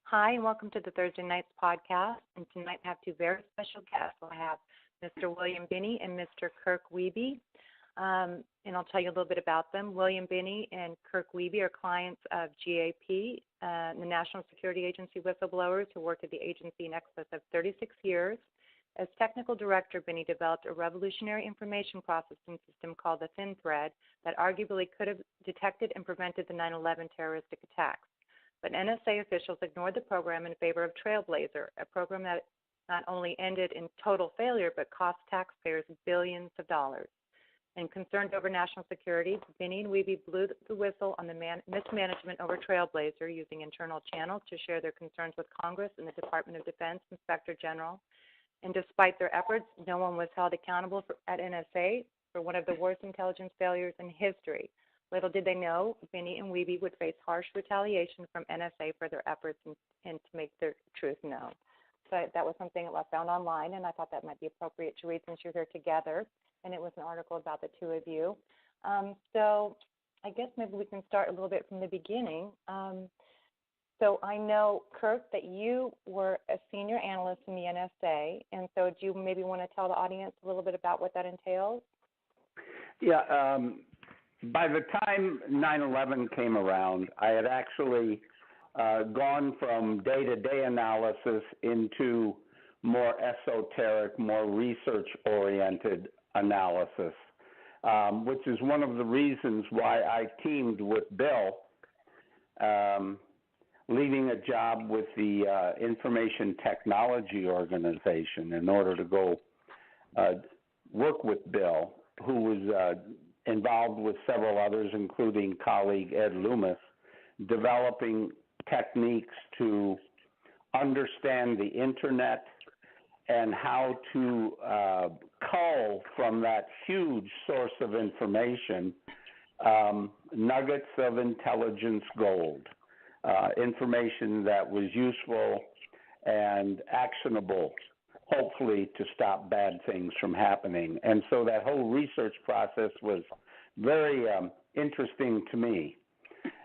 Hi, and welcome to the Thursday Nights podcast. And tonight I have two very special guests. I have Mr. William Binney and Mr. Kirk Wiebe. And I'll tell you a little bit about them. William Binney and Kirk Wiebe are clients of GAP, the National Security Agency whistleblowers who worked at the agency in excess of 36 years. As technical director, Binney developed a revolutionary information processing system called the Thin Thread that arguably could have detected and prevented the 9/11 terroristic attacks. But NSA officials ignored the program in favor of Trailblazer, a program that not only ended in total failure but cost taxpayers billions of dollars. And concerned over national security, Binney and Wiebe blew the whistle on the mismanagement over Trailblazer using internal channels to share their concerns with Congress and the Department of Defense Inspector General. And despite their efforts, no one was held accountable at NSA for one of the worst intelligence failures in history. Little did they know, Binney and Wiebe would face harsh retaliation from NSA for their efforts and to make their truth known. So that was something that I found online, and I thought that might be appropriate to read since you're here together. And it was an article about the two of you. So I guess maybe we can start a little bit from the beginning. So I know, Kirk, that you were a senior analyst in the NSA, and so do you maybe want to tell the audience a little bit about what that entails? Yeah. By the time 9/11 came around, I had actually gone from day-to-day analysis into more esoteric, more research-oriented analysis, which is one of the reasons why I teamed with Bill, leaving a job with the Information Technology Organization in order to go work with Bill, who was involved with several others, including colleague Ed Loomis, developing techniques to understand the Internet and how to cull from that huge source of information nuggets of intelligence gold, information that was useful and actionable, hopefully to stop bad things from happening. And so that whole research process was very interesting to me.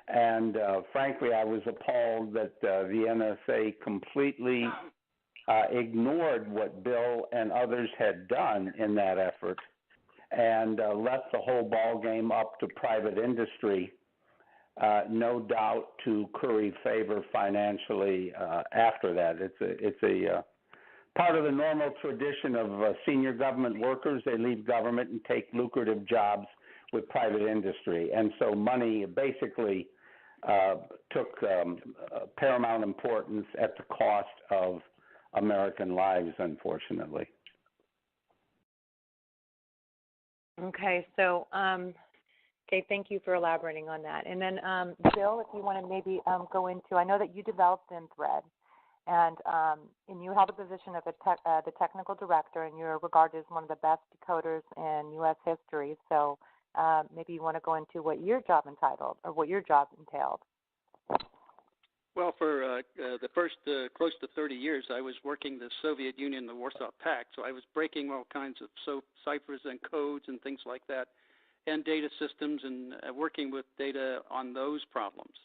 And frankly, I was appalled that the NSA completely ignored what Bill and others had done in that effort and left the whole ball game up to private industry, no doubt to curry favor financially after that. It's a part of the normal tradition of senior government workers. They leave government and take lucrative jobs with private industry. And so money basically took paramount importance at the cost of American lives, unfortunately. Okay, so thank you for elaborating on that. And then, Bill, if you want to maybe go into, I know that you developed Thin Thread, and you held a position of the technical director, and you're regarded as one of the best decoders in U.S. history. So maybe you want to go into what your job entailed. Well, for the first close to 30 years, I was working the Soviet Union, the Warsaw Pact, so I was breaking all kinds of ciphers and codes and things like that, and data systems, and working with data on those problems.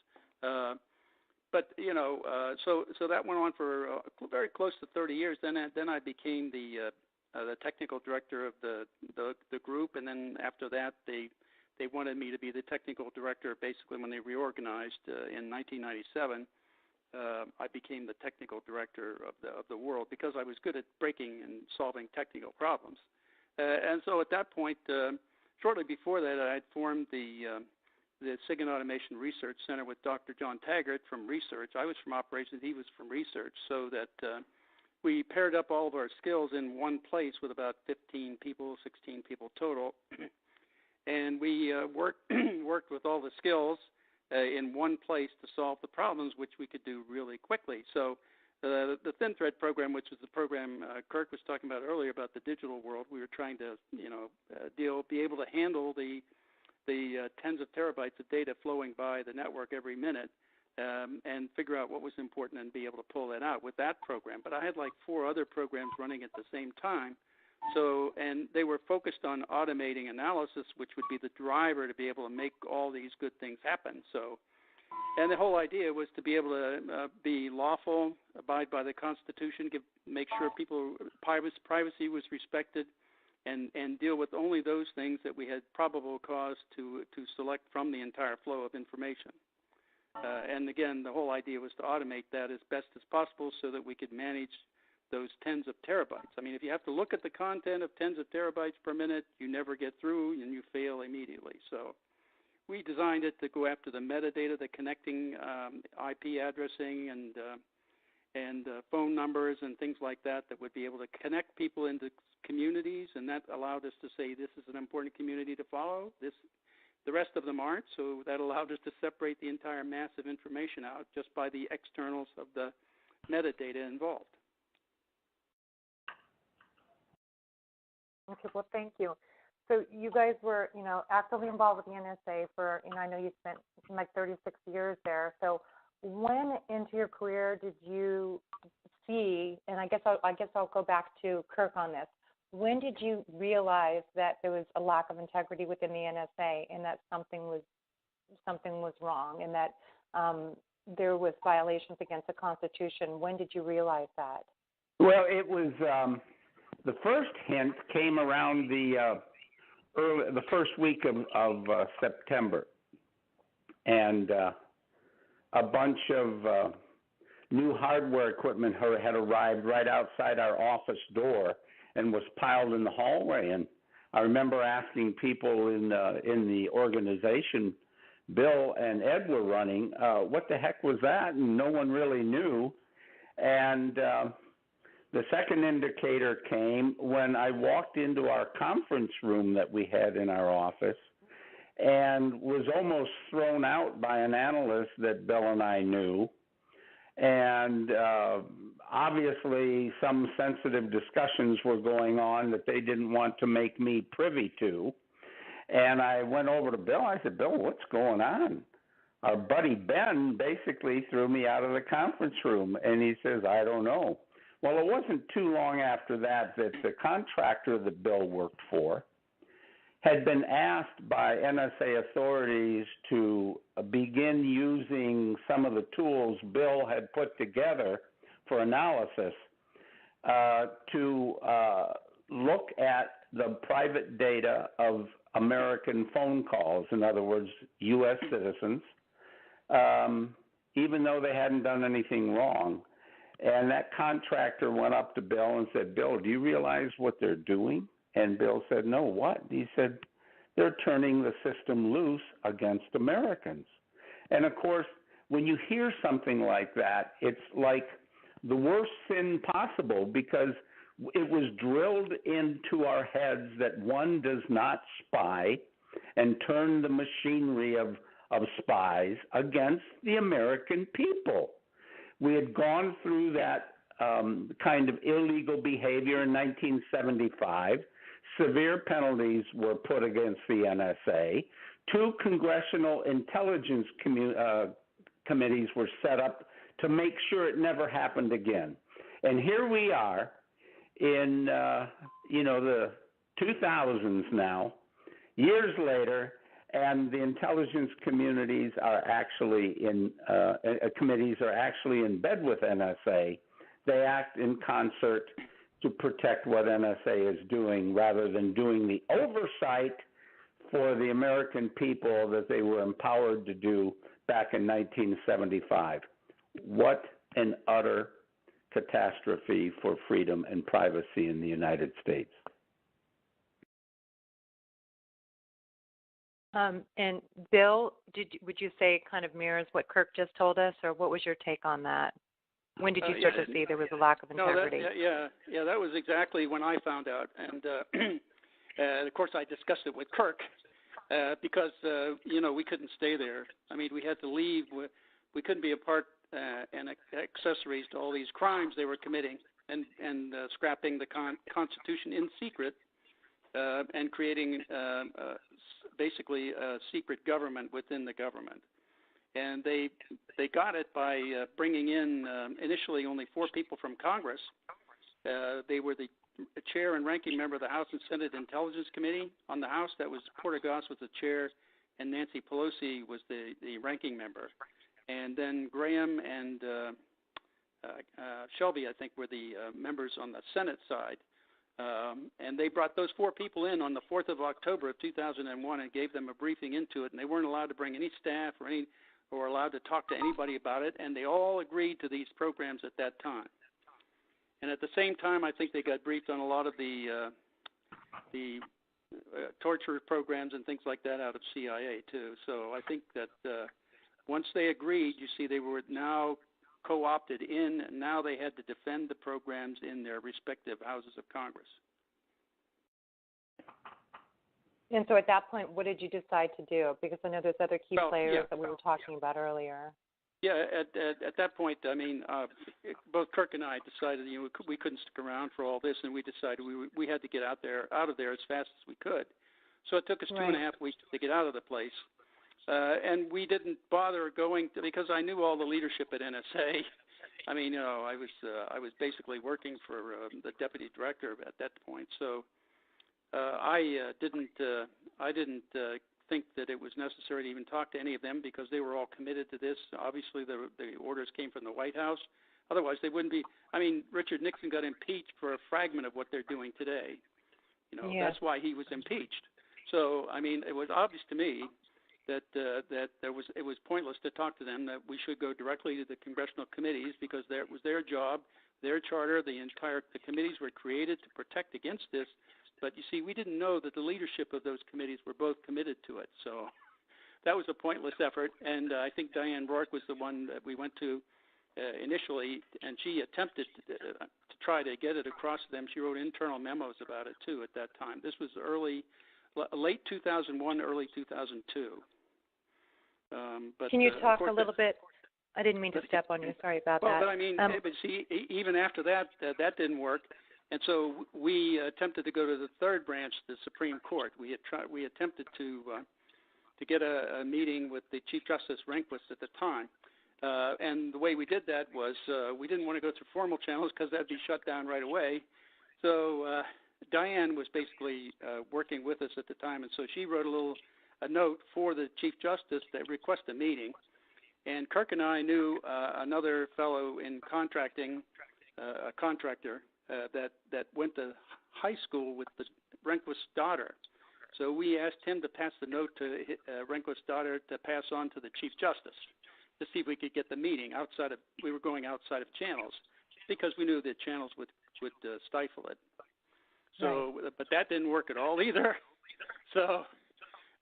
But so that went on for very close to 30 years. Then I became the technical director of the group, and then after that they wanted me to be the technical director. Basically, when they reorganized in 1997, I became the technical director of the world because I was good at breaking and solving technical problems. And so at that point, shortly before that, I had formed the SIG and Automation Research Center with Dr. John Taggart from research. I was from operations, he was from research, so that we paired up all of our skills in one place with about 15 people, 16 people total. And we worked with all the skills in one place to solve the problems, which we could do really quickly. So the Thin Thread program, which was the program Kirk was talking about earlier about the digital world, we were trying to be able to handle the tens of terabytes of data flowing by the network every minute and figure out what was important and be able to pull that out with that program. But I had like 4 other programs running at the same time. So, and they were focused on automating analysis, which would be the driver to be able to make all these good things happen. So And the whole idea was to be able to be lawful, abide by the Constitution, make sure people privacy was respected, and deal with only those things that we had probable cause to select from the entire flow of information. And again, the whole idea was to automate that as best as possible so that we could manage those tens of terabytes. I mean, if you have to look at the content of tens of terabytes per minute, you never get through and you fail immediately. So we designed it to go after the metadata, the connecting IP addressing and phone numbers and things like that would be able to connect people into communities, and that allowed us to say this is an important community to follow. The rest of them aren't, so that allowed us to separate the entire mass of information out just by the externals of the metadata involved. Okay, well, thank you. So you guys were, actively involved with the NSA for, I know you spent like 36 years there. So when into your career did you see, and I guess I'll go back to Kirk on this. When did you realize that there was a lack of integrity within the NSA and that something was wrong and that there was violations against the Constitution? When did you realize that? Well, it was the first hint came around the first week of September, and a bunch of new hardware equipment had arrived right outside our office door and was piled in the hallway. And I remember asking people in the organization, Bill and Ed were running, what the heck was that? And no one really knew. And the second indicator came when I walked into our conference room that we had in our office and was almost thrown out by an analyst that Bill and I knew. And obviously some sensitive discussions were going on that they didn't want to make me privy to. And I went over to Bill. I said, Bill, what's going on? Our buddy Ben basically threw me out of the conference room. And he says, I don't know. Well, it wasn't too long after that the contractor that Bill worked for had been asked by NSA authorities to begin using some of the tools Bill had put together for analysis to look at the private data of American phone calls, in other words, U.S. citizens, even though they hadn't done anything wrong. And that contractor went up to Bill and said, Bill, do you realize what they're doing? And Bill said, no, what? He said, they're turning the system loose against Americans. And, of course, when you hear something like that, it's like the worst sin possible because it was drilled into our heads that one does not spy and turn the machinery of spies against the American people. We had gone through that kind of illegal behavior in 1975. Severe penalties were put against the NSA. 2 congressional intelligence committees were set up to make sure it never happened again. And here we are in, the 2000s now, years later, and the intelligence communities are actually committees are actually in bed with NSA. They act in concert to protect what NSA is doing rather than doing the oversight for the American people that they were empowered to do back in 1975. What an utter catastrophe for freedom and privacy in the United States. And Bill, would you say it kind of mirrors what Kirk just told us, or what was your take on that? When did you start to see there was a lack of integrity? No, that was exactly when I found out. And, of course, I discussed it with Kirk because, we couldn't stay there. I mean, we had to leave. We couldn't be a part and accessories to all these crimes they were committing and scrapping the Constitution in secret and creating basically a secret government within the government. And they got it by bringing in initially only 4 people from Congress. They were the chair and ranking member of the House and Senate Intelligence Committee. On the House, that was Porter Goss was the chair, and Nancy Pelosi was the ranking member. and then Graham and Shelby, I think, were the members on the Senate side. And they brought those 4 people in on the 4th of October of 2001 and gave them a briefing into it, and they weren't allowed to bring any staff or allowed to talk to anybody about it, and they all agreed to these programs at that time. And at the same time, I think they got briefed on a lot of the torture programs and things like that out of CIA too. So I think that once they agreed, you see, they were now co-opted in, and now they had to defend the programs in their respective houses of Congress. And so at that point, what did you decide to do? Because I know there's other key players that we were talking about earlier. Yeah, at that point, I mean, both Kirk and I decided we couldn't stick around for all this, and we decided we had to get out of there as fast as we could. So it took us 2.5 weeks to get out of the place. And we didn't bother going because I knew all the leadership at NSA. I mean, I was basically working for the deputy director at that point. So I didn't think that it was necessary to even talk to any of them because they were all committed to this. Obviously, the orders came from the White House. Otherwise, they wouldn't be. I mean, Richard Nixon got impeached for a fragment of what they're doing today. That's why he was impeached. So, I mean, it was obvious to me that it was pointless to talk to them, that we should go directly to the congressional committees because it was their job, their charter. The committees were created to protect against this. But you see, we didn't know that the leadership of those committees were both committed to it. So that was a pointless effort. And I think Diane Rourke was the one that we went to initially, and she attempted to try to get it across to them. She wrote internal memos about it too at that time. This was late 2001, early 2002. But can you talk a little bit? I didn't mean to step on you. Sorry about that. Well, but I mean, but see, even after that, that didn't work. And so we attempted to go to the third branch, the Supreme Court. We attempted to get a meeting with the Chief Justice Rehnquist at the time. And the way we did that was we didn't want to go through formal channels because that'd be shut down right away. So Diane was basically working with us at the time, and so she wrote a note for the Chief Justice that requested a meeting. And Kirk and I knew another fellow in contracting, a contractor, that went to high school with the Rehnquist's daughter. So we asked him to pass the note to Rehnquist's daughter to pass on to the Chief Justice to see if we could get the meeting we were going outside of channels because we knew that channels would stifle it. So, but that didn't work at all either. So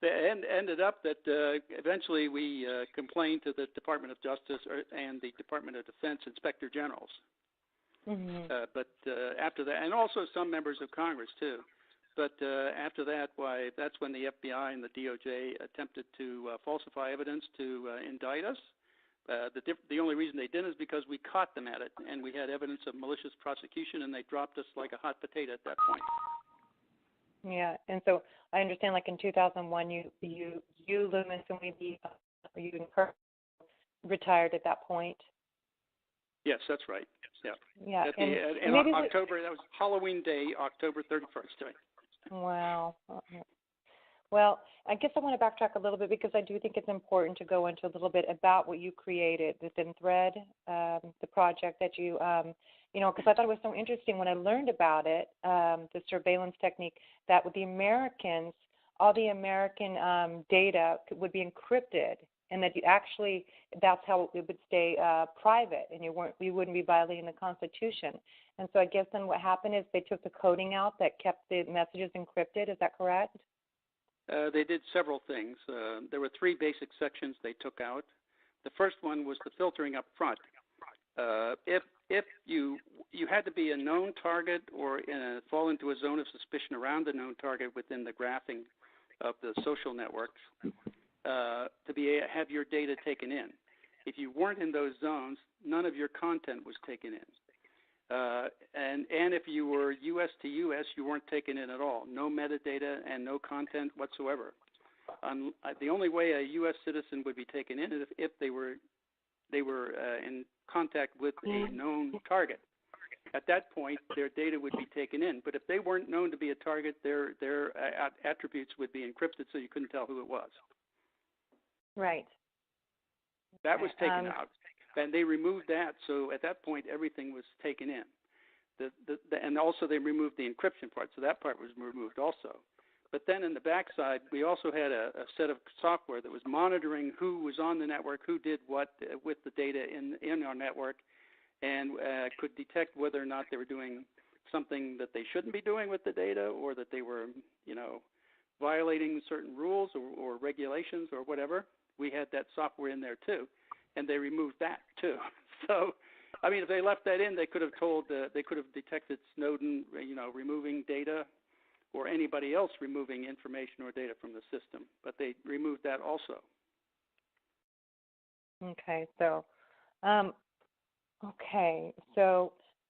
it ended up that eventually we complained to the Department of Justice and the Department of Defense Inspector Generals. Mm-hmm. But after that, and also some members of Congress too. But after that, that's when the FBI and the DOJ attempted to falsify evidence to indict us. The only reason they didn't is because we caught them at it, and we had evidence of malicious prosecution, and they dropped us like a hot potato at that point. Yeah, and so I understand, like in 2001, you Loomis, and Wiebe, you and Kirk retired at that point. Yes, that's right. Yeah. Yeah. In October, that was Halloween Day, October 31st. Right? Wow. Well, I guess I want to backtrack a little bit because I do think it's important to go into a little bit about what you created, the Thin Thread, the project that you, because I thought it was so interesting when I learned about it, the surveillance technique, that with the Americans, all the American data would be encrypted, and that that's how it would stay private, and you wouldn't be violating the Constitution. And so I guess then what happened is they took the coding out that kept the messages encrypted. Is that correct? They did several things. There were 3 basic sections they took out. The first one was the filtering up front. If you had to be a known target or fall into a zone of suspicion around the known target within the graphing of the social networks, to have your data taken in. If you weren't in those zones, none of your content was taken in. And if you were U.S. to U.S., you weren't taken in at all. No metadata and no content whatsoever. The only way a U.S. citizen would be taken in is if they were in contact with a known target. At that point, their data would be taken in. But if they weren't known to be a target, their attributes would be encrypted, so you couldn't tell who it was. Right. That was taken out, and they removed that. So at that point, everything was taken in. And also they removed the encryption part, so that part was removed also. But then in the backside, we also had a set of software that was monitoring who was on the network, who did what with the data in our network, and could detect whether or not they were doing something that they shouldn't be doing with the data, or that they were, violating certain rules or regulations or whatever. We had that software in there too, and they removed that too. So, I mean, if they left that in, they could have detected Snowden, removing data, or anybody else removing information or data from the system. But they removed that also. Okay, so,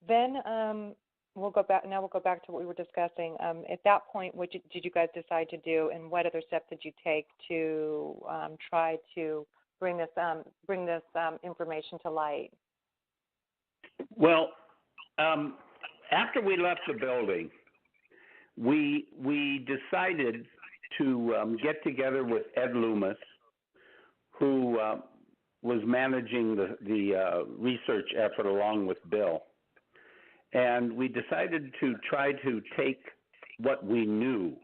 then we'll go back. Now we'll go back to what we were discussing. At that point, what did you guys decide to do, and what other steps did you take to try to bring this information to light? Well, after we left the building, we decided to get together with Ed Loomis, who was managing the research effort along with Bill. And we decided to try to take what we knew,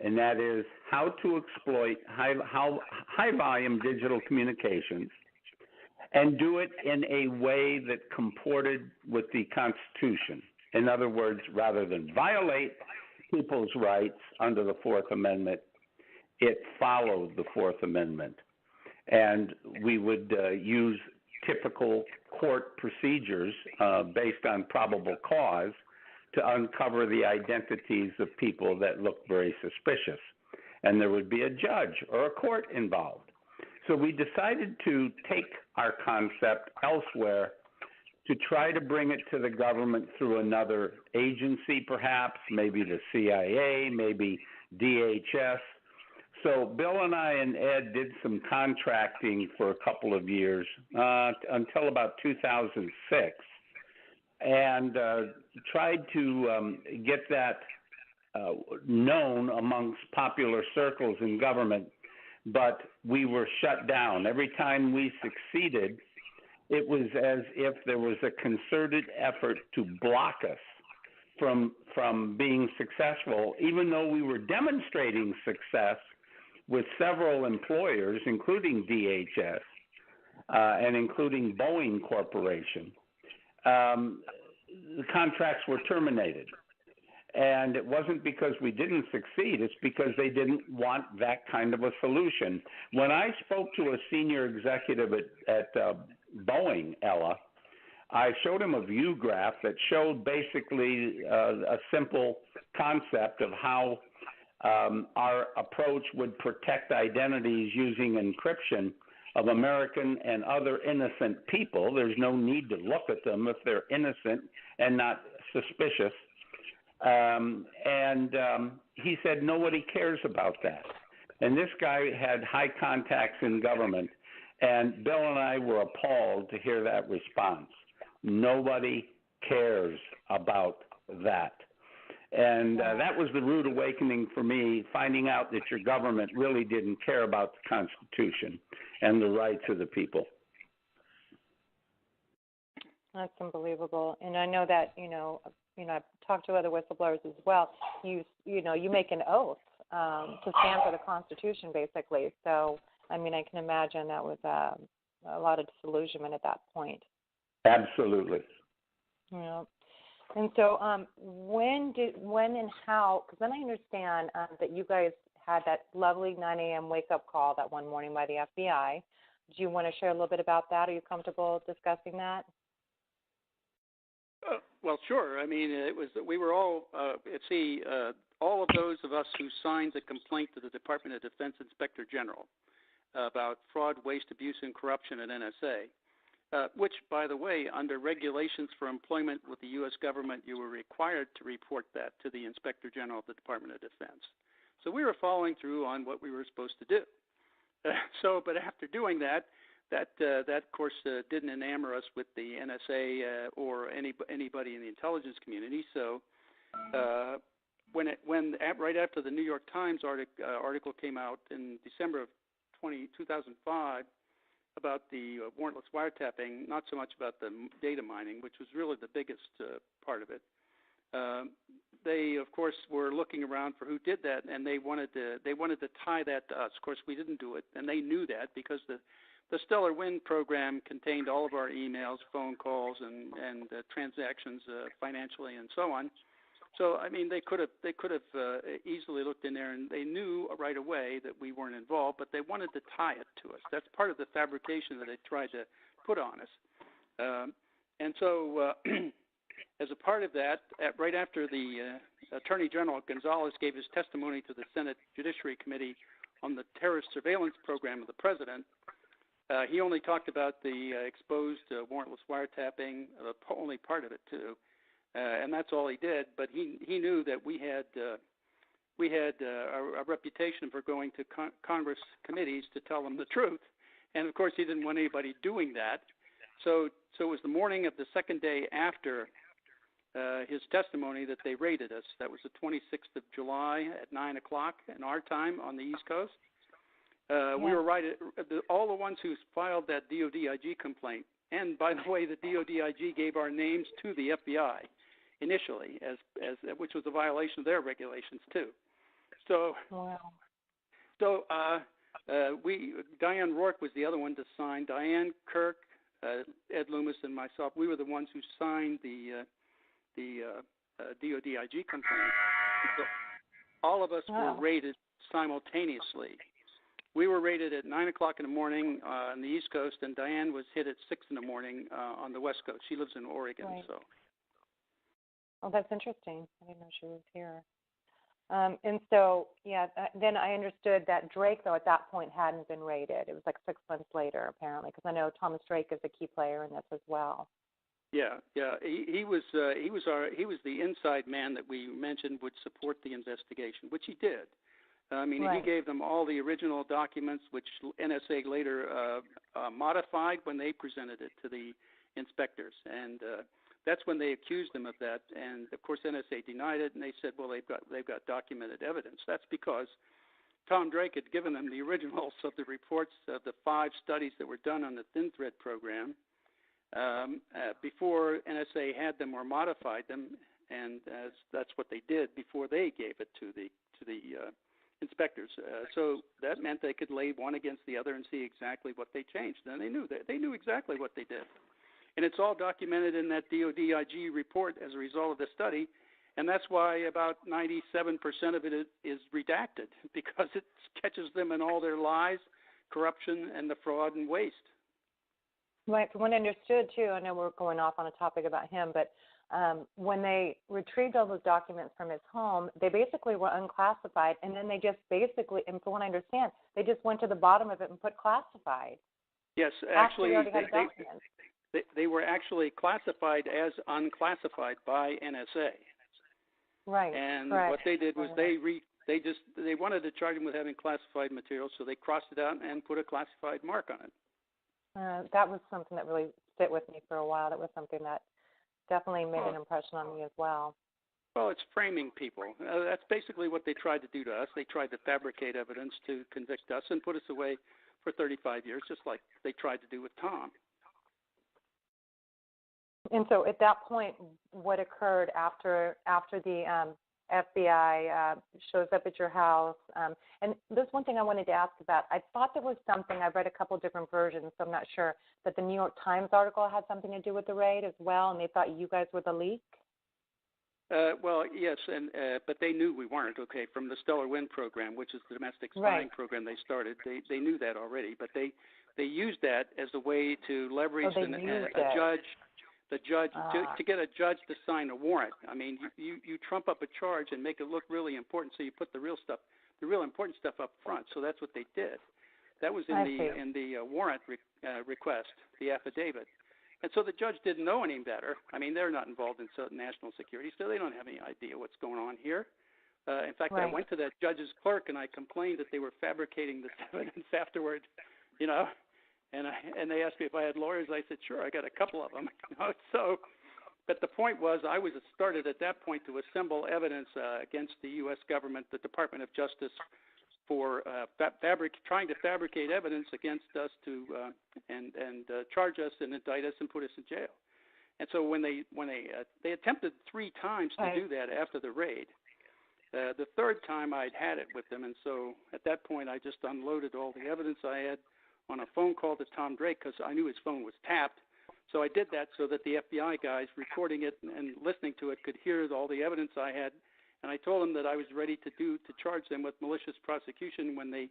and that is how to exploit high-volume digital communications and do it in a way that comported with the Constitution. In other words, rather than violate people's rights under the Fourth Amendment, it followed the Fourth Amendment. And we would use typical court procedures based on probable cause to uncover the identities of people that looked very suspicious. And there would be a judge or a court involved. So we decided to take our concept elsewhere to try to bring it to the government through another agency, perhaps, maybe the CIA, maybe DHS. So Bill and I and Ed did some contracting for a couple of years until about 2006, and tried to get that known amongst popular circles in government, but we were shut down. Every time we succeeded, it was as if there was a concerted effort to block us from being successful, even though we were demonstrating success with several employers, including DHS and including Boeing Corporation. The contracts were terminated. And it wasn't because we didn't succeed, it's because they didn't want that kind of a solution. When I spoke to a senior executive at Boeing, Ella, I showed him a view graph that showed basically a simple concept of how our approach would protect identities using encryption of American and other innocent people. There's no need to look at them if they're innocent and not suspicious. He said nobody cares about that. And this guy had high contacts in government, and Bill and I were appalled to hear that response. Nobody cares about that. And that was the rude awakening for me, finding out that your government really didn't care about the Constitution and the rights of the people. That's unbelievable. And I know that, I've talked to other whistleblowers as well. You make an oath to stand for the Constitution, basically. So, I can imagine that was a lot of disillusionment at that point. Absolutely. Yeah. And so, when and how? Because then I understand that you guys had that lovely 9 a.m. wake-up call that one morning by the FBI. Do you want to share a little bit about that? Are you comfortable discussing that? Well, sure. We were all, all of those of us who signed the complaint to the Department of Defense Inspector General about fraud, waste, abuse, and corruption at NSA, which, by the way, under regulations for employment with the U.S. government, you were required to report that to the Inspector General of the Department of Defense. So we were following through on what we were supposed to do. But after doing that, of course, didn't enamor us with the NSA or anybody in the intelligence community. So right after the New York Times article came out in December of 2005, warrantless wiretapping, not so much about the data mining, which was really the biggest part of it. They, of course, were looking around for who did that, and they wanted to tie that to us. Of course, we didn't do it, and they knew that because the Stellar Wind program contained all of our emails, phone calls, and transactions financially, and so on. So, I mean, they could have easily looked in there, and they knew right away that we weren't involved, but they wanted to tie it to us. That's part of the fabrication that they tried to put on us. And so, as a part of that, right after the Attorney General Gonzalez gave his testimony to the Senate Judiciary Committee on the terrorist surveillance program of the president, he only talked about the exposed warrantless wiretapping, only part of it too. And that's all he did. But he knew that we had a reputation for going to Congress committees to tell them the truth, and of course he didn't want anybody doing that. So it was the morning of the second day after his testimony that they raided us. That was the 26th of July at 9 o'clock in our time on the East Coast. We were right all the ones who filed that DOD-IG complaint. And by the way, the DOD-IG gave our names to the FBI initially, as which was a violation of their regulations too. So, Diane Rourke was the other one to sign. Diane, Kirk, Ed Loomis, and myself. We were the ones who signed the DOD-IG complaint. So all of us were raided simultaneously. We were raided at 9 o'clock in the morning on the East Coast, and Diane was hit at 6 in the morning on the West Coast. She lives in Oregon, so. Oh, that's interesting. I didn't know she was here. And so, then I understood that Drake, though, at that point hadn't been raided. It was like 6 months later, apparently, because I know Thomas Drake is a key player in this as well. Yeah. He was the inside man that we mentioned would support the investigation, which he did. He gave them all the original documents, which NSA later modified when they presented it to the inspectors, and that's when they accused them of that. And of course, NSA denied it, and they said, "Well, they've got documented evidence." That's because Tom Drake had given them the originals of the reports of the 5 studies that were done on the Thin Thread program before NSA had them or modified them, and that's what they did before they gave it to the inspectors. So that meant they could lay one against the other and see exactly what they changed. And they knew exactly what they did. And it's all documented in that DOD-IG report as a result of the study. And that's why about 97% of it is redacted, because it catches them in all their lies, corruption, and the fraud and waste. Right. From what I understood, too, I know we're going off on a topic about him, but when they retrieved all those documents from his home, they basically were unclassified, and then they just basically, and from what I understand, they just went to the bottom of it and put classified. Yes, actually, they were actually classified as unclassified by NSA. Right. And what they did was they wanted to charge him with having classified material, so they crossed it out and put a classified mark on it. That was something that really stayed with me for a while. That was something that definitely made an impression on me as well. Well, it's framing people. That's basically what they tried to do to us. They tried to fabricate evidence to convict us and put us away for 35 years, just like they tried to do with Tom. And so at that point, what occurred after the FBI shows up at your house? And there's one thing I wanted to ask about. I thought there was something, I've read a couple different versions, so I'm not sure, that the New York Times article had something to do with the raid as well, and they thought you guys were the leak? Well, yes, but they knew we weren't, from the Stellar Wind program, which is the domestic spying program they started. They knew that already, but they used that as a way to leverage a judge. The judge to get a judge to sign a warrant. I mean, you trump up a charge and make it look really important, so you put the real important stuff up front. So that's what they did. That was in the warrant request, the affidavit. And so the judge didn't know any better. I mean, they're not involved in national security, so they don't have any idea what's going on here. In fact, I went to that judge's clerk and I complained that they were fabricating this evidence afterward, And they asked me if I had lawyers. I said, sure, I got a couple of them. But the point was, I was started at that point to assemble evidence against the U.S. government, the Department of Justice, for trying to fabricate evidence against us and charge us and indict us and put us in jail. And so when they attempted 3 times to do that after the raid, the third time I'd had it with them, and so at that point I just unloaded all the evidence I had on a phone call to Tom Drake because I knew his phone was tapped. So I did that so that the FBI guys recording it and listening to it could hear all the evidence I had. And I told them that I was ready to charge them with malicious prosecution when they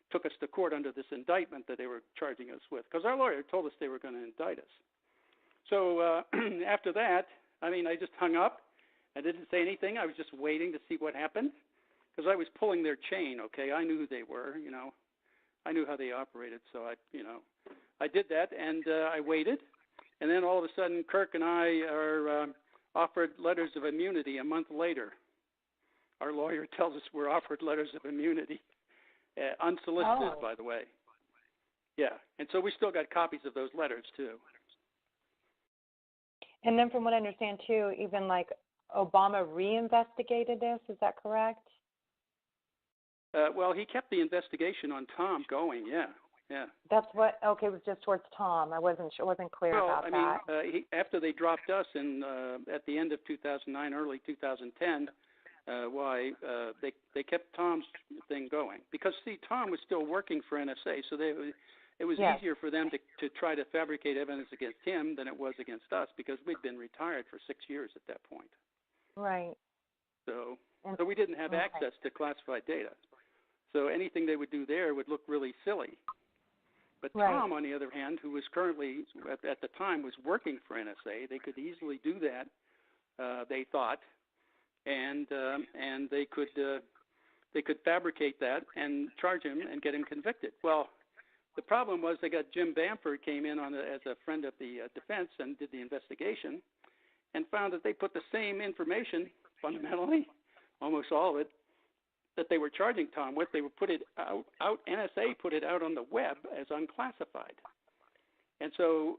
took us to court under this indictment that they were charging us with, because our lawyer told us they were going to indict us. So after that, I just hung up. I didn't say anything. I was just waiting to see what happened, because I was pulling their chain. Okay, I knew who they were. I knew how they operated. So I did that, and I waited. And then all of a sudden, Kirk and I are offered letters of immunity a month later. Our lawyer tells us we're offered letters of immunity, unsolicited, by the way. Yeah, and so we still got copies of those letters, too. And then from what I understand, too, even like Obama reinvestigated this, is that correct? Well, he kept the investigation on Tom going, yeah. That's what, it was just towards Tom. I wasn't clear about that. After they dropped us at the end of 2009, early 2010, they kept Tom's thing going. Because, see, Tom was still working for NSA, so it was easier for them to try to fabricate evidence against him than it was against us, because we'd been retired for 6 years at that point. Right. So we didn't have access to classified data. So anything they would do there would look really silly. But Tom, on the other hand, who was currently, at the time, was working for NSA, they could easily do that, they thought, and they could fabricate that and charge him and get him convicted. Well, the problem was they got Jim Bamford came in as a friend of the defense and did the investigation, and found that they put the same information, fundamentally, almost all of it, that they were charging Tom with. They would put it out. NSA put it out on the web as unclassified. And so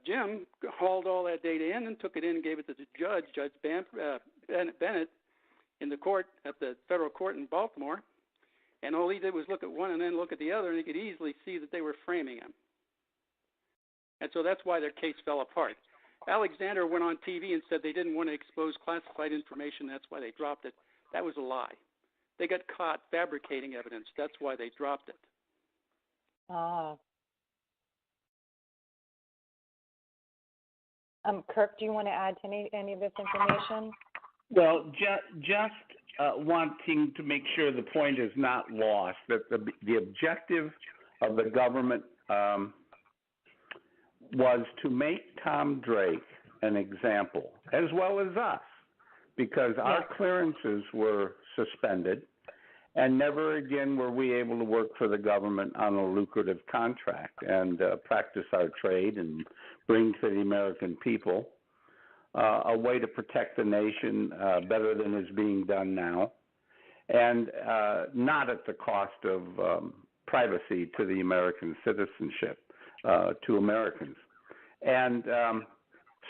Jim hauled all that data in and took it in and gave it to the judge, Judge Bennett, in the court at the federal court in Baltimore. And all he did was look at one and then look at the other, and he could easily see that they were framing him. And so that's why their case fell apart. Alexander went on TV and said they didn't want to expose classified information. That's why they dropped it. That was a lie. They got caught fabricating evidence. That's why they dropped it. Kirk, do you want to add to any of this information? Well, just wanting to make sure the point is not lost, that the objective of the government was to make Tom Drake an example, as well as us, because our clearances were suspended, and never again were we able to work for the government on a lucrative contract and practice our trade and bring to the American people a way to protect the nation better than is being done now, and not at the cost of privacy to the American citizenship, to Americans. And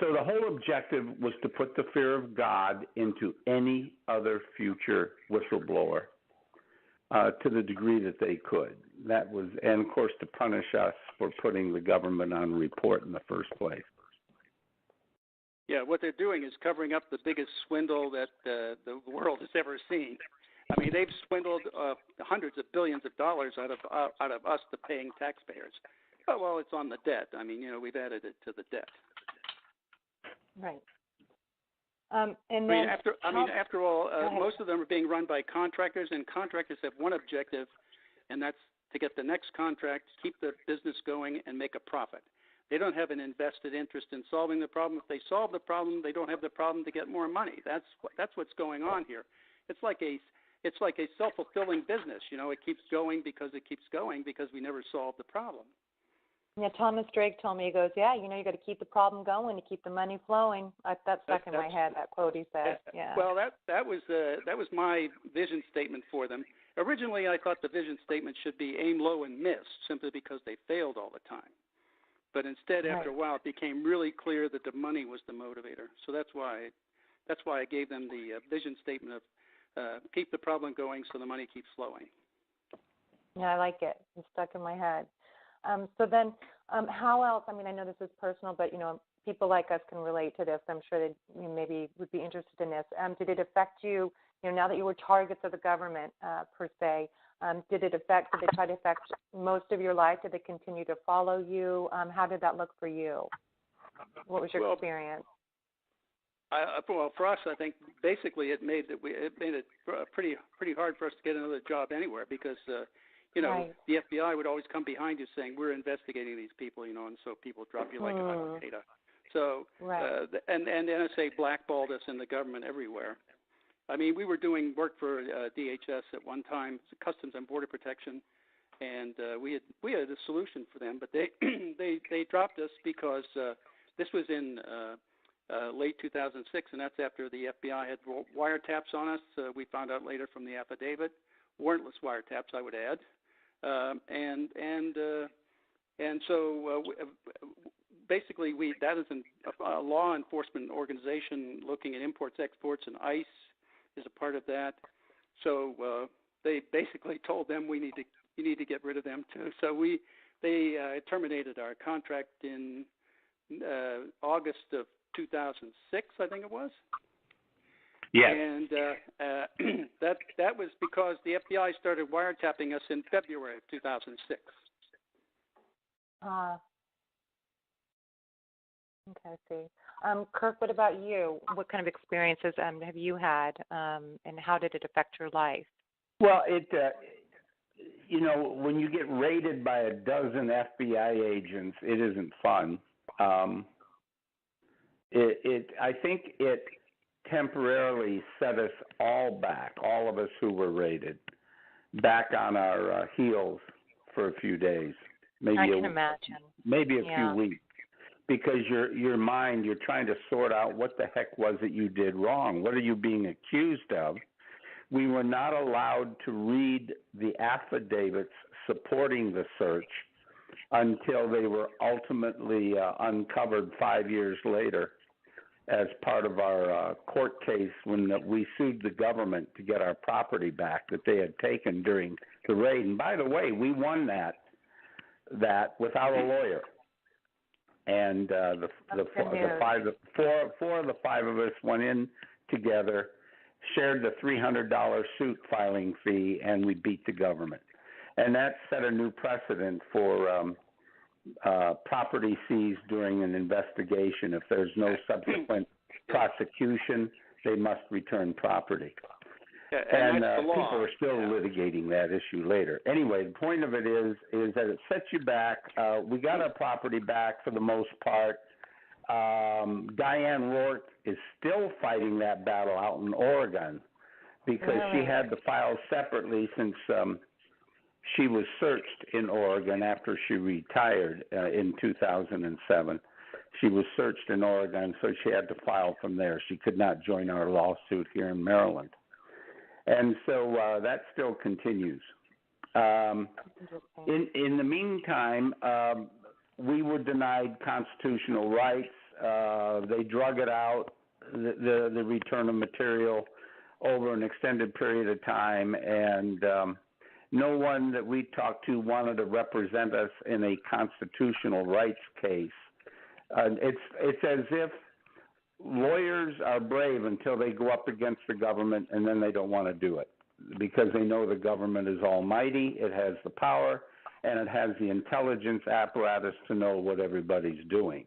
so the whole objective was to put the fear of God into any other future whistleblower to the degree that they could. That was, and of course, to punish us for putting the government on report in the first place. Yeah, what they're doing is covering up the biggest swindle that the world has ever seen. I mean, they've swindled hundreds of billions of dollars out of us, the paying taxpayers. Oh, well, it's on the debt. I mean, we've added it to the debt. Right. And then, after all, most of them are being run by contractors, and contractors have one objective, and that's to get the next contract, keep the business going, and make a profit. They don't have an invested interest in solving the problem. If they solve the problem, they don't have the problem to get more money. That's what's going on here. It's like a self-fulfilling business. It keeps going because we never solve the problem. Yeah, Thomas Drake told me, he goes, you got to keep the problem going to keep the money flowing. That's stuck in my head, that quote he said. Yeah. Well, that was my vision statement for them. Originally, I thought the vision statement should be aim low and miss, simply because they failed all the time. But instead, after a while, it became really clear that the money was the motivator. So that's why I gave them the vision statement of keep the problem going so the money keeps flowing. Yeah, I like it. It's stuck in my head. So then, how else? I mean, I know this is personal, but people like us can relate to this. I'm sure that you maybe would be interested in this. Did it affect you? Now that you were targets of the government per se, did they try to affect most of your life? Did they continue to follow you? How did that look for you? What was your experience? Well, for us, I think basically it made it pretty hard for us to get another job anywhere because Right. the FBI would always come behind you saying we're investigating these people, and so people drop you like a hot potato. So right. and NSA blackballed us in the government everywhere. I mean, we were doing work for DHS at one time, Customs and Border Protection, and we had a solution for them, but they they dropped us because this was in late 2006, and that's after the FBI had wiretaps on us. We found out later from the affidavit, warrantless wiretaps, I would add, and so basically that is a law enforcement organization looking at imports, exports, and ICE is a part of that. So they basically told them you need to get rid of them too. So they terminated our contract in August of 2006, I think it was. Yes. And that was because the FBI started wiretapping us in February of 2006. Okay, I see. Kirk, what about you? What kind of experiences have you had, and how did it affect your life? Well, when you get raided by a dozen FBI agents, it isn't fun. I think it temporarily set us all back, all of us who were raided, back on our heels for a few days. Maybe I can imagine. Maybe a few weeks. Because your mind, you're trying to sort out what the heck was it you did wrong? What are you being accused of? We were not allowed to read the affidavits supporting the search until they were ultimately uncovered 5 years later as part of our court case when we sued the government to get our property back that they had taken during the raid. And by the way, we won that without a lawyer. And four of the five of us went in together, shared the $300 suit filing fee, and we beat the government. And that set a new precedent for property seized during an investigation. If there's no subsequent prosecution, they must return property. And people are still litigating that issue later. Anyway, the point of it is that it sets you back. We got our property back for the most part. Diane Rourke is still fighting that battle out in Oregon because she had the files separately since she was searched in Oregon after she retired in 2007. She was searched in Oregon, so she had to file from there. She could not join our lawsuit here in Maryland. And so that still continues. In the meantime, we were denied constitutional rights. They drug it out, the return of material, over an extended period of time, and no one that we talked to wanted to represent us in a constitutional rights case. It's as if lawyers are brave until they go up against the government, and then they don't want to do it because they know the government is almighty, it has the power, and it has the intelligence apparatus to know what everybody's doing.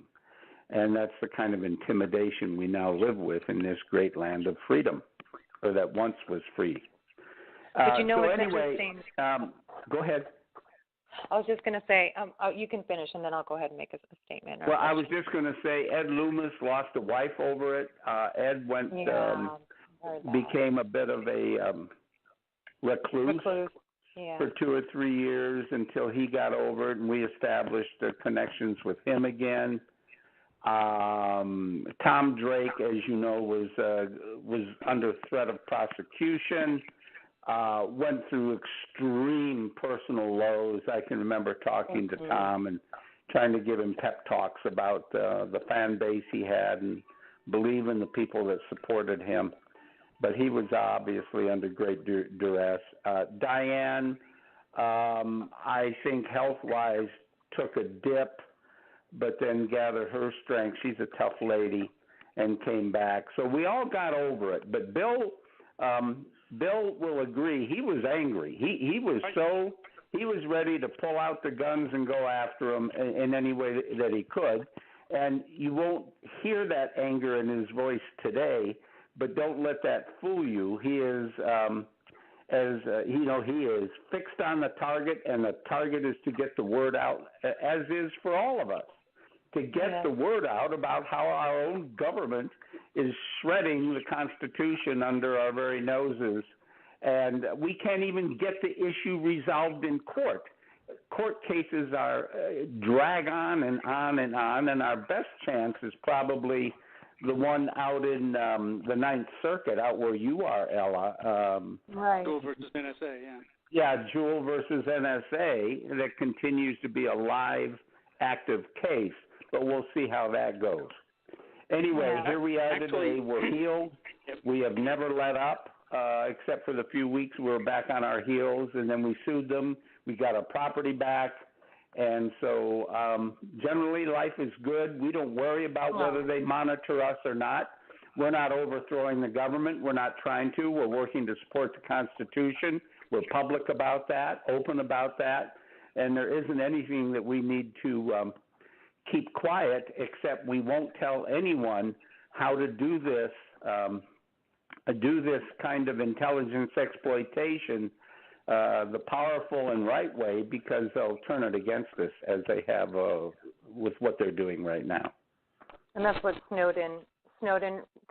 And that's the kind of intimidation we now live with in this great land of freedom, or that once was free. But what's anyway, interesting? Go ahead. I was just going to say, you can finish, and then I'll go ahead and make a statement. Well, I was just going to say Ed Loomis lost a wife over it. Ed went became a bit of a recluse for 2 or 3 years until he got over it, and we established connections with him again. Tom Drake, as you know, was under threat of prosecution. Went through extreme personal lows. I can remember talking to Tom and trying to give him pep talks about the fan base he had and believe in the people that supported him. But he was obviously under great duress. Diane I think health-wise took a dip, but then gathered her strength. She's a tough lady and came back. So we all got over it. But Bill will agree. He was angry. He was ready to pull out the guns and go after him in any way that he could. And you won't hear that anger in his voice today, but don't let that fool you. He is, he is fixed on the target, and the target is to get the word out, as is for all of us, to get the word out about how our own government is shredding the Constitution under our very noses. And we can't even get the issue resolved in court. Court cases drag on and on and on, and our best chance is probably the one out in the Ninth Circuit, out where you are, Ella. Right. Jewel versus NSA, yeah. Yeah, Jewel versus NSA, that continues to be a live, active case, but we'll see how that goes. Anyway, here we are today. We're healed. We have never let up, except for the few weeks we were back on our heels, and then we sued them. We got our property back. And so generally life is good. We don't worry about whether they monitor us or not. We're not overthrowing the government. We're not trying to. We're working to support the Constitution. We're public about that, open about that. And there isn't anything that we need to keep quiet, except we won't tell anyone how to do this kind of intelligence exploitation the powerful and right way, because they'll turn it against us, as they have with what they're doing right now. And that's what Snowden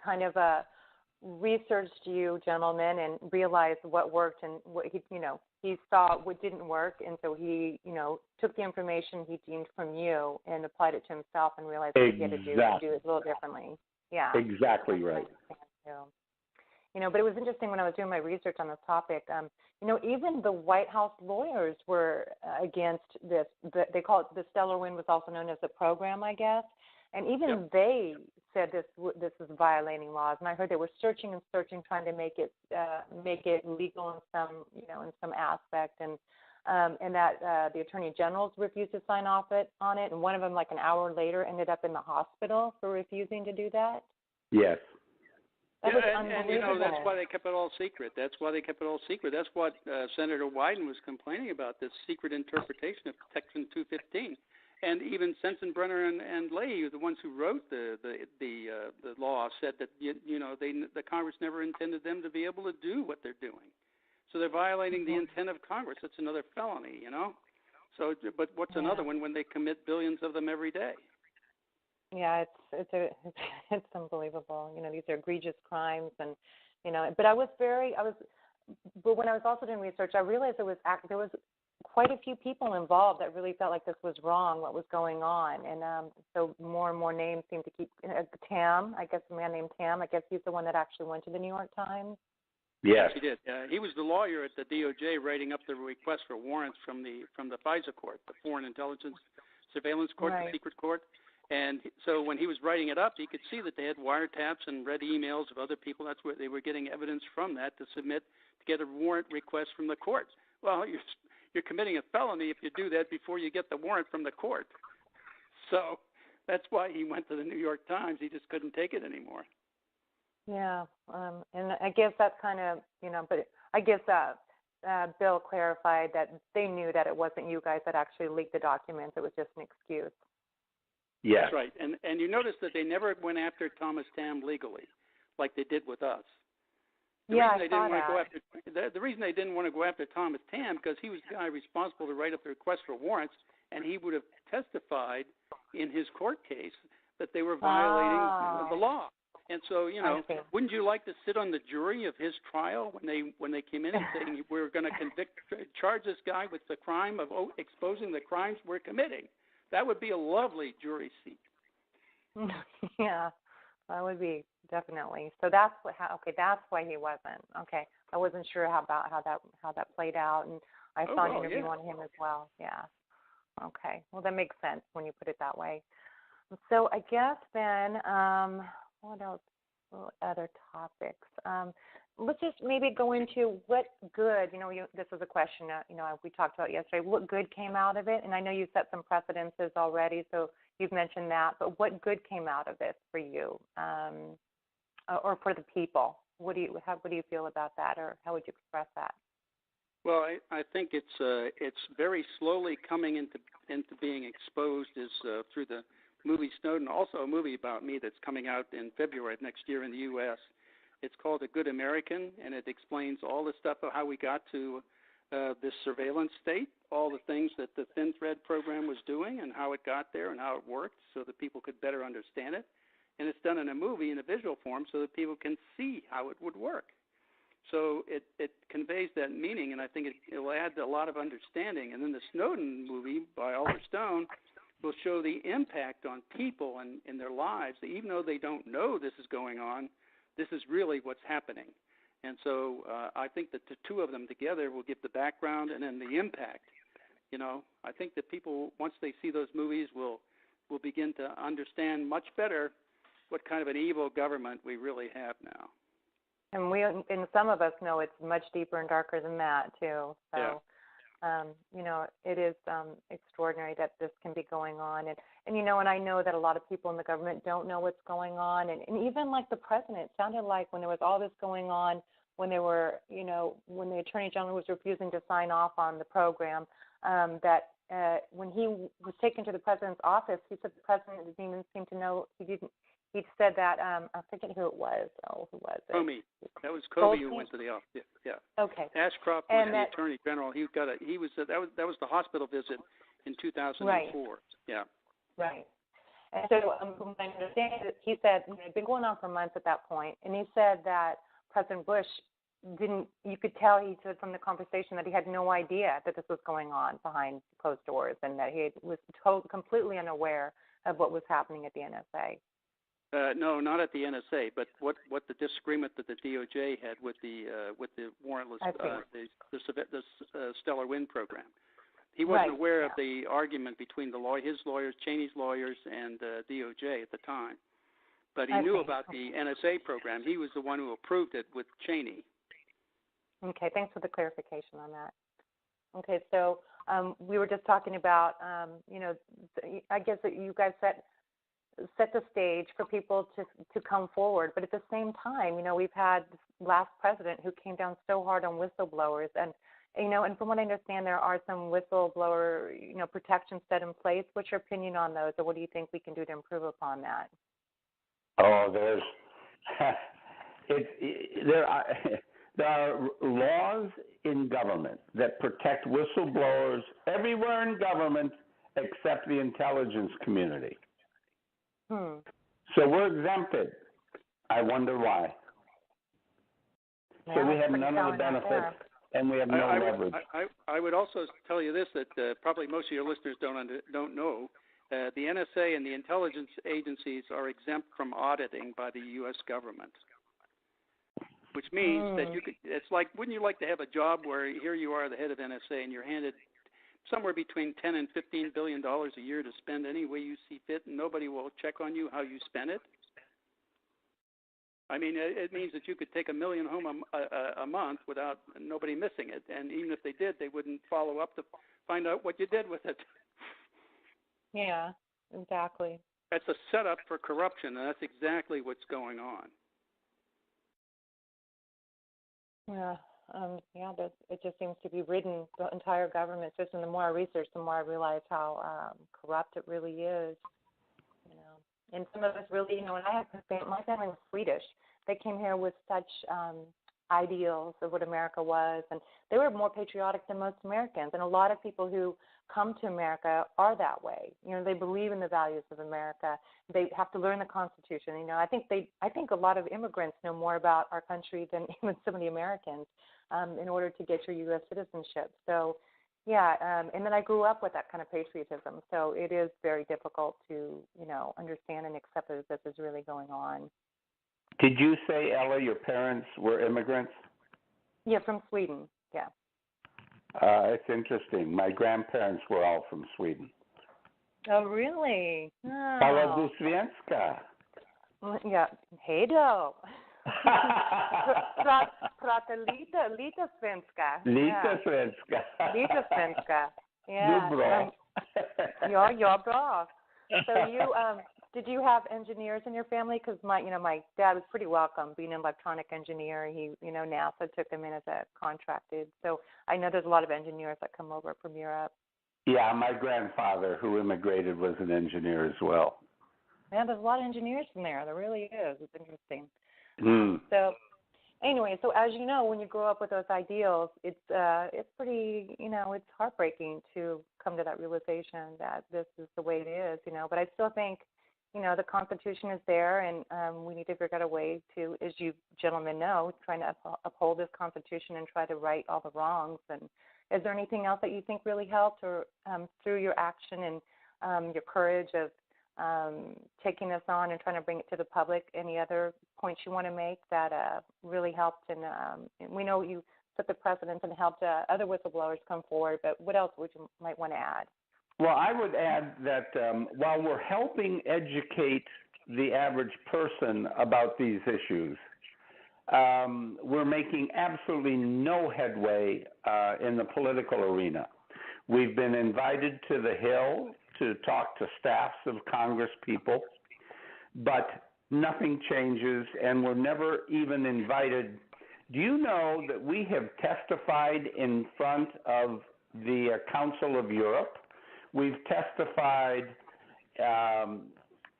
kind of researched you gentlemen and realized what worked and what he saw what didn't work, and so he took the information he deemed from you and applied it to himself and realized what he had to do it a little differently. Yeah. Exactly right. But it was interesting when I was doing my research on this topic. Even the White House lawyers were against this. They call it the Stellar Wind, was also known as the program, I guess. And even they said this is violating laws. And I heard they were searching and searching, trying to make it legal in some aspect. And that the attorney generals refused to sign off on it. And one of them, like an hour later, ended up in the hospital for refusing to do that. Yes. That was unbelievable. And that's why they kept it all secret. That's what Senator Wyden was complaining about, this secret interpretation of Section 215. And even Sensenbrenner and Leahy, the ones who wrote the law, said that the Congress never intended them to be able to do what they're doing. So they're violating the intent of Congress. That's another felony, So, but what's another one when they commit billions of them every day? Yeah, it's unbelievable. These are egregious crimes, and But when I was also doing research, I realized there was quite a few people involved that really felt like this was wrong, what was going on, and so more and more names seem to keep. Tam, I guess a man named Tam. I guess he's the one that actually went to the New York Times. Yes, he did. He was the lawyer at the DOJ writing up the request for warrants from the FISA court, the Foreign Intelligence Surveillance Court, the secret court. And so when he was writing it up, he could see that they had wiretaps and read emails of other people. That's where they were getting evidence from that to submit to get a warrant request from the court. Well, you're committing a felony if you do that before you get the warrant from the court. So that's why he went to the New York Times. He just couldn't take it anymore. Yeah, and I guess that's kind of, but I guess Bill clarified that they knew that it wasn't you guys that actually leaked the documents. It was just an excuse. Yeah. That's right. And you notice that they never went after Thomas Tam legally, like they did with us. The reason they didn't want to go after Thomas Tam, because he was the guy responsible to write up the request for warrants, and he would have testified in his court case that they were violating the law. And so, wouldn't you like to sit on the jury of his trial when they came in and saying we're going to charge this guy with the crime of exposing the crimes we're committing? That would be a lovely jury seat. Yeah, that would be definitely. So that's that's why he wasn't. Okay, I wasn't sure how that played out, and I saw an interview on him as well. Yeah. Okay. Well, that makes sense when you put it that way. So I guess then, what else? Other topics. let's just maybe go into what good, this is a question, we talked about yesterday, what good came out of it? And I know you set some precedences already, so you've mentioned that, but what good came out of it for you or for the people? What do you feel about that, or how would you express that? Well, I think it's very slowly coming into being exposed through the movie Snowden, also a movie about me that's coming out in February of next year in the U.S. It's called A Good American, and it explains all the stuff of how we got to this surveillance state, all the things that the Thin Thread program was doing and how it got there and how it worked so that people could better understand it. And it's done in a movie in a visual form so that people can see how it would work. So it conveys that meaning, and I think it will add a lot of understanding. And then the Snowden movie by Oliver Stone will show the impact on people and in their lives, that even though they don't know this is going on, this is really what's happening. And so I think that the two of them together will give the background and then the impact. I think that people, once they see those movies, will begin to understand much better what kind of an evil government we really have now. And some of us know it's much deeper and darker than that, too. So, yeah. It is extraordinary that this can be going on. And I know that a lot of people in the government don't know what's going on. And even like the president, it sounded like when there was all this going on, when they were, when the Attorney General was refusing to sign off on the program, that when he was taken to the president's office, he said the president didn't even seem to know, he said that, I forget who it was. Oh, who was it? Comey. That was Comey who went to the office. Yeah. Okay. Ashcroft was the Attorney General. That was the hospital visit in 2004. Right. Yeah. Right. And so from what I understand, he said it had been going on for months at that point, and he said that President Bush you could tell, he said from the conversation, that he had no idea that this was going on behind closed doors, and that he was completely unaware of what was happening at the NSA. No, not at the NSA, but what the disagreement that the DOJ had with the warrantless the Stellar Wind program. He wasn't aware of the argument between his lawyers, Cheney's lawyers, and DOJ at the time, but he knew about the NSA program. He was the one who approved it with Cheney. Okay, thanks for the clarification on that. Okay, so we were just talking about, I guess that you guys set the stage for people to come forward. But at the same time, we've had this last president who came down so hard on whistleblowers. And from what I understand, there are some whistleblower, protections set in place. What's your opinion on those, or what do you think we can do to improve upon that? Oh, there are laws in government that protect whistleblowers everywhere in government except the intelligence community. So we're exempted. I wonder why. So we have none of the benefits, and we have no leverage. I would also tell you this, that probably most of your listeners don't know. The NSA and the intelligence agencies are exempt from auditing by the U.S. government, which means that it's like, wouldn't you like to have a job where here you are, the head of NSA, and you're handed somewhere between $10 and $15 billion a year to spend any way you see fit, and nobody will check on you how you spend it? I mean, it means that you could take $1 million home a month without nobody missing it, and even if they did, they wouldn't follow up to find out what you did with it. Yeah, exactly. That's a setup for corruption, and that's exactly what's going on. Yeah. It just seems to be ridden the entire government system. The more I research, the more I realize how corrupt it really is. And some of us really, and I have my family was Swedish. They came here with such ideals of what America was, and they were more patriotic than most Americans. And a lot of people who come to America are that way. They believe in the values of America. They have to learn the Constitution. I think a lot of immigrants know more about our country than even some of the Americans in order to get your U.S. citizenship. So, and then I grew up with that kind of patriotism. So it is very difficult to, understand and accept that this is really going on. Did you say, Ella, your parents were immigrants? Yeah, from Sweden, yeah. It's interesting. My grandparents were all from Sweden. Oh, really? Hvala du svenska? Yeah, hej då. Lite svenska. Lite svenska. Lite svenska. Yeah. Du bra. Ja, bra. So did you have engineers in your family? Because my dad was pretty welcome being an electronic engineer. He, NASA took him in as a contracted. So I know there's a lot of engineers that come over from Europe. Yeah, my grandfather, who immigrated, was an engineer as well. Yeah, there's a lot of engineers from there. There really is. It's interesting. Mm. So anyway, so as you know, when you grow up with those ideals, it's pretty, it's heartbreaking to come to that realization that this is the way it is, But I still think, the Constitution is there, and we need to figure out a way to, as you gentlemen know, trying to uphold this Constitution and try to right all the wrongs. And is there anything else that you think really helped, or through your action and your courage of taking this on and trying to bring it to the public, any other points you want to make that really helped? And we know you set the precedent and helped other whistleblowers come forward, but what else would you might want to add? Well, I would add that while we're helping educate the average person about these issues, we're making absolutely no headway in the political arena. We've been invited to the Hill to talk to staffs of Congress people, but nothing changes, and we're never even invited. Do you know that we have testified in front of the Council of Europe? We've testified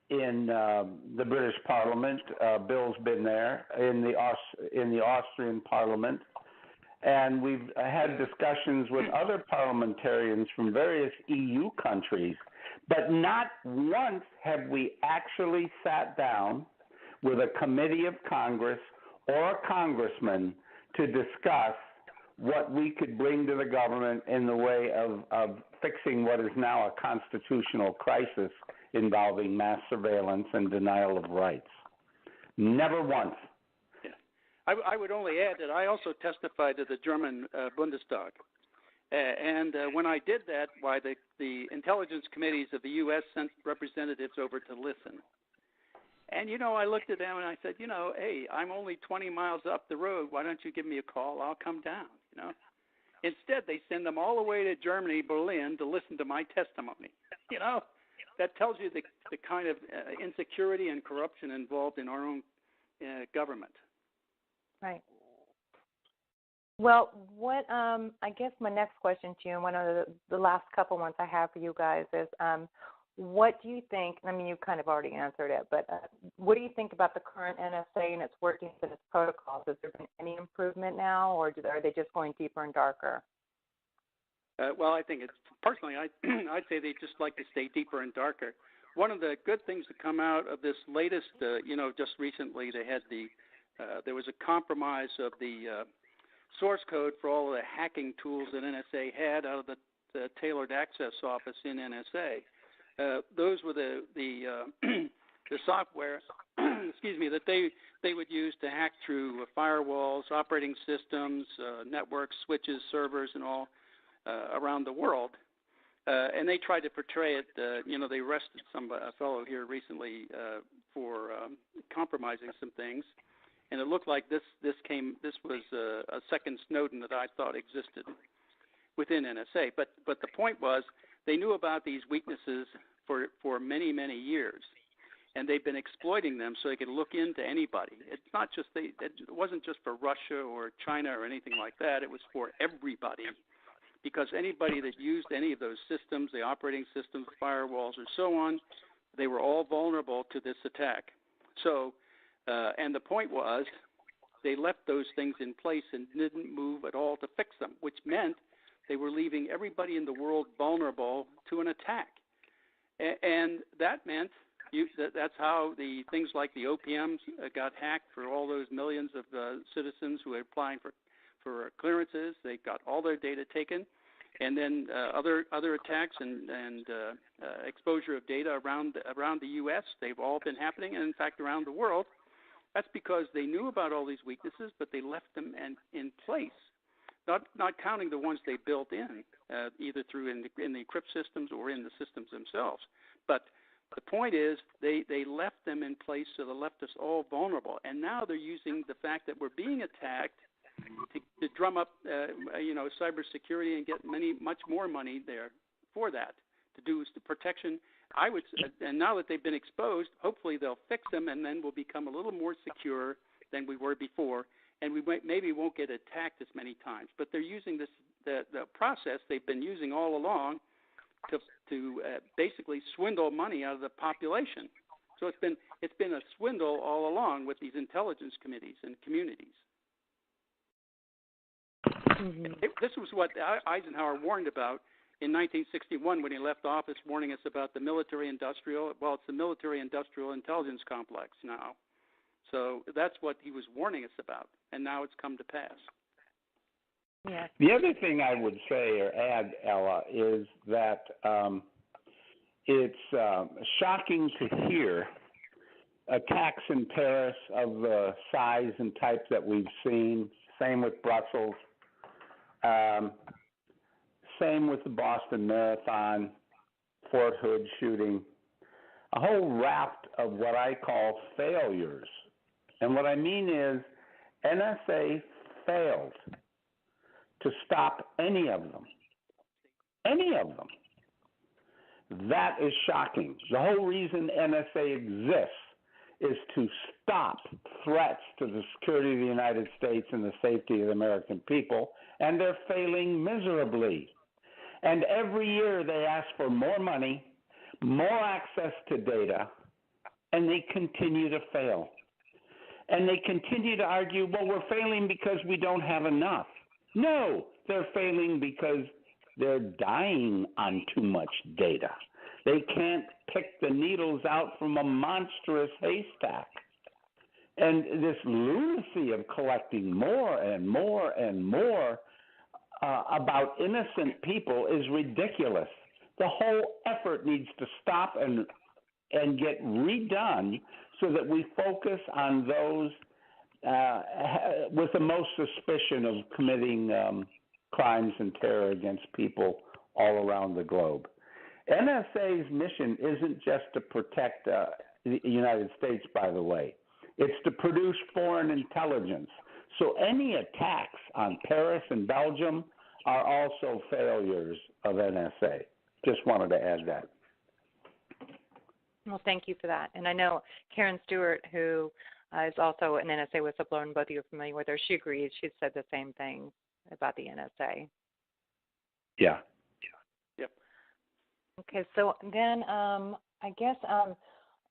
in the British Parliament. Bill's been there, in the Austrian Parliament. And we've had discussions with other parliamentarians from various EU countries, but not once have we actually sat down with a committee of Congress or a congressman to discuss what we could bring to the government in the way of fixing what is now a constitutional crisis involving mass surveillance and denial of rights. Never once. I would only add that I also testified to the German Bundestag. And when I did that, the intelligence committees of the U.S. sent representatives over to listen. And, I looked at them and I said, hey, I'm only 20 miles up the road. Why don't you give me a call? I'll come down, Instead, they send them all the way to Germany, Berlin, to listen to my testimony. That tells you the kind of insecurity and corruption involved in our own government. Right. Well, what I guess my next question to you, and one of the last couple ones I have for you guys is, what do you think? I mean, you kind of already answered it, but what do you think about the current NSA and its workings and its protocols? Has there been any improvement now, or are they just going deeper and darker? Well, I think personally, I'd say they just like to stay deeper and darker. One of the good things to come out of this latest, just recently, they had there was a compromise of the source code for all of the hacking tools that NSA had out of the tailored access office in NSA. Those were the software, that they would use to hack through firewalls, operating systems, networks, switches, servers, and all around the world. And they tried to portray it. They arrested a fellow here recently for compromising some things. And it looked like this was a second Snowden that I thought existed within NSA. But the point was, they knew about these weaknesses for many, many years, and they've been exploiting them so they could look into anybody. It's not just it wasn't just for Russia or China or anything like that. It was for everybody, because anybody that used any of those systems, the operating systems, firewalls, or so on, they were all vulnerable to this attack. So. And the point was, they left those things in place and didn't move at all to fix them, which meant they were leaving everybody in the world vulnerable to an attack. And that meant that's how the things like the OPMs got hacked for all those millions of citizens who were applying for clearances. They got all their data taken. And then other attacks and exposure of data around the U.S., they've all been happening, and in fact around the world. That's because they knew about all these weaknesses, but they left them in place, not counting the ones they built in, either through in the encrypt systems or in the systems themselves. But the point is they left them in place, so they left us all vulnerable. And now they're using the fact that we're being attacked to drum up, cybersecurity and get much more money there for that, to do the protection. And now that they've been exposed, hopefully they'll fix them, and then we'll become a little more secure than we were before, and we maybe won't get attacked as many times. But they're using the process they've been using all along to basically swindle money out of the population. So it's been a swindle all along with these intelligence committees and communities. Mm-hmm. This was what Eisenhower warned about in 1961 when he left office, warning us about the military-industrial. Well, it's the military-industrial intelligence complex now. So that's what he was warning us about, and now it's come to pass. Yeah. The other thing I would say or add, Ella, is that it's shocking to hear attacks in Paris of the size and type that we've seen. Same with Brussels. Same with the Boston Marathon, Fort Hood shooting. A whole raft of what I call failures. And what I mean is NSA failed to stop any of them. Any of them. That is shocking. The whole reason NSA exists is to stop threats to the security of the United States and the safety of the American people, and they're failing miserably. And every year they ask for more money, more access to data, and they continue to fail. And they continue to argue, well, we're failing because we don't have enough. No, they're failing because they're dying on too much data. They can't pick the needles out from a monstrous haystack. And this lunacy of collecting more and more and more about innocent people is ridiculous. The whole effort needs to stop and get redone so that we focus on those with the most suspicion of committing crimes and terror against people all around the globe. NSA's mission isn't just to protect the United States, by the way. It's to produce foreign intelligence. So any attacks on Paris and Belgium are also failures of NSA. Just wanted to add that. Well, thank you for that. And I know Karen Stewart, who is also an NSA whistleblower, and both of you are familiar with her, she agrees. She said the same thing about the NSA. Yeah. Yep. Okay, so then I guess, as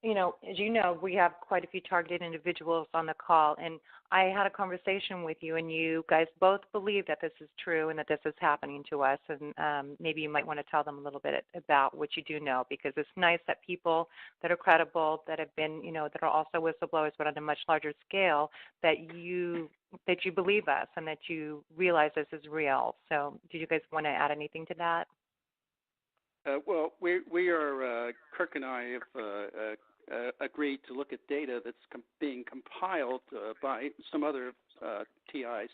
you know, we have quite a few targeted individuals on the call, and I had a conversation with you, and you guys both believe that this is true and that this is happening to us, and maybe you might want to tell them a little bit about what you do know, because it's nice that people that are credible, that have been, that are also whistleblowers, but on a much larger scale, that you believe us and that you realize this is real. So do you guys want to add anything to that? Well, we are, Kirk and I have agreed to look at data that's being compiled by some other TIs,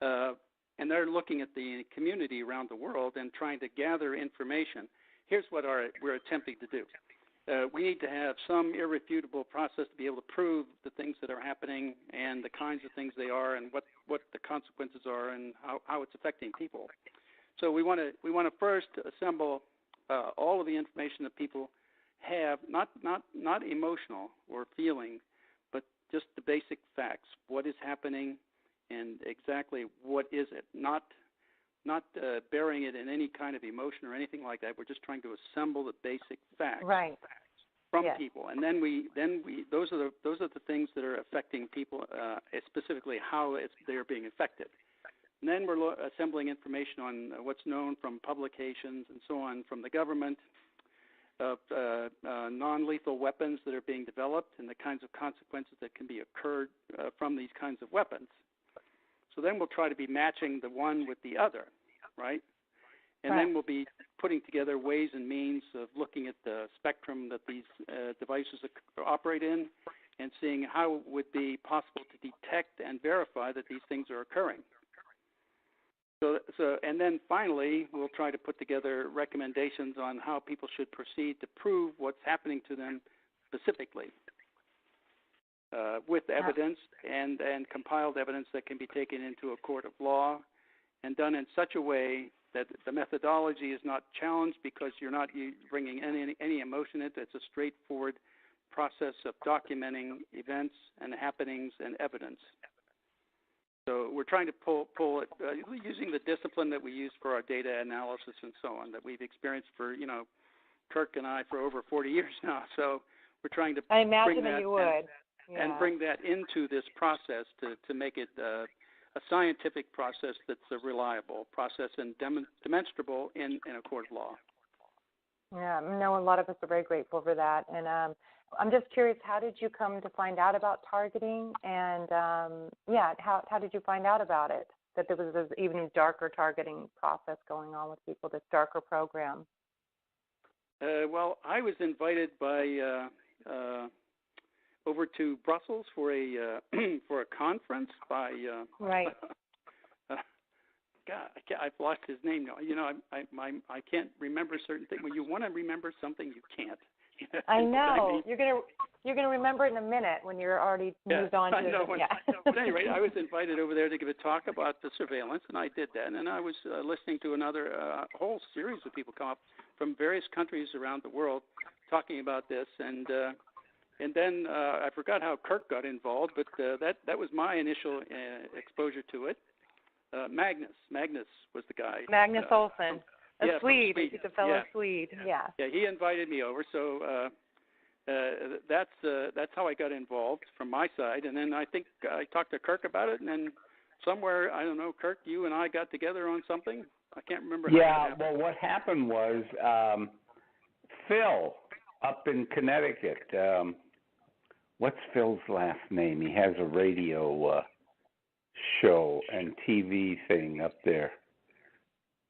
and they're looking at the community around the world and trying to gather information. Here's what we're attempting to do. We need to have some irrefutable process to be able to prove the things that are happening and the kinds of things they are and what the consequences are and how it's affecting people. So we want to first assemble all of the information that people have, not emotional or feeling, but just the basic facts. What is happening and exactly what is it? Not burying it in any kind of emotion or anything like that. We're just trying to assemble the basic facts from people, and then we those are the things that are affecting people, specifically how they're being affected. And then we're assembling information on what's known from publications and so on from the government, of non-lethal weapons that are being developed and the kinds of consequences that can be occurred from these kinds of weapons. So then we'll try to be matching the one with the other, right? And then we'll be putting together ways and means of looking at the spectrum that these devices operate in and seeing how it would be possible to detect and verify that these things are occurring. So, and then finally, we'll try to put together recommendations on how people should proceed to prove what's happening to them specifically, with evidence and compiled evidence that can be taken into a court of law, and done in such a way that the methodology is not challenged because you're not bringing any emotion into it. It's a straightforward process of documenting events and happenings and evidence. So we're trying to pull it using the discipline that we use for our data analysis and so on that we've experienced for, Kirk and I for over 40 years now. So we're trying to imagine that you would. And bring that into this process to make it a scientific process that's a reliable process and demonstrable in a court of law. Yeah, no, a lot of us are very grateful for that. And I'm just curious, how did you come to find out about targeting? And, how did you find out about it, that there was this even darker targeting process going on with people, this darker program? Well, I was invited by over to Brussels for a for a conference by right. God, I've lost his name now. I can't remember certain things. When you want to remember something, you can't. I know. You're gonna remember it in a minute when you're already moved on to I know. it. Yeah. But anyway, I was invited over there to give a talk about the surveillance, and I did that. And I was listening to another whole series of people come up from various countries around the world talking about this. And then I forgot how Kirk got involved, but that was my initial exposure to it. Magnus was the guy. Magnus Olsson. A Swede. Sweden. He's a fellow Swede. Yeah. Yeah, he invited me over, so that's how I got involved from my side. And then I think I talked to Kirk about it, and then somewhere, I don't know, Kirk, you and I got together on something. I can't remember. Yeah, well, what happened was Phil up in Connecticut. What's Phil's last name? He has a radio show and TV thing up there.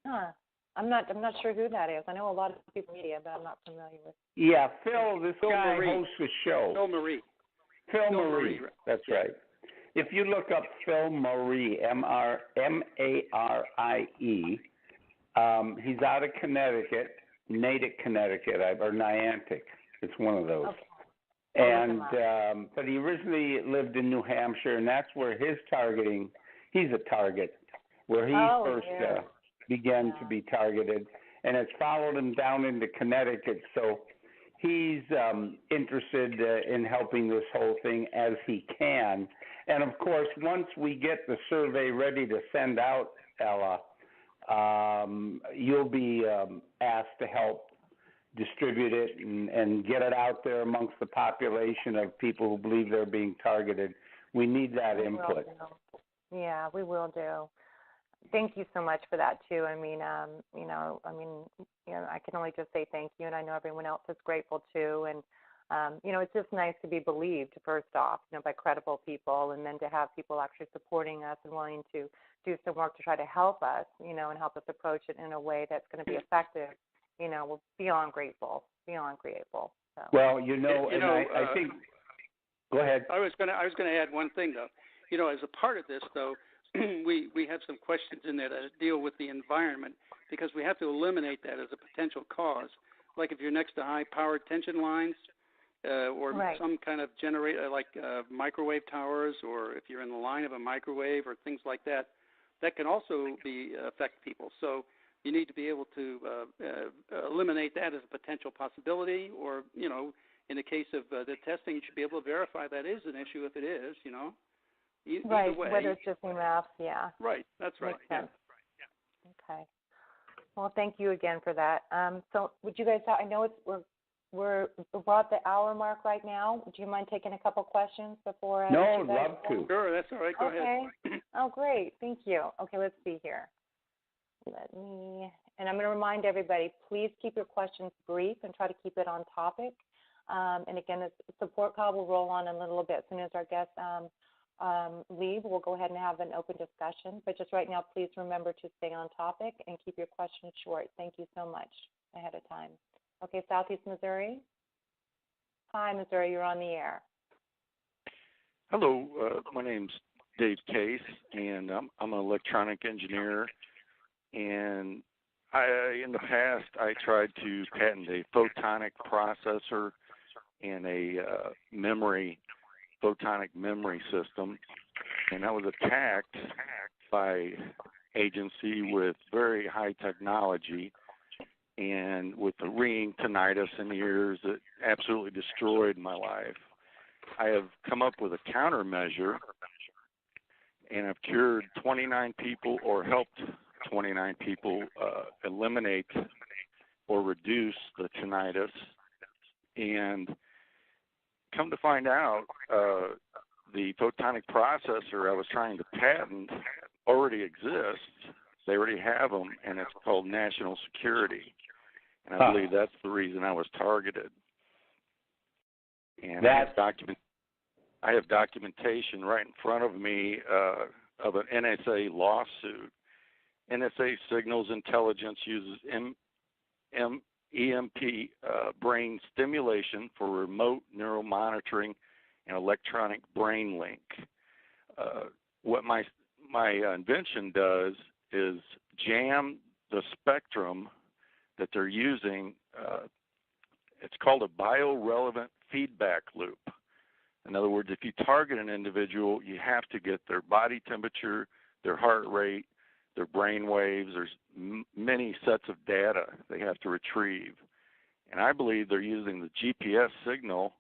Huh. I'm not sure who that is. I know a lot of people in media, but I'm not familiar with. Yeah, Phil. This Phil guy Marie. hosts a show. Phil Marie. Phil Marie. That's right. If you look up Phil Marie, Marie, he's out of Connecticut, Natick, Connecticut, or Niantic. It's one of those. Okay. And but he originally lived in New Hampshire, and that's where his targeting. He's a target where he first began to be targeted, and it's followed him down into Connecticut. So he's interested in helping this whole thing as he can. And of course, once we get the survey ready to send out, Ella, you'll be asked to help distribute it and get it out there amongst the population of people who believe they're being targeted. We need that input. Yeah, we will do. Thank you so much for that too. I mean, I can only just say thank you, and I know everyone else is grateful too. And it's just nice to be believed first off, by credible people, and then to have people actually supporting us and willing to do some work to try to help us, and help us approach it in a way that's going to be effective. We're beyond grateful. So. Well, I think. Go ahead. I was going to add one thing though. As a part of this though, we have some questions in there that deal with the environment because we have to eliminate that as a potential cause. Like if you're next to high-powered tension lines or some kind of generator like microwave towers, or if you're in the line of a microwave or things like that, that can also affect people. So you need to be able to eliminate that as a potential possibility, or, in the case of the testing, you should be able to verify that is an issue if it is, Right, either way. whether it's just enough, yeah. Right, that's right. Makes sense. Okay. Well, thank you again for that. So would you guys, I know we're at the hour mark right now. Do you mind taking a couple questions before? No, I'd love to. Sure, that's all right. Go ahead. Oh, great. Thank you. Okay, let's see here. And I'm going to remind everybody, please keep your questions brief and try to keep it on topic. And again, the support call will roll on in a little bit. As soon as our guests leave, we'll go ahead and have an open discussion. But just right now, please remember to stay on topic and keep your questions short. Thank you so much ahead of time. Okay, Southeast Missouri. Hi, Missouri, you're on the air. Hello, my name's Dave Case, and I'm an electronic engineer And in the past, I tried to patent a photonic processor and a photonic memory system, and I was attacked by agency with very high technology and with the ringing tinnitus in the ears that absolutely destroyed my life. I have come up with a countermeasure, and I've cured 29 people or helped 29 people eliminate or reduce the tinnitus. And come to find out, the photonic processor I was trying to patent already exists. They already have them, and it's called national security. And I believe that's the reason I was targeted. And I have documentation right in front of me of an NSA lawsuit. NSA Signals Intelligence uses EMP brain stimulation for remote neural monitoring and electronic brain link. What my invention does is jam the spectrum that they're using. It's called a biorelevant feedback loop. In other words, if you target an individual, you have to get their body temperature, their heart rate, their brain waves. There's many sets of data they have to retrieve. And I believe they're using the GPS signal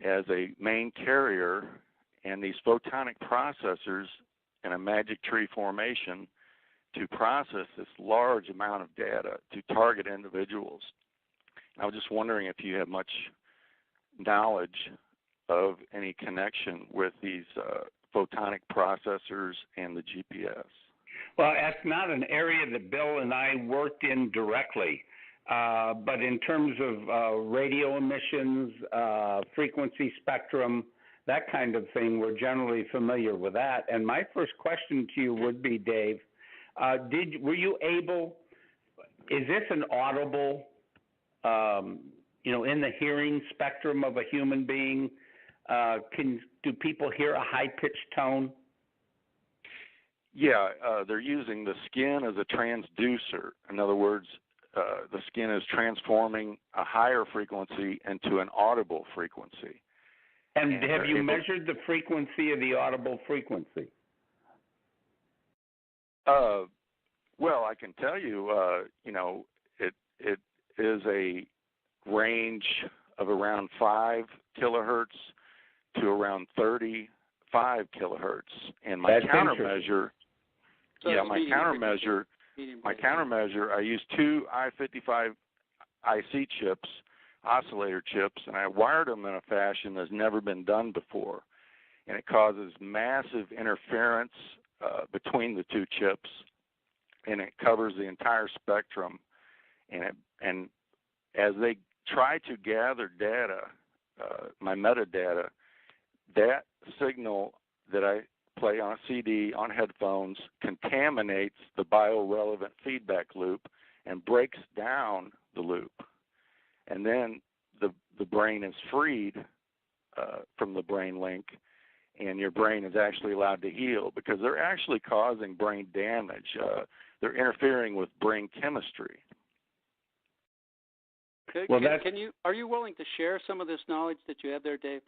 as a main carrier and these photonic processors in a magic tree formation to process this large amount of data to target individuals. I was just wondering if you have much knowledge of any connection with these photonic processors and the GPS. Well, that's not an area that Bill and I worked in directly, but in terms of radio emissions, frequency spectrum, that kind of thing, we're generally familiar with that. And my first question to you would be, Dave, were you able, is this an audible, in the hearing spectrum of a human being? Do people hear a high-pitched tone? Yeah, they're using the skin as a transducer. In other words, the skin is transforming a higher frequency into an audible frequency. And have you measured the frequency of the audible frequency? Well, I can tell you, it is a range of around 5 kilohertz to around 35 kilohertz. And my countermeasure, I use 2 I-55 IC chips, oscillator chips, and I wired them in a fashion that's never been done before. And it causes massive interference between the two chips, and it covers the entire spectrum. And as they try to gather data, my metadata, that signal that I play on a CD, on headphones, contaminates the biorelevant feedback loop and breaks down the loop. And then the brain is freed from the brain link, and your brain is actually allowed to heal because they're actually causing brain damage. They're interfering with brain chemistry. Are you willing to share some of this knowledge that you have there, Dave?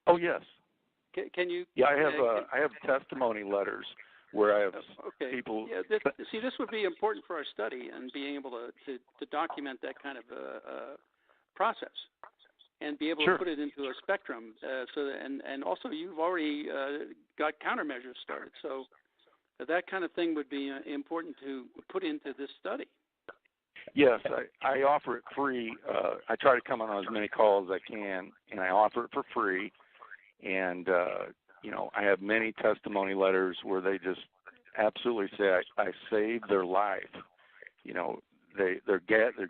Oh, yes. Can you? Yeah, I have testimony letters where I have people. Yeah, this would be important for our study and being able to document that kind of process and be able to put it into a spectrum. And also you've already got countermeasures started, so that kind of thing would be important to put into this study. Yes, I offer it free. I try to come on as many calls as I can, and I offer it for free. And, I have many testimony letters where they just absolutely say I saved their life. They're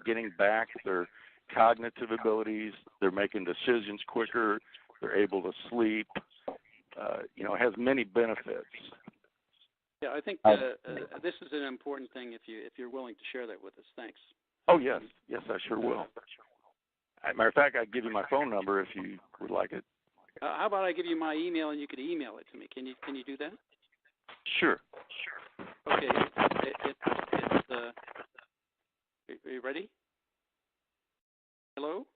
getting back their cognitive abilities. They're making decisions quicker. They're able to sleep. It has many benefits. Yeah, I think this is an important thing if you're willing to share that with us. Thanks. Oh, yes. Yes, I sure will. Matter of fact, I'd give you my phone number if you would like it. How about I give you my email and you could email it to me? Can you do that? Sure. Okay, are you ready? Hello?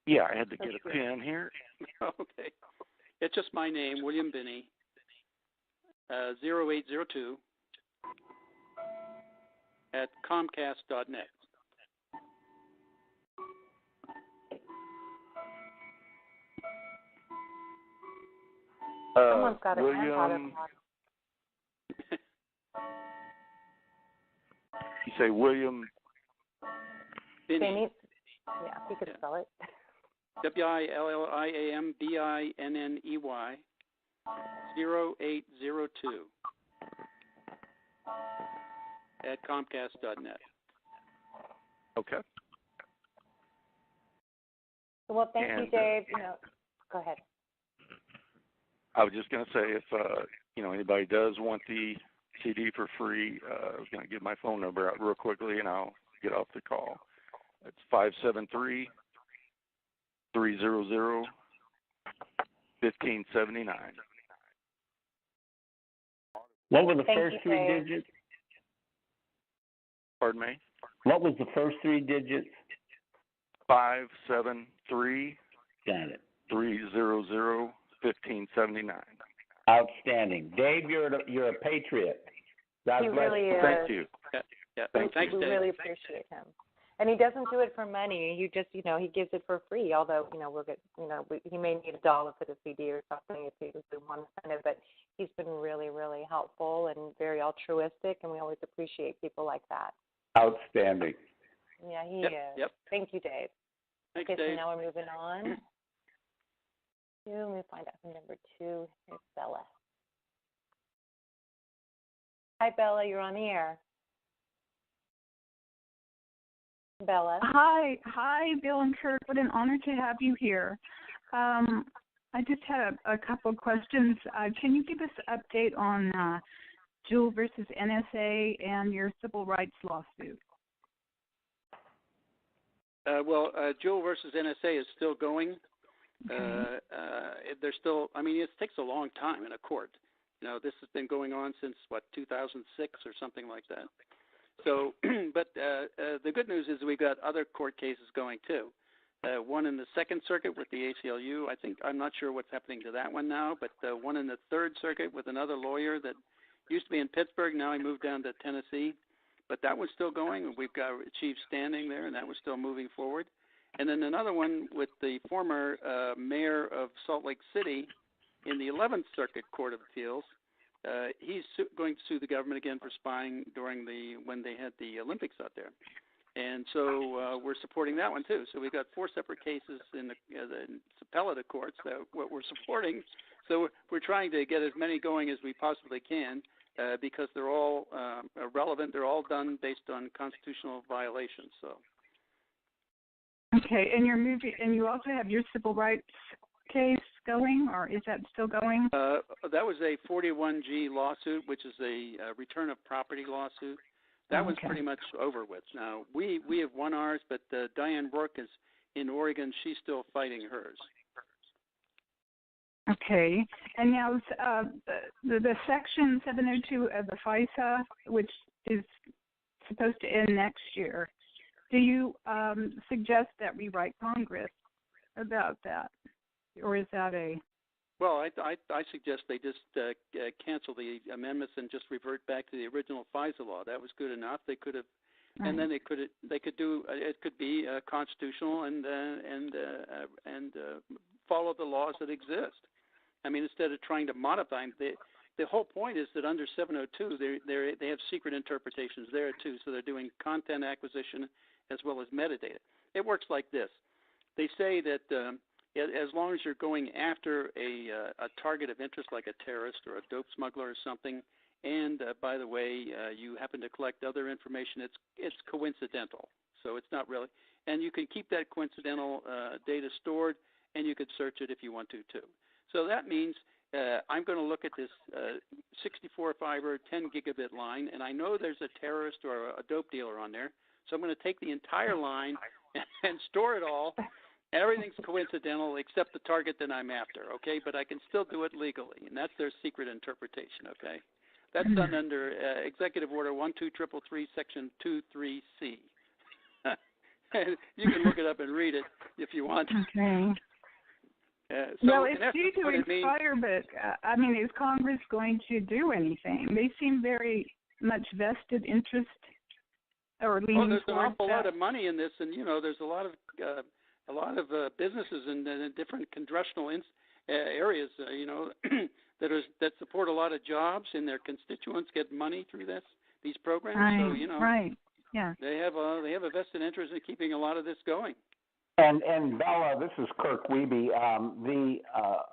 Yeah, I had to get a pen here. Okay. It's just my name, William Binney, 0802 at comcast.net. Someone's got a William. You say William Binney. Yeah, you could spell it. WILLIAMBINNEY 0802 at comcast.net. Okay. Well, thank you, Dave. Go ahead. I was just going to say, if anybody does want the CD for free, I was going to give my phone number out real quickly, and I'll get off the call. It's 573-300-1579. What were the first three Dave. digits? Pardon me? What was the first three digits? 573. Got it. 300-1579. Outstanding. Dave, you're a patriot. God He bless really you. is. Thank you. Yeah. Thanks, We Dave. really appreciate him. And he doesn't do it for money. He just, he gives it for free. Although, he may need $1 for the CD or something if we want to send it. But he's been really, really helpful and very altruistic, and we always appreciate people like that. Outstanding. Yeah, he is. Yep. Thank you, Dave. Thanks, Okay, Dave. so now we're moving on. Let me find out who number 2 is. Bella. Hi, Bella. You're on the air. Bella. Hi, Bill and Kirk. What an honor to have you here. I just had a couple of questions. Can you give us an update on Jewel versus NSA and your civil rights lawsuit? Jewel versus NSA is still going. Okay. They're still. It takes a long time in a court. This has been going on since 2006 or something like that. So, but the good news is we've got other court cases going too. One in the Second Circuit with the ACLU. I'm not sure what's happening to that one now, but one in the Third Circuit with another lawyer that used to be in Pittsburgh. Now he moved down to Tennessee, but that was still going. We've got achieved standing there, and that was still moving forward. And then another one with the former mayor of Salt Lake City in the 11th Circuit Court of Appeals. He's going to sue the government again for spying when they had the Olympics out there. And so we're supporting that one too. So we've got 4 separate cases in the appellate courts that what we're supporting. So we're trying to get as many going as we possibly can because they're all relevant. They're all done based on constitutional violations. So. Okay, and you also have your civil rights case going, or is that still going? That was a 41G lawsuit, which is a return of property lawsuit. That was pretty much over with. Now, we have won ours, but Diane Rourke is in Oregon. She's still fighting hers. Okay. And now the Section 702 of the FISA, which is supposed to end next year, do you suggest that we write Congress about that? Or is that a... Well, I suggest they just cancel the amendments and just revert back to the original FISA law. That was good enough. They could have, and then they could do. It could be constitutional and follow the laws that exist. Instead of trying to modify them, the whole point is that under 702 they have secret interpretations there too. So they're doing content acquisition as well as metadata. It works like this. They say that. As long as you're going after a target of interest like a terrorist or a dope smuggler or something, and by the way, you happen to collect other information, it's coincidental. So it's not really, and you can keep that coincidental data stored, and you could search it if you want to too. So that means I'm going to look at this 64 fiber 10 gigabit line, and I know there's a terrorist or a dope dealer on there. So I'm going to take the entire line and store it all. Everything's coincidental except the target that I'm after, okay? But I can still do it legally, and that's their secret interpretation, okay? That's done under Executive Order 12333, Section 23C. You can look it up and read it if you want. Okay. So it's due to expire, but I mean, is Congress going to do anything? They seem very much vested interest or leaning there's an towards awful that. lot of money in this, and there's a lot of businesses in different congressional areas, that support a lot of jobs, and their constituents get money through these programs. Right, So right, yeah. They have a vested interest in keeping a lot of this going. And Bella, this is Kirk Wiebe. The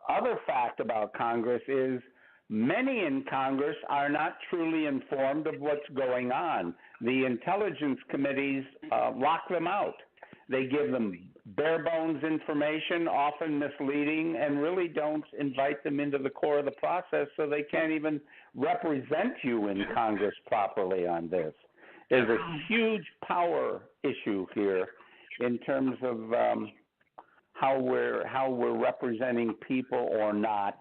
other fact about Congress is many in Congress are not truly informed of what's going on. The intelligence committees lock them out. They give them bare bones information, often misleading, and really don't invite them into the core of the process, so they can't even represent you in Congress properly on this. There's a huge power issue here in terms of how we're representing people or not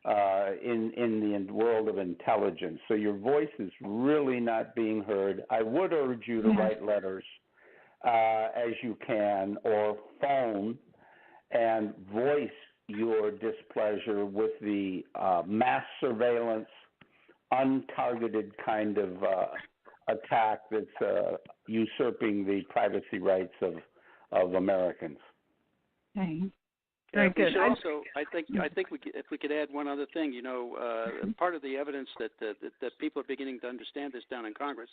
in the world of intelligence. So your voice is really not being heard. I would urge you to write letters as you can, or phone and voice your displeasure with the mass surveillance, untargeted kind of attack that's usurping the privacy rights of Americans. Okay. Very good. Also, I think if we could add one other thing, part of the evidence that people are beginning to understand this down in Congress.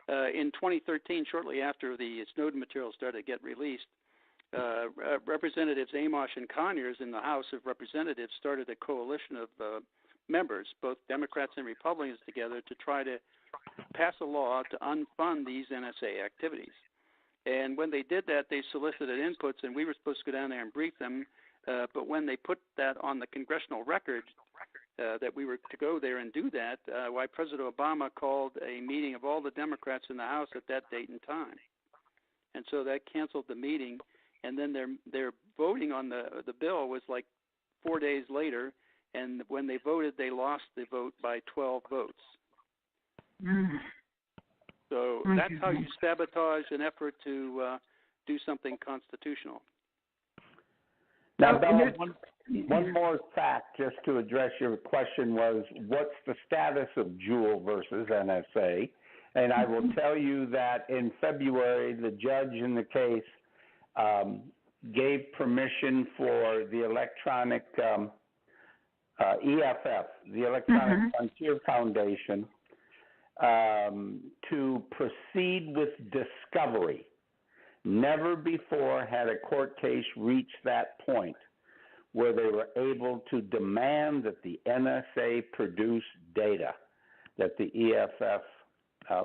In 2013, shortly after the Snowden material started to get released, Representatives Amash and Conyers in the House of Representatives started a coalition of members, both Democrats and Republicans together, to try to pass a law to unfund these NSA activities. And when they did that, they solicited inputs, and we were supposed to go down there and brief them. But when they put that on the congressional record, that we were to go there and do that, why President Obama called a meeting of all the Democrats in the House at that date and time. And so that canceled the meeting. And then their voting on the bill was like 4 days later. And when they voted, they lost the vote by 12 votes. So that's how you sabotage an effort to do something constitutional. Now, Bella, one more fact just to address your question was, what's the status of Juul versus NSA? And I will tell you that in February, the judge in the case gave permission for the electronic EFF, the Electronic Frontier Foundation, to proceed with discovery. Never before had a court case reached that point where they were able to demand that the NSA produce data that the EFF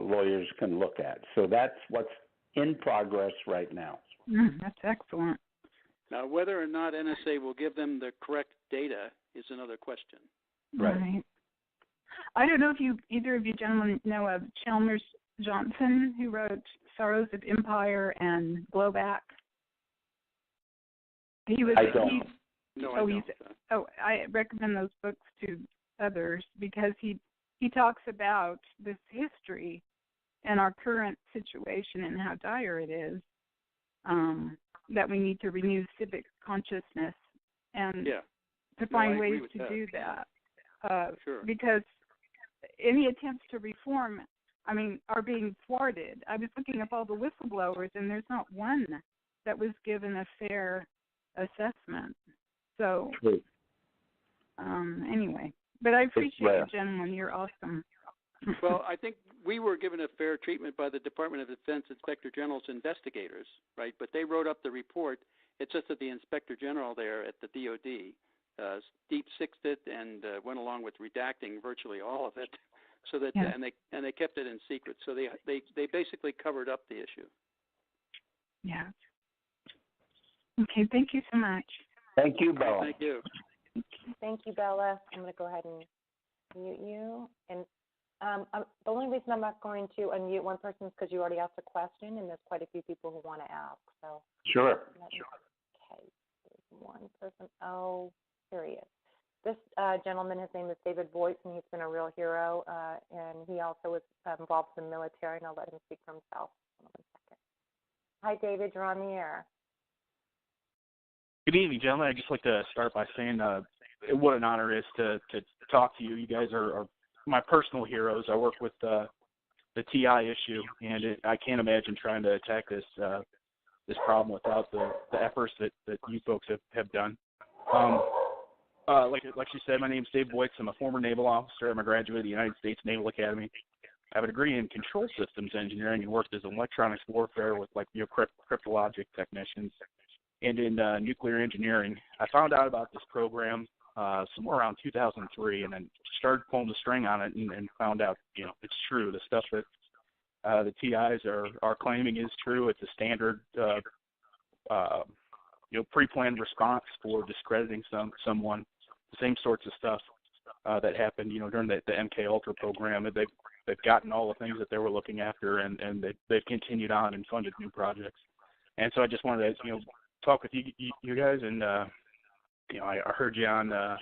lawyers can look at. So that's what's in progress right now. That's excellent. Now, whether or not NSA will give them the correct data is another question. Right. I don't know if either of you gentlemen know of Chalmers Johnson, who wrote Sorrows of Empire and Blowback. I don't. I don't. I recommend those books to others because he talks about this history and our current situation and how dire it is, that we need to renew civic consciousness and to find ways to do that. Sure. Because any attempts to reform, are being thwarted. I was looking up all the whistleblowers, and there's not one that was given a fair assessment. So, anyway. But I appreciate you, gentlemen. You're awesome. Well, I think we were given a fair treatment by the Department of Defense Inspector General's investigators, right? But they wrote up the report. It's just that the Inspector General there at the DOD deep-sixed it and went along with redacting virtually all of it. So that and they kept it in secret. So they basically covered up the issue. Yeah. Okay. Thank you so much. Thank you, Bella. Thank you. Thank you, Bella. I'm going to go ahead and mute you. And the only reason I'm not going to unmute one person is because you already asked a question, and there's quite a few people who want to ask. So sure. Okay. There's one person. Oh, here he is. This gentleman, his name is David Voigt, and he's been a real hero, and he also was involved in the military, and I'll let him speak for himself. Hold on 1 second. Hi, David. You're on the air. Good evening, gentlemen. I'd just like to start by saying what an honor it is to talk to you. You guys are my personal heroes. I work with the TI issue, and I can't imagine trying to attack this problem without the efforts that you folks have done. Like you said, my name's Dave Boyce. I'm a former naval officer. I'm a graduate of the United States Naval Academy. I have a degree in control systems engineering and worked as electronics warfare with cryptologic technicians and in nuclear engineering. I found out about this program somewhere around 2003, and then started pulling the string on it and found out, it's true. The stuff that the TIs are claiming is true. It's a standard, pre-planned response for discrediting someone. The same sorts of stuff that happened, during the MK Ultra program. They've gotten all the things that they were looking after, and they've continued on and funded new projects. And so I just wanted to, talk with you guys, and I heard you on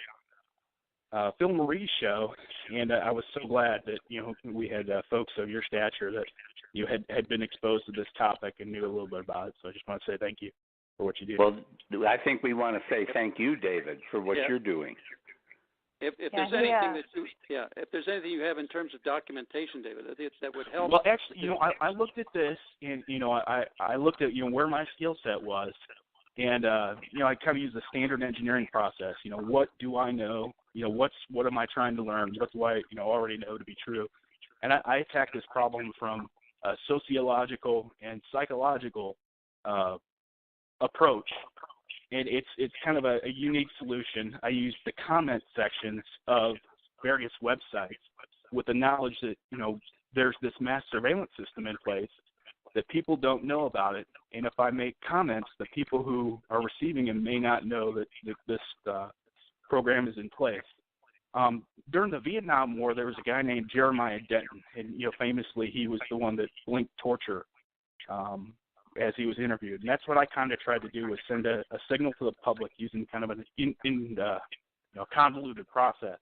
Phil Marie's show, and I was so glad that we had folks of your stature that you had been exposed to this topic and knew a little bit about it. So I just want to say thank you for what you do. Well, I think we want to say thank you, David, for what you're doing. If there's anything if there's anything you have in terms of documentation, David, that would help. Well, actually, I looked at this, and I looked at where my skill set was, and I kind of used the standard engineering process. What do I know? What am I trying to learn? What do I already know to be true? And I attacked this problem from a sociological and psychological approach. And it's kind of a unique solution. I use the comment sections of various websites with the knowledge that, there's this mass surveillance system in place, that people don't know about it. And if I make comments, the people who are receiving them may not know that this program is in place. During the Vietnam War, there was a guy named Jeremiah Denton, and famously he was the one that linked torture as he was interviewed. And that's what I kind of tried to do, was send a signal to the public using kind of a convoluted process.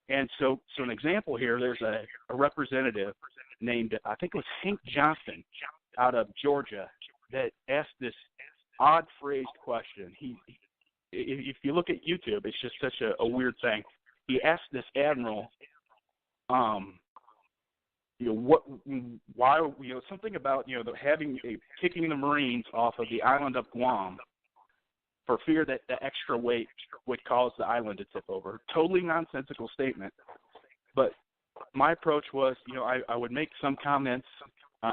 And so an example here, there's a representative named, I think it was Hank Johnson out of Georgia, that asked this odd phrased question. If you look at YouTube, it's just such a weird thing. He asked this admiral, something about, kicking the Marines off of the island of Guam for fear that the extra weight would cause the island to tip over. Totally nonsensical statement. But my approach was, I would make some comments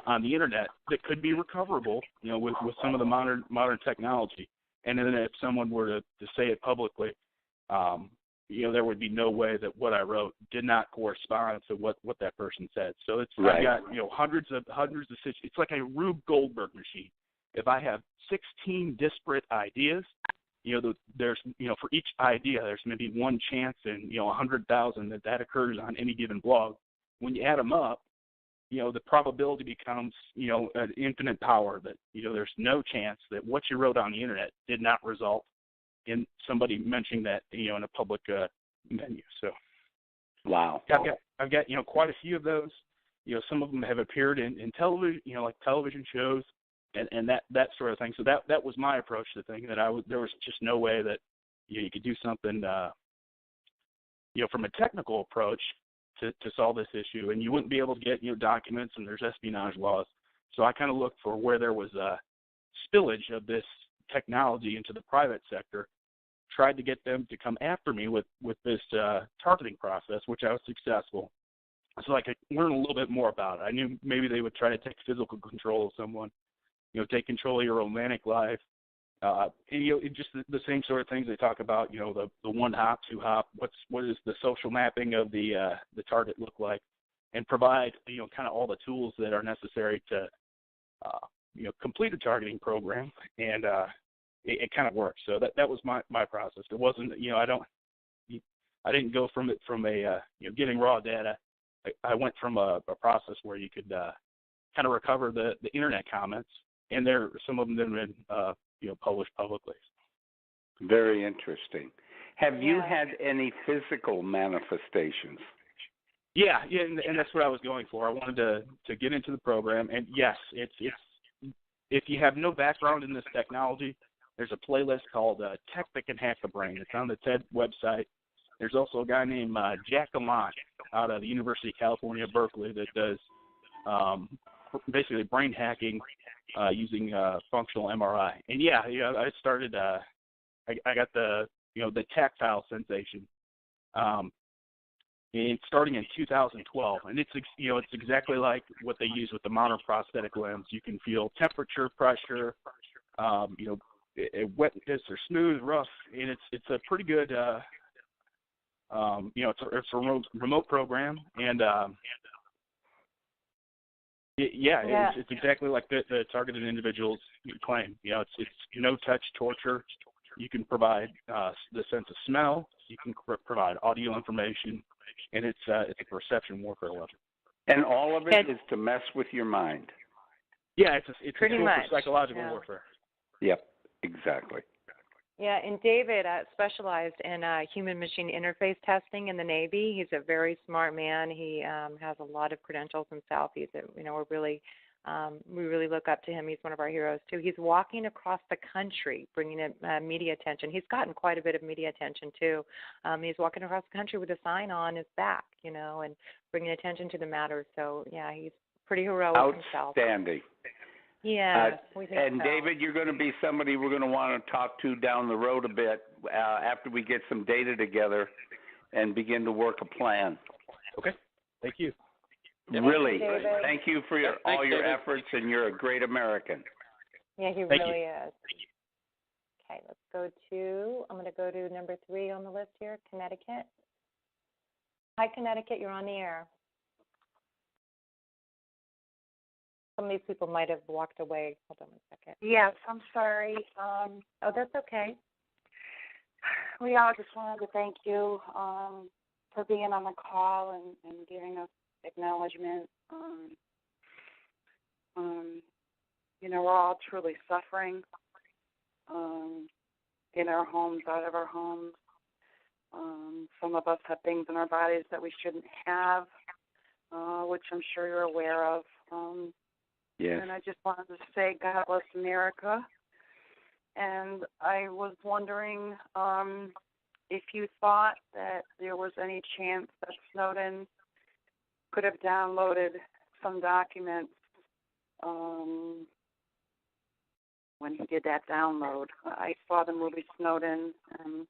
on the internet that could be recoverable, with some of the modern technology. And then if someone were to say it publicly, there would be no way that what I wrote did not correspond to what that person said. So it's right. I got hundreds of situations. It's like a Rube Goldberg machine. If I have 16 disparate ideas, there's for each idea there's maybe one chance in 100,000 that occurs on any given blog. When you add them up, the probability becomes an infinite power, that there's no chance that what you wrote on the internet did not result in somebody mentioning that in a public menu. So, wow, I've got quite a few of those. Some of them have appeared in television, like television shows, and that sort of thing. So that was my approach to thinking that there was just no way that you could do something from a technical approach to solve this issue, and you wouldn't be able to get documents, and there's espionage laws. So I kind of looked for where there was a spillage of this technology into the private sector, tried to get them to come after me with this targeting process, which I was successful. So I could learn a little bit more about it. I knew maybe they would try to take physical control of someone, take control of your romantic life, and, just the same sort of things they talk about, the one hop, two hop, what is the social mapping of the target look like, and provide, kind of all the tools that are necessary to, complete a targeting program, and it kind of works. So that was my process. It wasn't, I didn't go from a getting raw data. I went from a process where you could kind of recover the internet comments, and some of them have been published publicly. Very interesting. Have you had any physical manifestations? Yeah, and that's what I was going for. I wanted to get into the program, and yes, it's if you have no background in this technology, there's a playlist called Tech That Can Hack the Brain. It's on the TED website. There's also a guy named Jack Lamont out of the University of California, Berkeley, that does basically brain hacking using functional MRI. And I started. I got the tactile sensation. And starting in 2012, and it's exactly like what they use with the modern prosthetic limbs. You can feel temperature, pressure, wetness or smooth, rough, and it's a pretty good. It's a remote program, and it's exactly like the targeted individuals claim. It's no touch torture. You can provide the sense of smell. You can provide audio information. And it's a perception warfare weapon. And all of it is to mess with your mind. Yeah, it's a tool much for psychological warfare. Yep, exactly. Yeah, and David specialized in human-machine interface testing in the Navy. He's a very smart man. He has a lot of credentials himself. He's we really look up to him. He's one of our heroes too. He's walking across the country, bringing in media attention. He's gotten quite a bit of media attention too. He's walking across the country with a sign on his back, and bringing attention to the matter. So he's pretty heroic himself. Outstanding. Yeah. And David, you're going to be somebody we're going to want to talk to down the road a bit after we get some data together and begin to work a plan. Okay. Thank you. Really, thank you for all your efforts, and you're a great American. Yeah, he really is. Okay, I'm going to go to number 3 on the list here, Connecticut. Hi, Connecticut, you're on the air. Some of these people might have walked away. Hold on a second. Yes, I'm sorry. Oh, that's okay. We all just wanted to thank you for being on the call and giving us acknowledgement. We're all truly suffering in our homes, out of our homes. Some of us have things in our bodies that we shouldn't have, which I'm sure you're aware of. Yes. And I just wanted to say God bless America. And I was wondering if you thought that there was any chance that Snowden could have downloaded some documents when he did that download. I saw the movie Snowden, and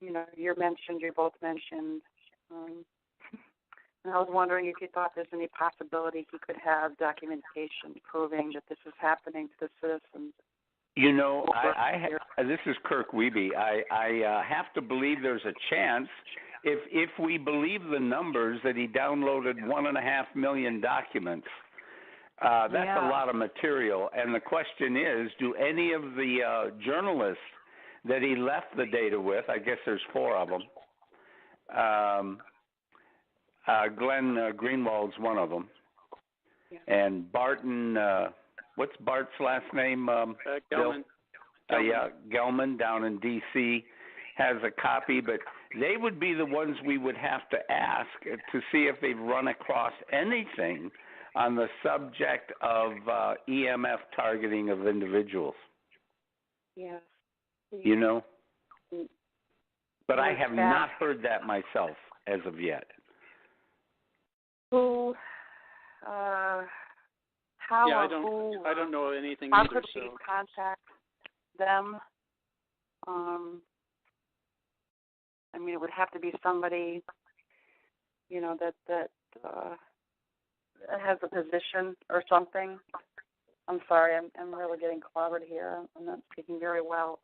you both mentioned, and I was wondering if you thought there's any possibility he could have documentation proving that this is happening to the citizens. This is Kirk Wiebe. I have to believe there's a chance. If we believe the numbers that he downloaded 1.5 million documents, that's a lot of material. And the question is, do any of the journalists that he left the data with, I guess there's 4 of them, Glenn Greenwald's one of them, and Barton, what's Bart's last name? Gelman. Gelman down in D.C. has a copy, but they would be the ones we would have to ask to see if they've run across anything on the subject of EMF targeting of individuals. Yes. But I have not heard that myself as of yet. Who? How? Yeah, who? I don't know anything how either. Could we contact them? It would have to be somebody, that has a position or something. I'm sorry, I'm really getting clobbered here. I'm not speaking very well.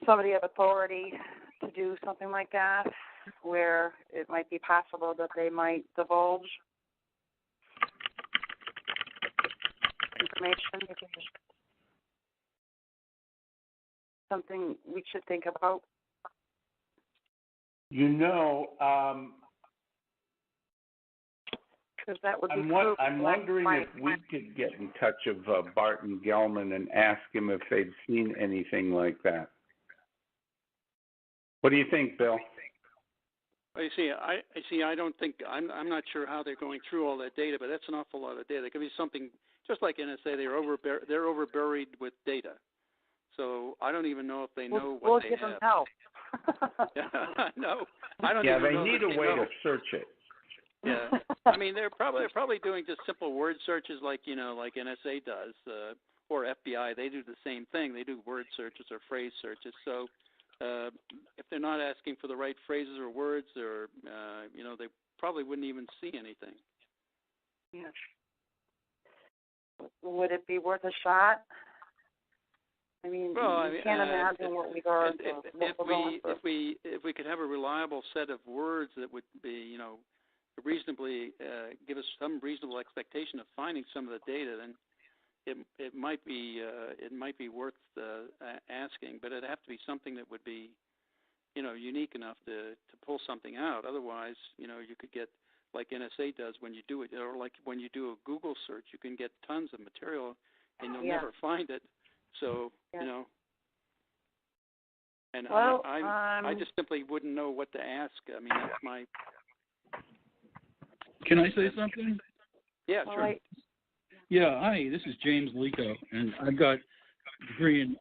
Somebody of authority to do something like that, where it might be possible that they might divulge information. Something we should think about. Because that would be I'm wondering if we could get in touch of Bart and Gelman and ask him if they've seen anything like that. What do you think, Bill? I see. I don't think I'm not sure how they're going through all that data, but that's an awful lot of data. It could be something just like NSA. They're overburied with data. So I don't even know if they know what they have. We'll give them help. No, I don't. Yeah, even they know need a way to search it. Yeah, I mean they're probably doing just simple word searches like NSA does, or FBI. They do the same thing. They do word searches or phrase searches. So if they're not asking for the right phrases or words, or they probably wouldn't even see anything. Yes. Would it be worth a shot? I mean, you can't imagine what we are. If we could have a reliable set of words that would be, reasonably give us some reasonable expectation of finding some of the data, then it might be worth asking. But it'd have to be something that would be, unique enough to pull something out. Otherwise, you could get like NSA does when you do it, or like when you do a Google search, you can get tons of material and you'll never find it. So, and I just simply wouldn't know what to ask. I mean, that's my... Can I say something? Yeah, sure. Right. Yeah, hi, this is James Lico, and I've got a degree in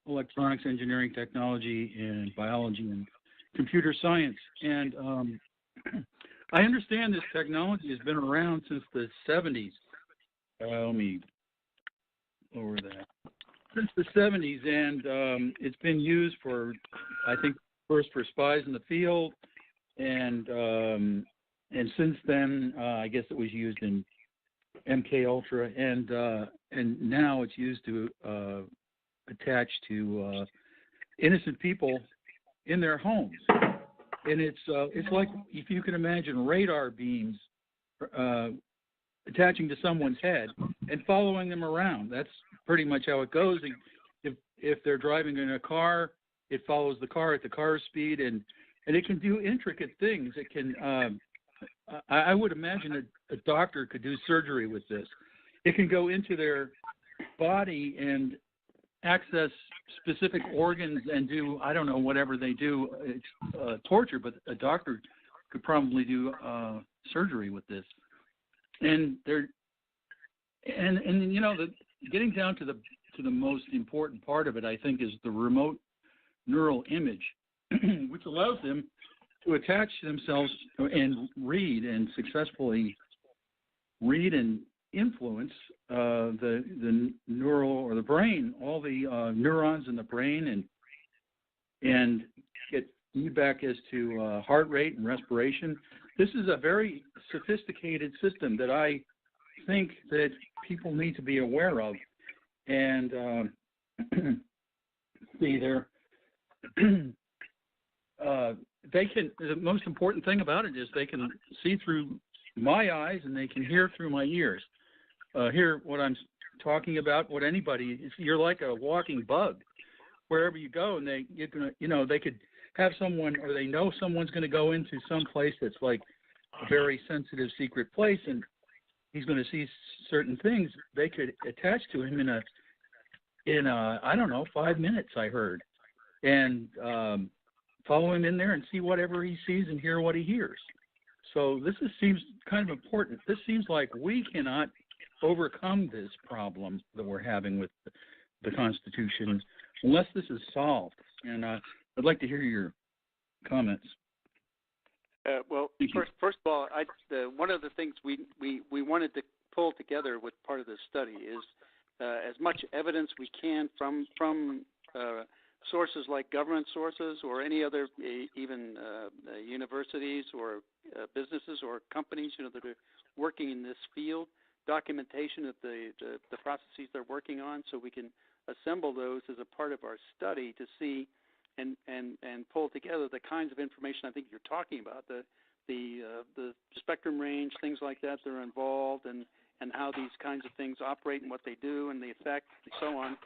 electronics engineering technology and biology and computer science. And I understand this technology has been around since the 70s. Let me lower that. Since the 70s, and it's been used for, I think, first for spies in the field, and since then, I guess it was used in MK Ultra, and now it's used to attach to innocent people in their homes, and it's like, if you can imagine, radar beams attaching to someone's head and following them around. That's pretty much how it goes. If they're driving in a car, it follows the car at the car's speed, and it can do intricate things. It can, I would imagine a doctor could do surgery with this. It can go into their body and access specific organs and do, I don't know, whatever they do. It's torture, but a doctor could probably do surgery with this. And getting down to the most important part of it, I think, is the remote neural image, which allows them to attach themselves and read and successfully read and influence the neural, or the brain, all the neurons in the brain, and get feedback as to heart rate and respiration. This is a very sophisticated system that I think that people need to be aware of. And they can. The most important thing about it is they can see through my eyes and they can hear through my ears. Hear what I'm talking about. What anybody, you're like a walking bug. Wherever you go, and they could have someone, or they know someone's going to go into some place that's like a very sensitive, secret place, and he's going to see certain things. They could attach to him in I don't know, 5 minutes, I heard, and follow him in there and see whatever he sees and hear what he hears. So this seems kind of important. This seems like we cannot overcome this problem that we're having with the Constitution unless this is solved. And I'd like to hear your comments. Well, first of all, one of the things we wanted to pull together with part of this study is as much evidence we can from sources like government sources or any other, even universities or businesses or companies, that are working in this field, documentation of the processes they're working on, so we can assemble those as a part of our study to see and pull together the kinds of information I think you're talking about, the spectrum range, things like that are involved, and how these kinds of things operate and what they do and the effect and so on,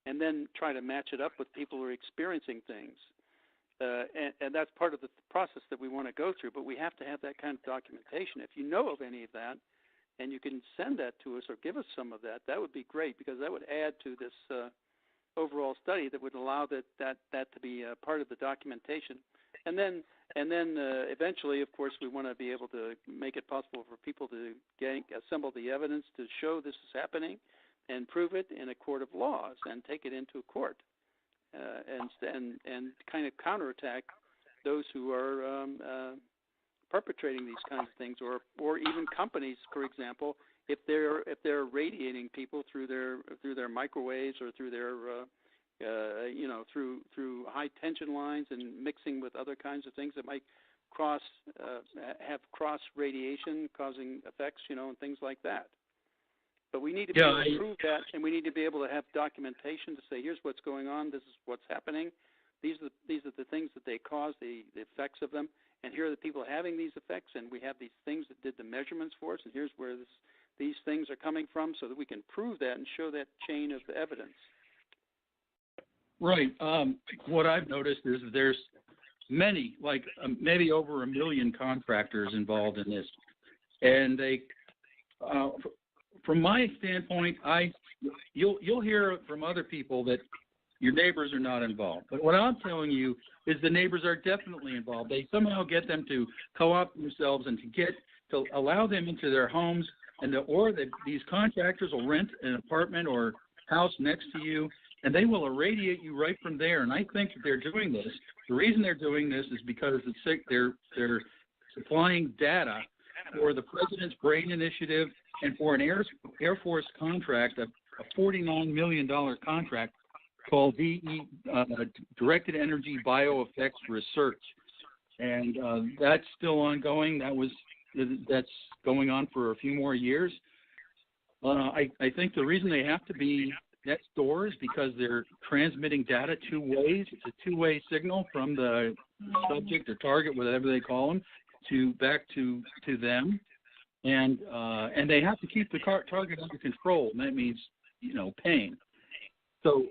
and then try to match it up with people who are experiencing things. and that's part of the process that we want to go through. But we have to have that kind of documentation. If you know of any of that, and you can send that to us or give us some of that, that would be great, because that would add to this overall study that would allow that to be part of the documentation. And then eventually, of course, we want to be able to make it possible for people to assemble the evidence to show this is happening and prove it in a court of laws and take it into a court and kind of counterattack those who are perpetrating these kinds of things, or even companies, for example, if they're radiating people through their microwaves or through their through high tension lines and mixing with other kinds of things that might have cross radiation causing effects, and things like that. But we need to be able to prove that, and we need to be able to have documentation to say, here's what's going on, this is what's happening, these are the things that they cause, the effects of them, and here are the people having these effects, and we have these things that did the measurements for us, and here's where these things are coming from, so that we can prove that and show that chain of evidence. Right. What I've noticed is there's many, like maybe over 1 million contractors involved in this, and they, from my standpoint, you'll hear from other people that your neighbors are not involved. But what I'm telling you is the neighbors are definitely involved. They somehow get them to co-opt themselves and to allow them into their homes, and these contractors will rent an apartment or house next to you, and they will irradiate you right from there. And I think that they're doing this. The reason they're doing this is because they're supplying data for the President's Brain Initiative and for an Air Force contract, a $49 million contract called Directed Energy Bioeffects Research. And that's still ongoing. That's going on for a few more years. I think the reason they have to be next door is because they're transmitting data two ways. It's a two-way signal from the subject or target, whatever they call them, back to them, and they have to keep the target under control, and that means pain. So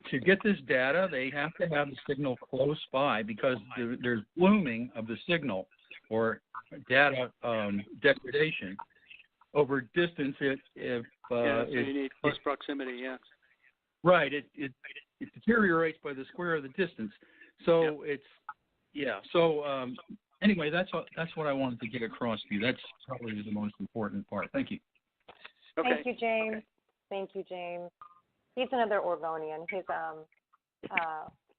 to get this data, they have to have the signal close by, because there's blooming of the signal or data degradation over distance. So you need close proximity, yeah. Right. It deteriorates by the square of the distance. So So anyway, that's what I wanted to get across to you. That's probably the most important part. Thank you. Okay. Thank you, James. Thank you, James. He's another Oregonian. He's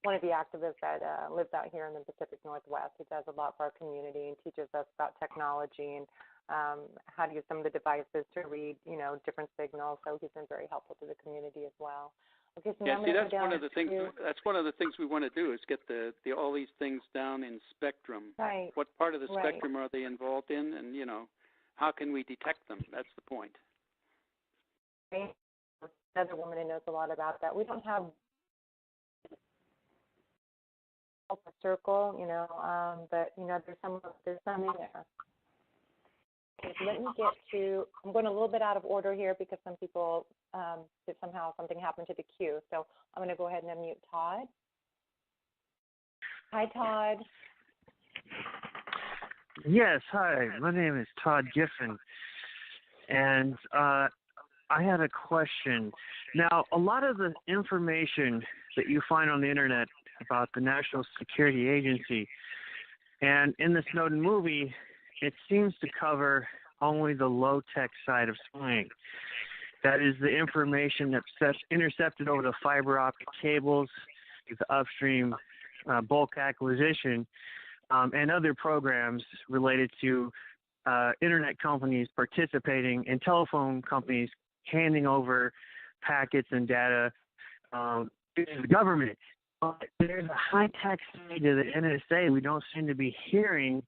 one of the activists that lives out here in the Pacific Northwest. He does a lot for our community and teaches us about technology and how to use some of the devices to read, different signals. So he's been very helpful to the community as well. Okay, so that's one of the things. That's one of the things we want to do is get all these things down in spectrum. Right. What part of the spectrum are they involved in, and how can we detect them? That's the point. Right. Another woman who knows a lot about that. We don't have a circle, but there's some in there. Okay, so let me get to. I'm going a little bit out of order here because some people somehow something happened to the queue. So I'm going to go ahead and unmute Todd. Hi, Todd. Yes, hi. My name is Todd Giffen, and I had a question. Now, a lot of the information that you find on the internet about the National Security Agency and in the Snowden movie, it seems to cover only the low-tech side of spying. That is the information that's intercepted over the fiber optic cables, the upstream bulk acquisition, and other programs related to internet companies participating and telephone companies handing over packets and data to the government. But there's a high-tech side to the NSA we don't seem to be hearing,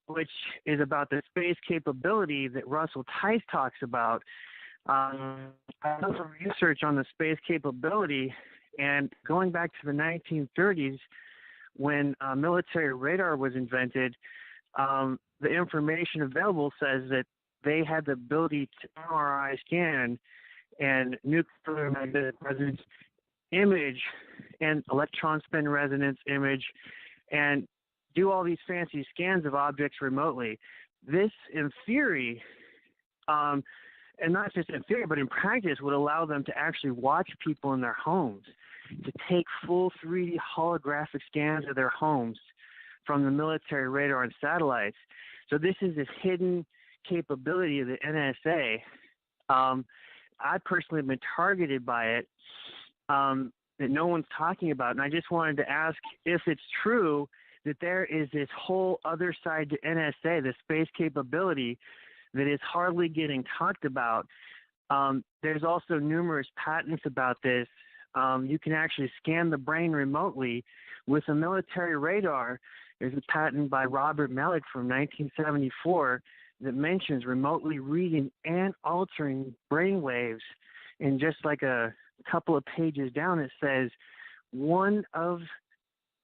which is about the space capability that Russell Tice talks about. I did some research on the space capability, and going back to the 1930s, when military radar was invented, the information available says that they had the ability to MRI scan and nuclear magnetic resonance image and electron spin resonance image and do all these fancy scans of objects remotely. This, in theory, and not just in theory, but in practice, would allow them to actually watch people in their homes, to take full 3D holographic scans of their homes from the military radar and satellites. So this is this hidden capability of the NSA. I personally have been targeted by it that no one's talking about, and I just wanted to ask if it's true that there is this whole other side to NSA, the space capability that is hardly getting talked about. There's also numerous patents about this. You can actually scan the brain remotely with a military radar. There's a patent by Robert Melick from 1974 that mentions remotely reading and altering brain waves. And just like a couple of pages down, it says one of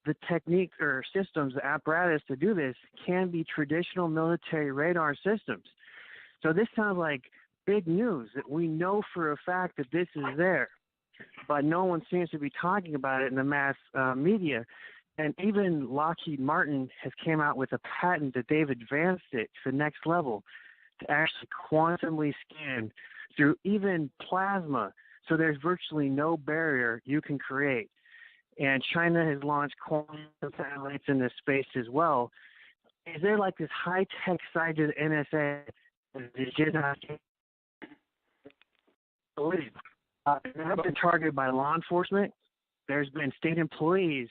the techniques or systems, the apparatus to do this can be traditional military radar systems. So this sounds like big news that we know for a fact that this is there, but no one seems to be talking about it in the mass media. And even Lockheed Martin has came out with a patent that they've advanced it to the next level to actually quantumly scan through even plasma. So there's virtually no barrier you can create. And China has launched quantum satellites into space as well. Is there like this high-tech side to the NSA that is just not I've been targeted by law enforcement. There's been state employees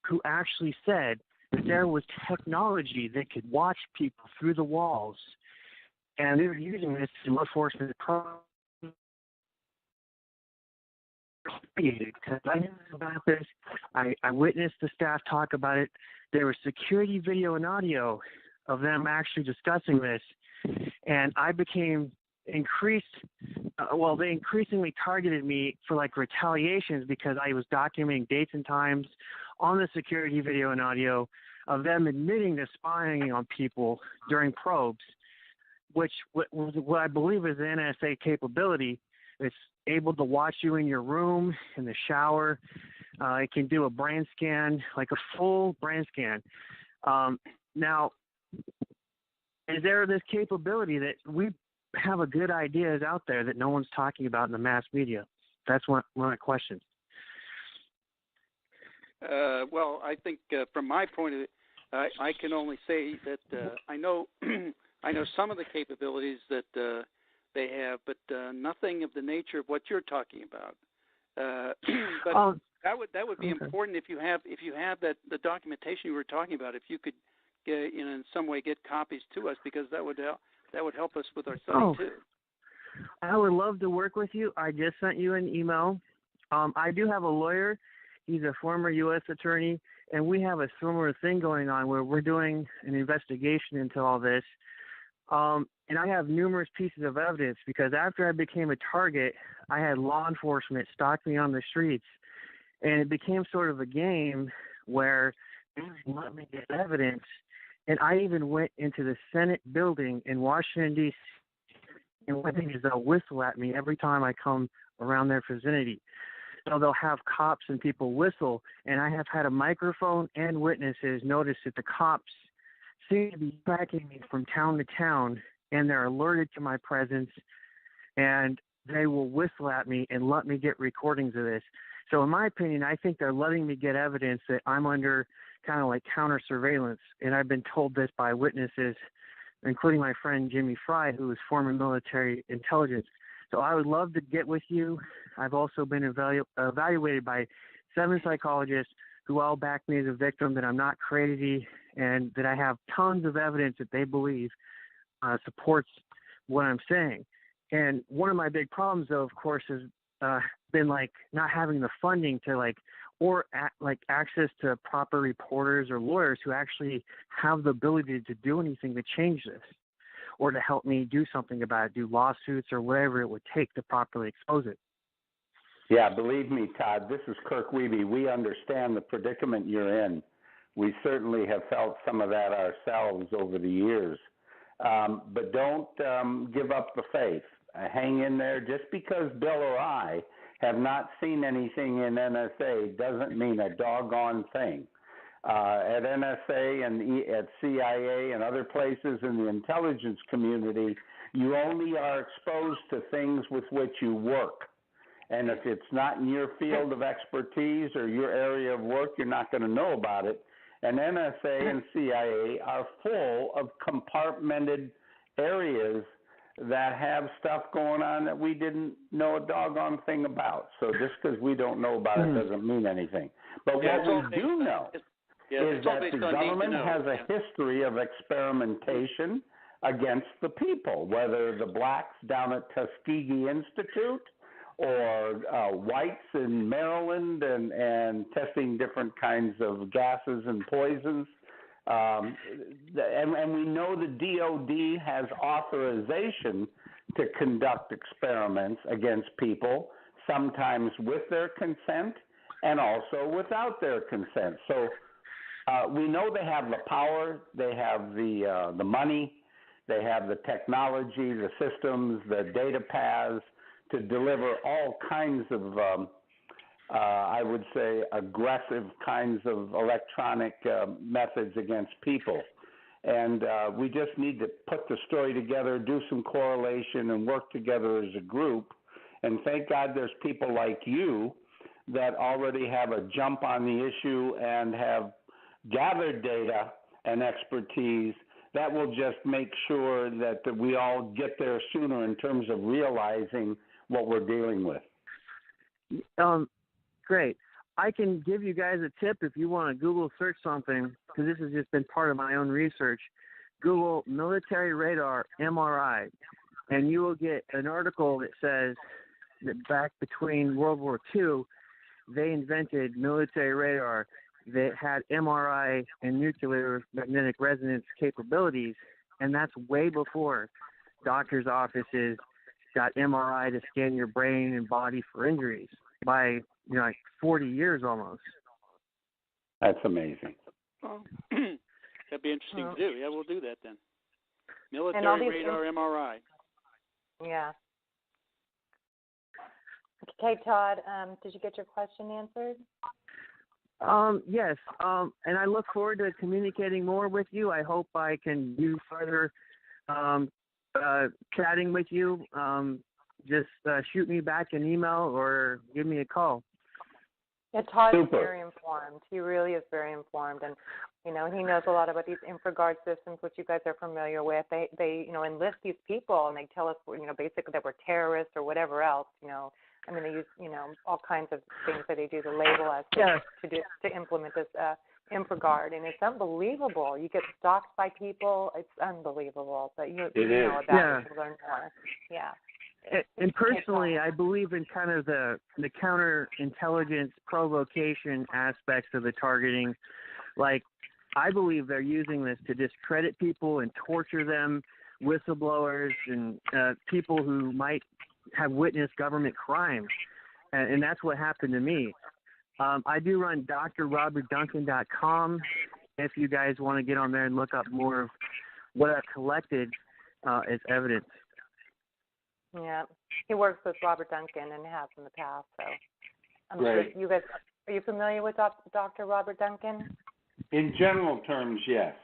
who actually said that there was technology that could watch people through the walls, and they were using this in law enforcement programs. Because I knew about this, I witnessed the staff talk about it. There was security video and audio of them actually discussing this, and I became they increasingly targeted me for like retaliations because I was documenting dates and times on the security video and audio of them admitting to spying on people during probes, which what I believe is the NSA capability. It's able to watch you in your room, in the shower. It can do a brain scan, like a full brain scan. Now, is there this capability that we have a good ideas out there that no one's talking about in the mass media? That's one of my questions. Well, I think from my point of view, I can only say that I know I know some of the capabilities that they have, but nothing of the nature of what you're talking about. But that would be important if you have that the documentation you were talking about. If you could, in some way, get copies to us, because that would help us with our study too. I would love to work with you. I just sent you an email. I do have a lawyer. He's a former U.S. attorney, and we have a similar thing going on where we're doing an investigation into all this. And I have numerous pieces of evidence because after I became a target, I had law enforcement stalk me on the streets, and it became sort of a game where they let me get evidence. And I even went into the Senate building in Washington, D.C., and one thing is they'll whistle at me every time I come around their vicinity. So they'll have cops and people whistle, and I have had a microphone and witnesses notice that the cops seem to be tracking me from town to town, and they're alerted to my presence, and they will whistle at me and let me get recordings of this. So in my opinion, I think they're letting me get evidence that I'm under kind of like counter surveillance, and I've been told this by witnesses, including my friend Jimmy Fry, who is former military intelligence. So I would love to get with you. I've also been evaluated by 7 psychologists who all back me as a victim, that I'm not crazy, and that I have tons of evidence that they believe supports what I'm saying. And one of my big problems, though, of course, has been like not having the funding to access to proper reporters or lawyers who actually have the ability to do anything to change this, or to help me do something about it, do lawsuits or whatever it would take to properly expose it. Yeah, believe me, Todd, this is Kirk Wiebe. We understand the predicament you're in. We certainly have felt some of that ourselves over the years. But don't give up the faith. Hang in there. Just because Bill or I have not seen anything in NSA doesn't mean a doggone thing. At NSA and at CIA and other places in the intelligence community, you only are exposed to things with which you work. And if it's not in your field of expertise or your area of work, you're not going to know about it. And NSA and CIA are full of compartmented areas that have stuff going on that we didn't know a doggone thing about. So just because we don't know about it doesn't mean anything. But what we do know is that the government has a history of experimentation against the people, whether the blacks down at Tuskegee Institute or whites in Maryland and testing different kinds of gases and poisons. And we know the DOD has authorization to conduct experiments against people, sometimes with their consent and also without their consent. So we know they have the power, they have the money, they have the technology, the systems, the data paths to deliver all kinds of, I would say, aggressive kinds of electronic methods against people. And we just need to put the story together, do some correlation, and work together as a group. And thank God there's people like you that already have a jump on the issue and have gathered data and expertise that will just make sure that we all get there sooner in terms of realizing what we're dealing with. Great. I can give you guys a tip if you want to Google search something, because this has just been part of my own research. Google military radar MRI, and you will get an article that says that back between World War II, they invented military radar that had MRI and nuclear magnetic resonance capabilities, and that's way before doctors' offices got MRI to scan your brain and body for injuries by, like 40 years almost. That's amazing. Well, that'd be interesting to do. Yeah, we'll do that then. Military radar MRI. Yeah. Okay, Todd, did you get your question answered? Yes, and I look forward to communicating more with you. I hope I can do further chatting with you. Just shoot me back an email or give me a call. Yeah, Todd is very informed. He really is very informed, and he knows a lot about these infraguard systems, which you guys are familiar with. They enlist these people, and they tell us, basically that we're terrorists or whatever else. I mean, they use all kinds of things that they do to label us to implement this infraguard, and it's unbelievable. You get stalked by people. It's unbelievable. But you know about it, you learn more. Yeah. And personally, I believe in kind of the counterintelligence provocation aspects of the targeting. Like, I believe they're using this to discredit people and torture them, whistleblowers and people who might have witnessed government crimes. And that's what happened to me. I do run drrobertduncan.com if you guys want to get on there and look up more of what I've collected as evidence. Yeah, he works with Robert Duncan and has in the past. So, Great. You guys, are you familiar with Dr. Robert Duncan? In general terms, yes.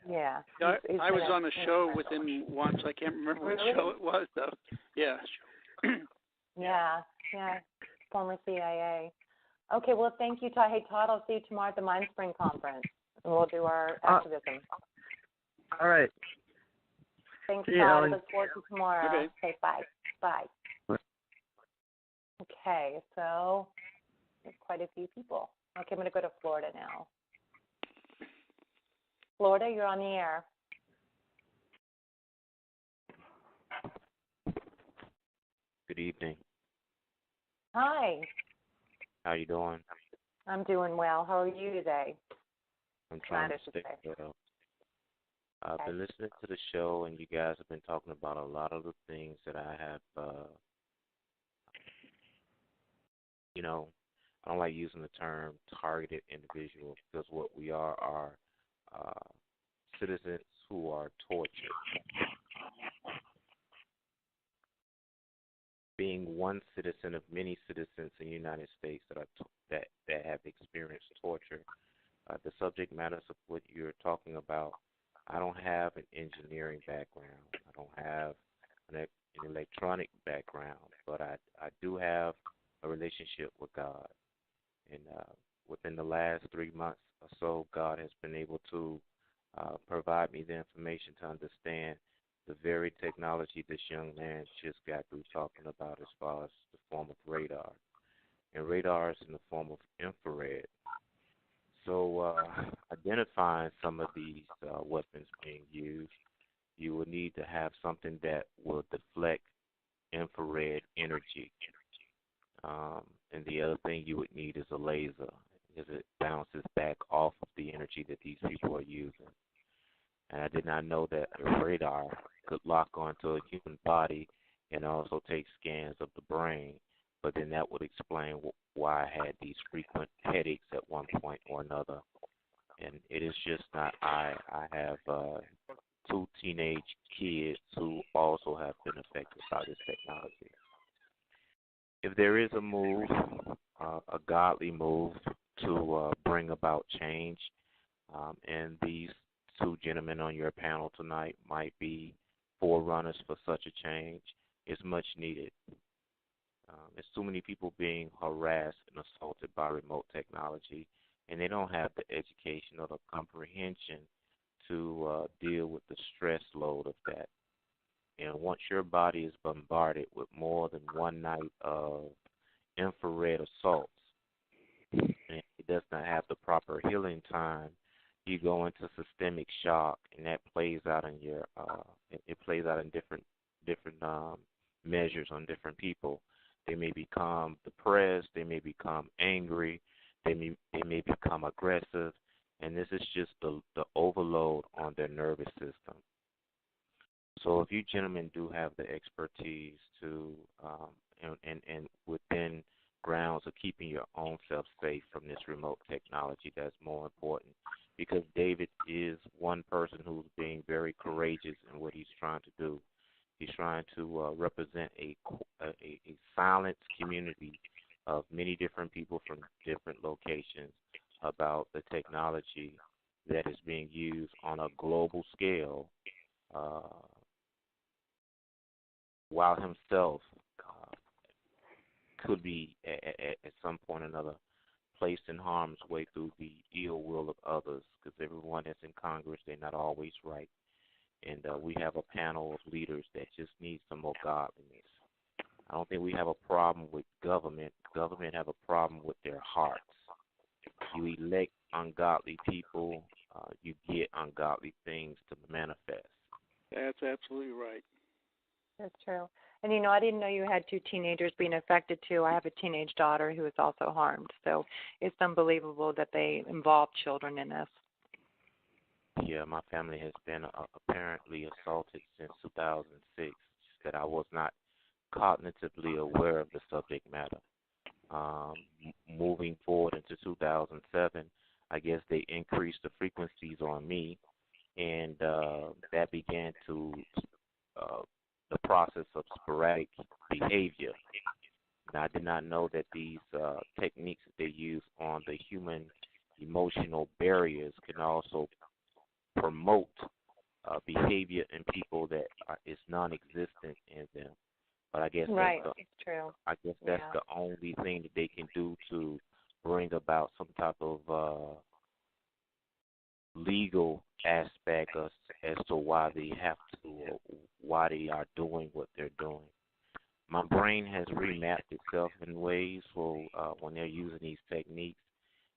Yeah. I was on a show with him once. I can't remember what show it was, though. Yeah. Yeah. Former CIA. Okay, well, thank you, Todd. Hey, Todd, I'll see you tomorrow at the Mind Spring Conference, and we'll do our activism. All right. Thanks, Todd. I look forward to tomorrow. Okay, bye. Bye. Okay, so there's quite a few people. Okay, I'm going to go to Florida now. Florida, you're on the air. Good evening. Hi. How you doing? I'm doing well. How are you today? I'm trying to stay well. I've been listening to the show, and you guys have been talking about a lot of the things that I have, I don't like using the term targeted individuals, because what we are citizens who are tortured. being one citizen of many citizens in the United States that have experienced torture, the subject matters of what you're talking about, I don't have an engineering background. I don't have an electronic background, but I do have a relationship with God. And within the last 3 months or so, God has been able to provide me the information to understand the very technology this young man just got through talking about as far as the form of radar. And radar is in the form of infrared. So identifying some of these weapons being used, you will need to have something that will deflect infrared energy. And the other thing you would need is a laser, because it bounces back off of the energy that these people are using. And I did not know that a radar could lock onto a human body and also take scans of the brain, but then that would explain why I had these frequent headaches at one point or another. And it is just not I have 2 teenage kids who also have been affected by this technology. If there is a move, a godly move to bring about change, and these 2 gentlemen on your panel tonight might be forerunners for such a change, it's much needed. There's too many people being harassed and assaulted by remote technology, and they don't have the education or the comprehension to deal with the stress load of that. And once your body is bombarded with more than one night of infrared assaults, and it does not have the proper healing time, you go into systemic shock, and that plays out in your it plays out in different measures on different people. They may become depressed, they may become angry, they may become aggressive, and this is just the overload on their nervous system. So if you gentlemen do have the expertise to and within grounds of keeping your own self safe from this remote technology, that's more important, because David is one person who's being very courageous in what he's trying to do. He's trying to represent a silenced community of many different people from different locations about the technology that is being used on a global scale, while himself could be at some point or another placed in harm's way through the ill will of others, because everyone that's in Congress, they're not always right. And we have a panel of leaders that just need some more godliness. I don't think we have a problem with government. Government have a problem with their hearts. You elect ungodly people, you get ungodly things to manifest. That's absolutely right. That's true. And, I didn't know you had 2 teenagers being affected, too. I have a teenage daughter who is also harmed. So it's unbelievable that they involve children in this. Yeah, my family has been apparently assaulted since 2006, that I was not cognitively aware of the subject matter. Moving forward into 2007, I guess they increased the frequencies on me, and that began to the process of sporadic behavior. And I did not know that these techniques that they use on the human emotional barriers can also promote behavior in people that is non-existent in them. But I guess it's true. I guess that's the only thing that they can do to bring about some type of legal aspect as to why they have to, or why they are doing what they're doing. My brain has remapped itself in ways where when they're using these techniques,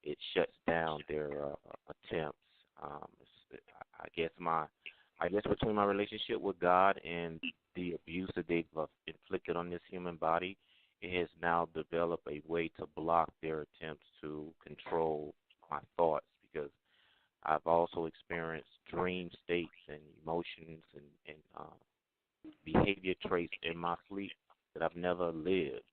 it shuts down their attempts. I guess between my relationship with God and the abuse that they've inflicted on this human body, it has now developed a way to block their attempts to control my thoughts, because I've also experienced dream states and emotions and behavior traits in my sleep that I've never lived.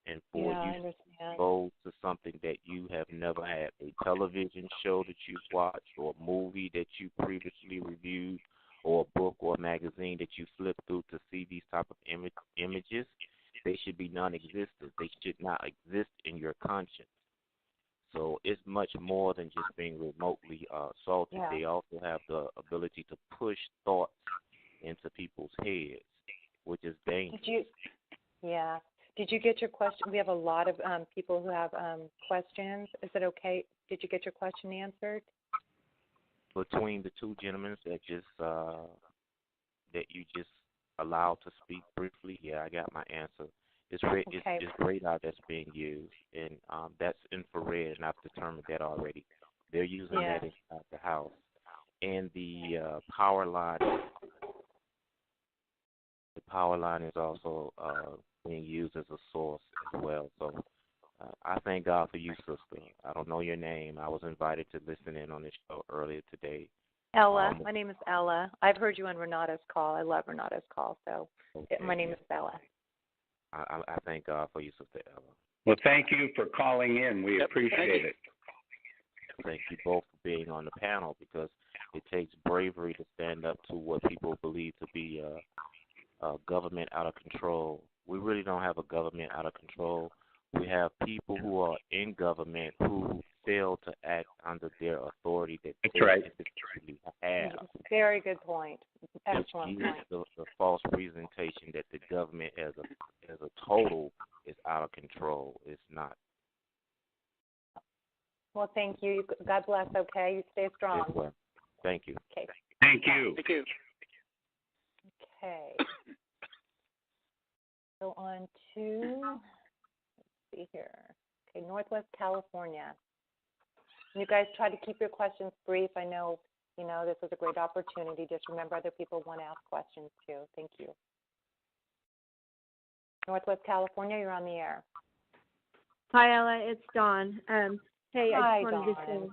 And for you to go to something that you have never had, a television show that you've watched, or a movie that you previously reviewed, or a book or a magazine that you flip through to see these type of images, they should be non-existent. They should not exist in your conscience. So it's much more than just being remotely assaulted. Yeah. They also have the ability to push thoughts into people's heads, which is dangerous. Did you get your question? We have a lot of people who have questions. Is it okay? Did you get your question answered? Between the two gentlemen that you just allowed to speak briefly, yeah, I got my answer. It's radar that's being used, and that's infrared, and I've determined that already. They're using that inside the house. And the power line is also being used as a source as well. So I thank God for you, sister. I don't know your name. I was invited to listen in on this show earlier today. Ella. My name is Ella. I've heard you on Renata's call. I love Renata's call. So my name is Ella. I thank God for you, Sister Ella. Well, thank you for calling in. We appreciate it. Thank you both for being on the panel, because it takes bravery to stand up to what people believe to be a government out of control. We really don't have a government out of control. We have people who are in government who fail to act under their authority that they individually have. Very good point. Excellent point. The false presentation that the government as a total is out of control. It's not. Well, thank you. God bless, okay? You stay strong. Yes, well. Thank you. Okay. Thank you. Thank you. Okay. Go on to, let's see here. Okay, Northwest California. You guys try to keep your questions brief. I know, this is a great opportunity. Just remember, other people want to ask questions too. Thank you. Northwest California, you're on the air. Hi, Ella. It's Dawn. Hey, Hi, I just wanted Dawn. to say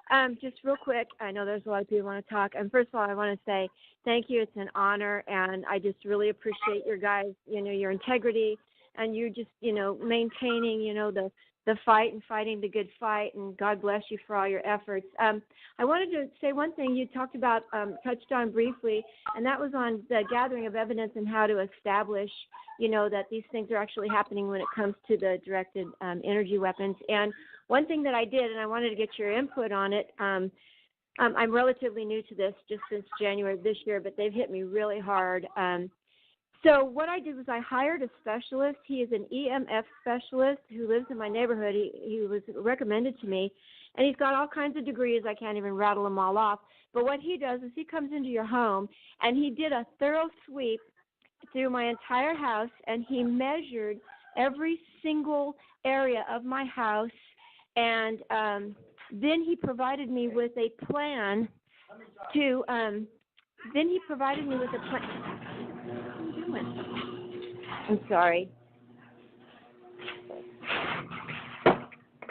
hi. Just real quick, I know there's a lot of people who want to talk. And first of all, I want to say thank you. It's an honor, and I just really appreciate your guys, your integrity, and you just, maintaining, the fight and fighting the good fight, and God bless you for all your efforts. I wanted to say one thing you talked about, touched on briefly, and that was on the gathering of evidence and how to establish, that these things are actually happening when it comes to the directed energy weapons. And one thing that I did, and I wanted to get your input on it, I'm relatively new to this, just since January of this year, but they've hit me really hard. So what I did was I hired a specialist. He is an EMF specialist who lives in my neighborhood. He was recommended to me, and he's got all kinds of degrees. I can't even rattle them all off. But what he does is he comes into your home, and he did a thorough sweep through my entire house, and he measured every single area of my house, and then he provided me with a plan to, I'm sorry.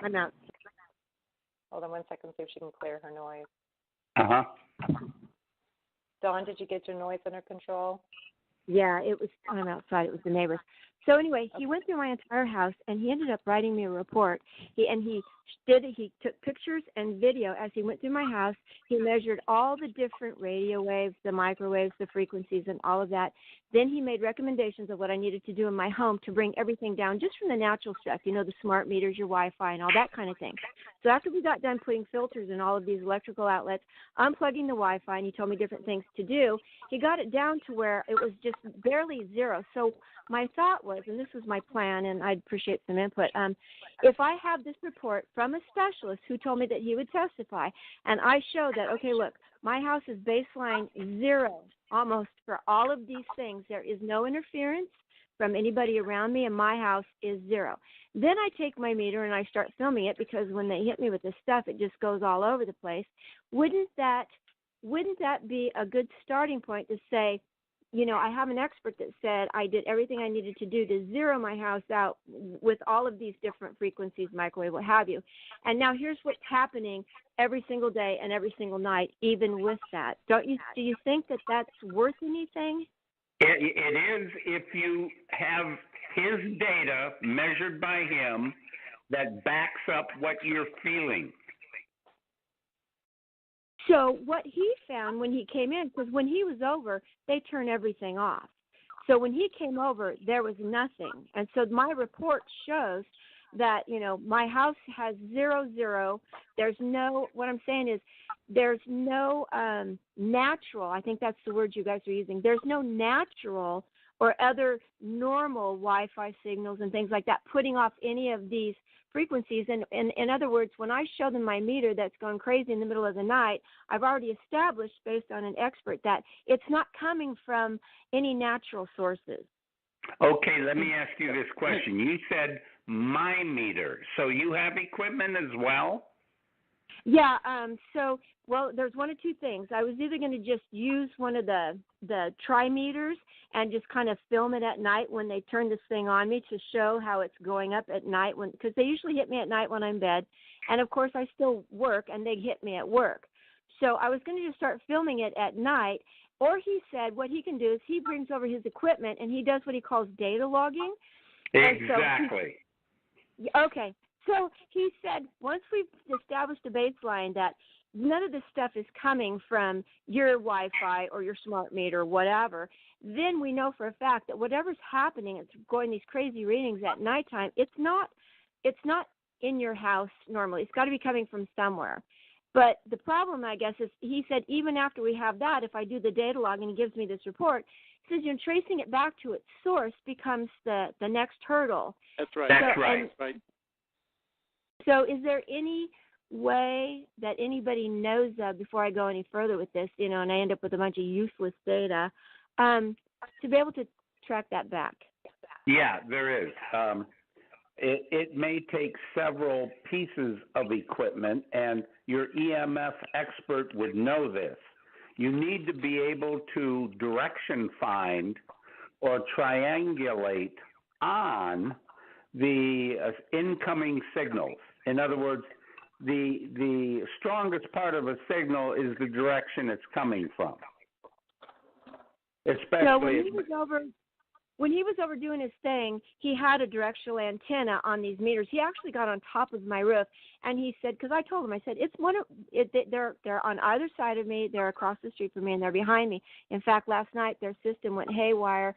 I'm out. Hold on one second, see if she can clear her noise. Uh-huh. Dawn, did you get your noise under control? Yeah, I'm outside. It was the neighbors. So anyway, he went through my entire house, and he ended up writing me a report. He took pictures and video as he went through my house. He measured all the different radio waves, the microwaves, the frequencies, and all of that. Then he made recommendations of what I needed to do in my home to bring everything down just from the natural stuff, the smart meters, your Wi-Fi, and all that kind of thing. So after we got done putting filters in all of these electrical outlets, unplugging the Wi-Fi, and he told me different things to do, he got it down to where it was just barely zero. So my thought was, and this was my plan, and I'd appreciate some input, if I have this report from a specialist who told me that he would testify, and I show that, okay, look, my house is baseline zero almost for all of these things. There is no interference from anybody around me, and my house is zero. Then I take my meter and I start filming it, because when they hit me with this stuff, it just goes all over the place. Wouldn't that be a good starting point to say, I have an expert that said I did everything I needed to do to zero my house out with all of these different frequencies, microwave, what have you. And now here's what's happening every single day and every single night, even with that. Do you think that that's worth anything? It is, if you have his data measured by him that backs up what you're feeling. So what he found when he came in, because when he was over, they turn everything off. So when he came over, there was nothing. And so my report shows that, my house has 0. There's no, what I'm saying is there's no natural, I think that's the word you guys are using, there's no natural or other normal Wi-Fi signals and things like that putting off any of these frequencies. And in other words, when I show them my meter that's going crazy in the middle of the night, I've already established based on an expert that it's not coming from any natural sources. Okay, let me ask you this question. You said my meter, so you have equipment as well? Yeah, well, there's one of two things. I was either going to just use one of the tri-meters and just kind of film it at night when they turn this thing on me to show how it's going up at night, because they usually hit me at night when I'm in bed. And, of course, I still work, and they hit me at work. So I was going to just start filming it at night. Or he said what he can do is he brings over his equipment, and he does what he calls data logging. Exactly. Okay. So he said once we've established a baseline that none of this stuff is coming from your Wi-Fi or your smart meter or whatever, then we know for a fact that whatever's happening, it's going these crazy readings at nighttime, it's not in your house normally. It's got to be coming from somewhere. But the problem, I guess, is he said even after we have that, if I do the data log and he gives me this report, he says tracing it back to its source becomes the next hurdle. That's right. That's right. So is there any way that anybody knows of, before I go any further with this, and I end up with a bunch of useless data, to be able to track that back? Yeah, there is. It may take several pieces of equipment, and your EMF expert would know this. You need to be able to direction find or triangulate on the incoming signals. In other words, the strongest part of a signal is the direction it's coming from. Especially so when he was over doing his thing, he had a directional antenna on these meters. He actually got on top of my roof, and he said, because I told him, I said, they're on either side of me, they're across the street from me, and they're behind me. In fact, last night their system went haywire.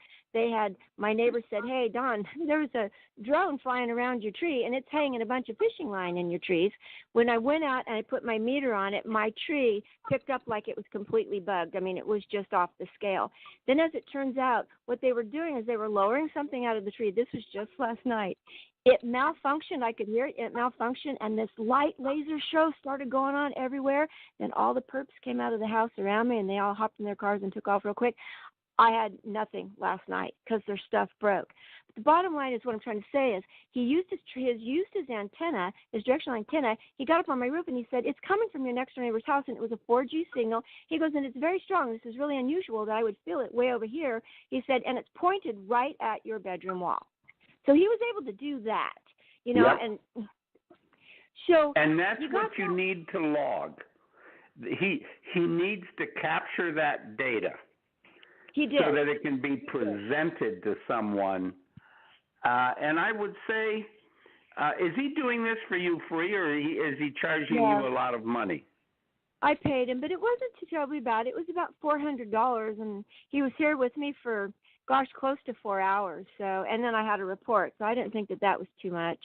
My neighbor said, hey, Don, there's a drone flying around your tree, and it's hanging a bunch of fishing line in your trees. When I went out and I put my meter on it, my tree picked up like it was completely bugged. I mean, it was just off the scale. Then as it turns out, what they were doing is they were lowering something out of the tree. This was just last night. It malfunctioned. I could hear it. It malfunctioned, and this light laser show started going on everywhere. Then all the perps came out of the house around me, and they all hopped in their cars and took off real quick. I had nothing last night because their stuff broke. But the bottom line is what I'm trying to say is he used his antenna, his directional antenna. He got up on my roof and he said, it's coming from your next door neighbor's house, and it was a 4G signal. He goes, and it's very strong. This is really unusual that I would feel it way over here. He said, and it's pointed right at your bedroom wall. So he was able to do that, Yep. And so. And that's what you need to log. He needs to capture that data. He did. So that it can be presented to someone. And I would say, is he doing this for you free, or is he charging you a lot of money? I paid him, but it wasn't too terribly bad. It was about $400, and he was here with me for, close to 4 hours. So, and then I had a report, so I didn't think that was too much.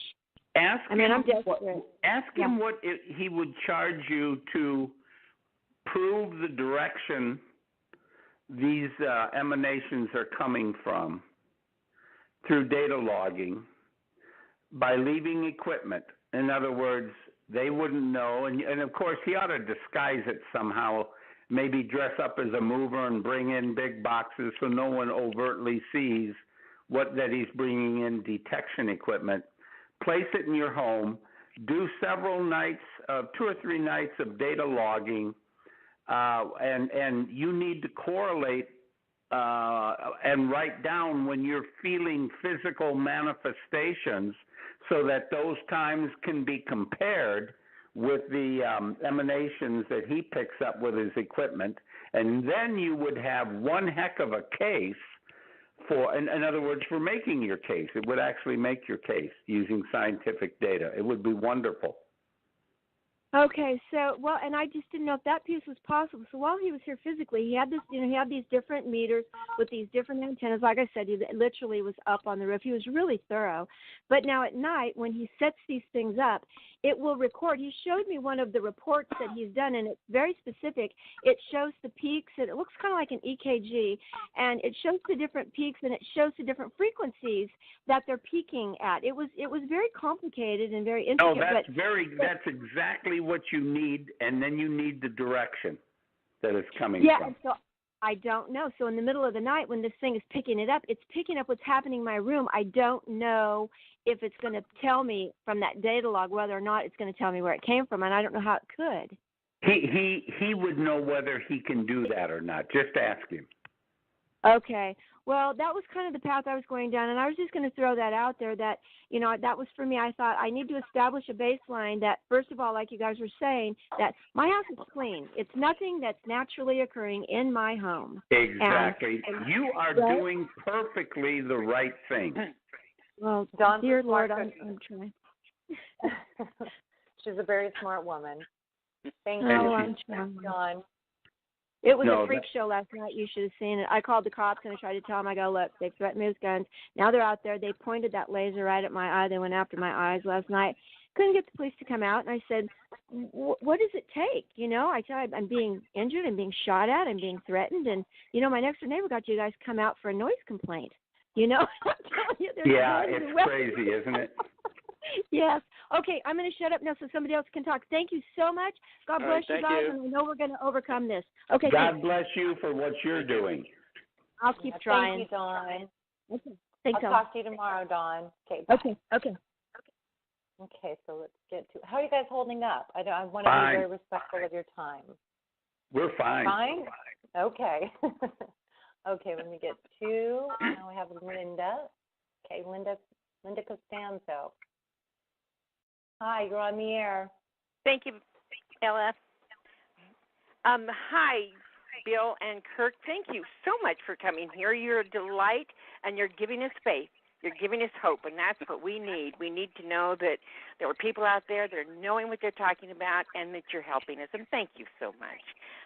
I'm desperate. Ask him what he would charge you to prove the direction these emanations are coming from through data logging by leaving equipment. In other words, they wouldn't know, and of course he ought to disguise it somehow, maybe dress up as a mover and bring in big boxes so no one overtly sees that he's bringing in detection equipment. Place it in your home, do several nights, 2 or 3 nights of data logging, and you need to correlate and write down when you're feeling physical manifestations so that those times can be compared with the emanations that he picks up with his equipment. And then you would have one heck of a case in other words, for making your case. It would actually make your case using scientific data. It would be wonderful. Okay, so and I just didn't know if that piece was possible. So while he was here physically, he had he had these different meters with these different antennas. Like I said, he literally was up on the roof. He was really thorough. But now at night, when he sets these things up, it will record. He showed me one of the reports that he's done, and it's very specific. It shows the peaks, and it looks kind of like an EKG, and it shows the different peaks, and it shows the different frequencies that they're peaking at. It was very complicated and very intricate. No, that's exactly what you need, and then you need the direction that it's coming from. Yeah, so I don't know. So in the middle of the night when this thing is picking it up, it's picking up what's happening in my room. I don't know if it's going to tell me from that data log whether or not it's going to tell me where it came from, and I don't know how it could. He would know whether he can do that or not. Just ask him. Okay. Well, that was kind of the path I was going down, and I was just going to throw that out there that, that was for me. I thought I need to establish a baseline that, first of all, like you guys were saying, that my house is clean. It's nothing that's naturally occurring in my home. Exactly. And you are doing perfectly the right thing. Well, dear Lord, I'm trying. She's a very smart woman. Thank you. I'm trying. Dawn. It was a freak show last night. You should have seen it. I called the cops and I tried to tell them, I go, look, they've threatened me with guns. Now they're out there. They pointed that laser right at my eye. They went after my eyes last night. Couldn't get the police to come out. And I said, what does it take? I said, I'm being injured. I'm being shot at. I'm being threatened. And, my next door neighbor got you guys come out for a noise complaint. I'm telling you, it's crazy, isn't it? Yes. Okay, I'm going to shut up now so somebody else can talk. Thank you so much. God bless you guys, and I know we're going to overcome this. Okay. God bless you for what you're doing. I'll keep trying. Thank you, Dawn. Okay. Thanks, I'll talk to you tomorrow, Dawn. Okay. Bye. Okay. Okay, so let's get to how are you guys holding up? I want to be very respectful of your time. We're fine. Fine? Okay. Okay, let me get to now we have Linda. Okay, Linda Costanzo. Hi, you're on the air. Thank you, LF. Hi, Bill and Kirk. Thank you so much for coming here. You're a delight, and you're giving us faith. You're giving us hope, and that's what we need. We need to know that there are people out there that are knowing what they're talking about and that you're helping us, and thank you so much.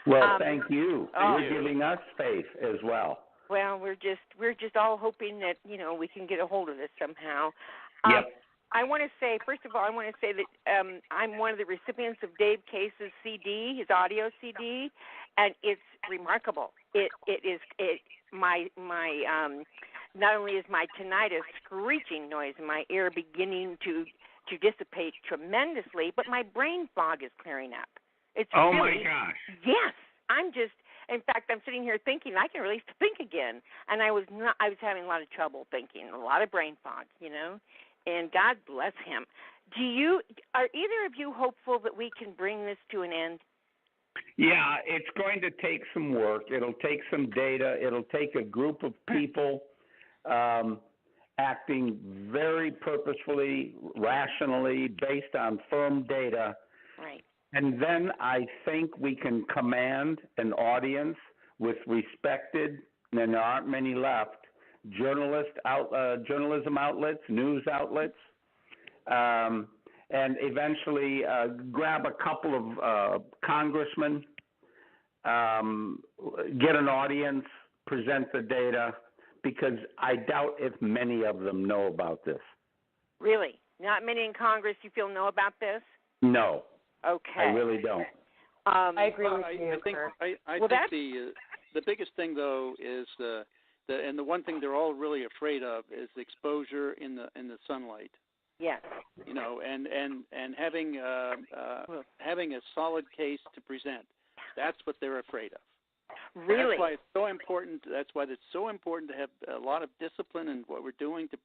Well, thank you. You're giving us faith as well. Well, we're just all hoping that, we can get a hold of this somehow. Yep. I want to say, first of all, that I'm one of the recipients of Dave Case's CD, his audio CD, and it's remarkable. My not only is my tinnitus screeching noise in my ear beginning to dissipate tremendously, but my brain fog is clearing up. It's my gosh. Yes, in fact, I'm sitting here thinking I can really think again, and I was having a lot of trouble thinking, a lot of brain fog, and God bless him. Are either of you hopeful that we can bring this to an end? Yeah, it's going to take some work. It'll take some data. It'll take a group of people acting very purposefully, rationally, based on firm data. Right. And then I think we can command an audience with respected, and there aren't many left, journalism outlets, news outlets, and eventually grab a couple of congressmen, get an audience, present the data, because I doubt if many of them know about this. Really? Not many in Congress you feel know about this? No. Okay. I really don't. I agree with you. I think the biggest thing though is and the one thing they're all really afraid of is exposure in the sunlight. Yes. And having a solid case to present. That's what they're afraid of. Really? That's why it's so important. That's why it's so important to have a lot of discipline in what we're doing to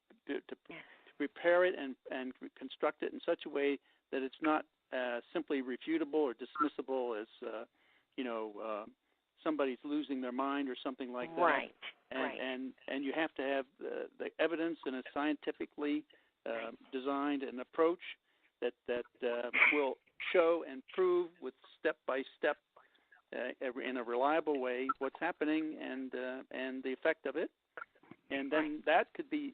prepare it and construct it in such a way that it's not simply refutable or dismissible as somebody's losing their mind or something like that. Right. And you have to have the evidence in a scientifically designed an approach that will show and prove with step by step in a reliable way what's happening and the effect of it, and then that could be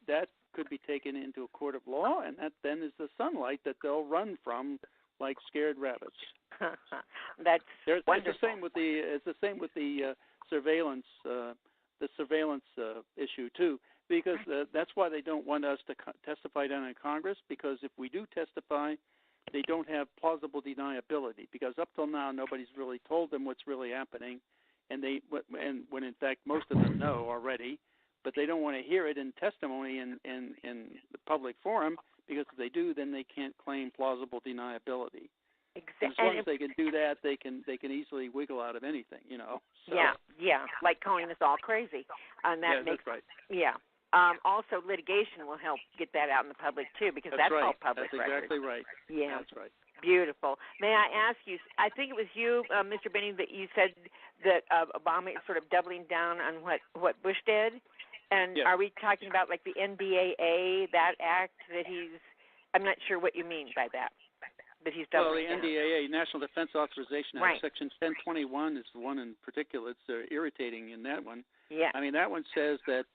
taken into a court of law, and that then is the sunlight that they'll run from like scared rabbits. That's wonderful. It's the same with the surveillance issue too, because that's why they don't want us to testify down in Congress, because if we do testify, they don't have plausible deniability, because up till now nobody's really told them what's really happening, and when in fact most of them know already, but they don't want to hear it in testimony in the public forum, because if they do, then they can't claim plausible deniability. Exactly. As long as they can do that, they can easily wiggle out of anything, So. Yeah, like calling us all crazy, and that makes that's right. Yeah. Also, litigation will help get that out in the public too, because that's right. all public That's record. exactly right. Yeah, that's right. Beautiful. May I ask you? I think it was you, Mr. Binney, that you said that Obama is sort of doubling down on what Bush did, and are we talking about like the NDAA, that act that he's? I'm not sure what you mean by that. But he's doubling down. Well, the NDAA, National Defense Authorization Act, right. Section 1021 is the one in particular. It's irritating in that one. Yeah. I mean, that one says that,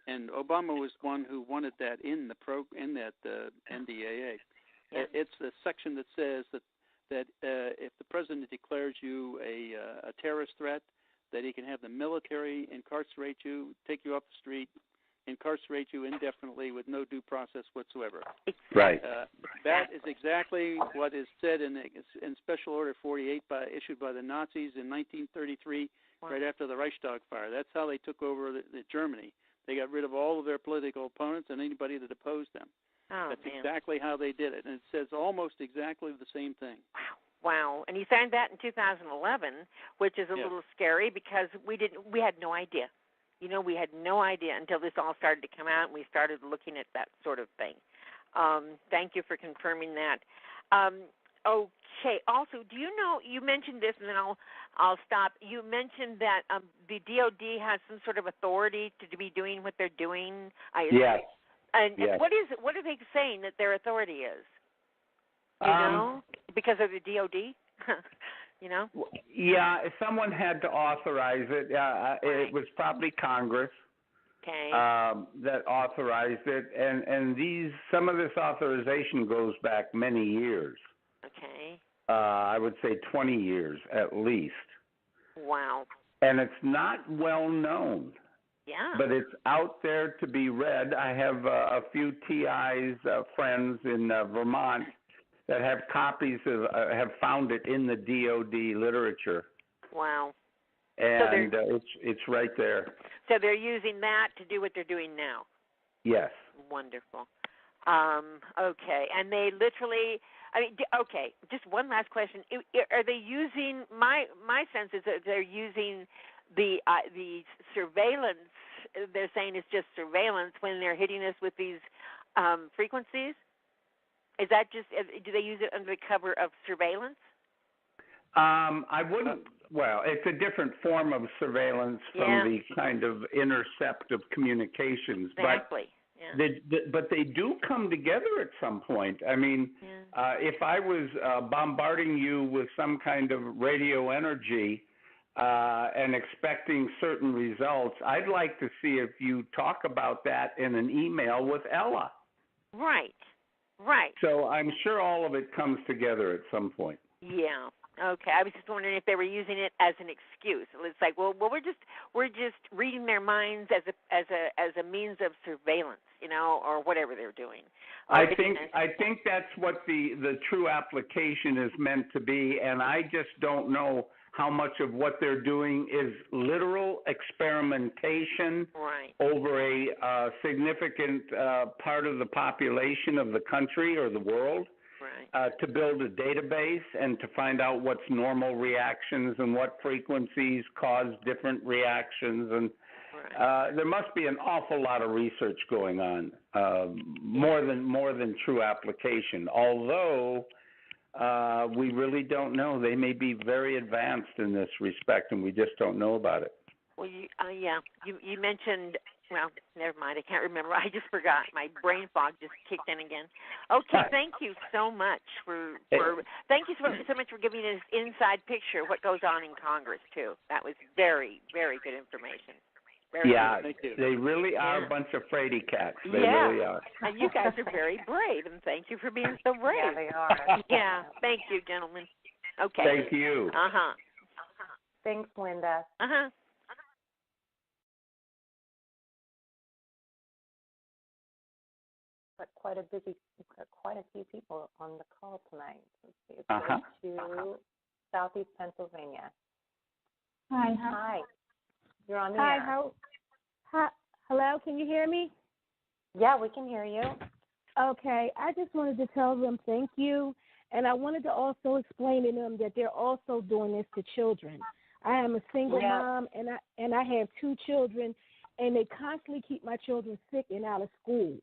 and Obama was one who wanted that in that NDAA. Yeah. It's the section that says that if the president declares you a terrorist threat, that he can have the military incarcerate you, take you off the street, incarcerate you indefinitely with no due process whatsoever. Right. That is exactly what is said in Special Order 48 issued by the Nazis in 1933, right after the Reichstag fire. That's how they took over Germany. They got rid of all of their political opponents and anybody that opposed them. Oh, That's man. exactly how they did it, and it says almost exactly the same thing. Wow. And he signed that in 2011, which is a little scary because we had no idea. We had no idea until this all started to come out, and we started looking at that sort of thing. Thank you for confirming that. Okay. Also, do you know? You mentioned this, and then I'll stop. You mentioned that the DoD has some sort of authority to be doing what they're doing. Yes. And yes. what is it? What are they saying that their authority is? You know, because of the DoD. Yeah, if someone had to authorize it, it was probably Congress that authorized it, and some of this authorization goes back many years. Okay. I would say 20 years at least. Wow. And it's not well known. Yeah. But it's out there to be read. I have a few TI's friends in Vermont that have copies have found it in the DoD literature. Wow. And it's right there. So they're using that to do what they're doing now. Yes. Wonderful. Okay. And they literally, okay, just one last question. Are they using, my sense is that they're using the surveillance, they're saying it's just surveillance when they're hitting us with these frequencies? Is that just, do they use it under the cover of surveillance? I wouldn't, well, it's a different form of surveillance from the kind of intercept of communications. Exactly. But they do come together at some point. I mean, if I was bombarding you with some kind of radio energy and expecting certain results, I'd like to see if you talk about that in an email with Ella. Right. So I'm sure all of it comes together at some point. Yeah. Okay. I was just wondering if they were using it as an excuse. It's like, well, we're just reading their minds as a means of surveillance, or whatever they're doing. I think that's what the true application is meant to be, and I just don't know how much of what they're doing is literal experimentation over a significant part of the population of the country or the world, to build a database and to find out what's normal reactions and what frequencies cause different reactions. And there must be an awful lot of research going on, more than true application, although we really don't know. They may be very advanced in this respect, and we just don't know about it. Well, you mentioned, well, never mind. I can't remember. I just forgot. My brain fog just kicked in again. Okay, thank you so much thank you so much for giving us inside picture of what goes on in Congress too. That was very, very good information. Very yeah, Thank you. they really are Yeah. a bunch of fraidy cats. They Yeah. really are. And you guys are very brave, and thank you for being so brave. Yeah, they are. Yeah, thank you, gentlemen. Okay. Thank you. Uh-huh. Thanks, Linda. Uh-huh. Got quite a few people on the call tonight. Let's see. It's Uh-huh. to Southeast Pennsylvania. Hi. Hi. You're on the Hi. air. Hello. Can you hear me? Yeah, we can hear you. Okay. I just wanted to tell them thank you, and I wanted to also explain to them that they're also doing this to children. I am a single mom, and I have 2 children, and they constantly keep my children sick and out of school.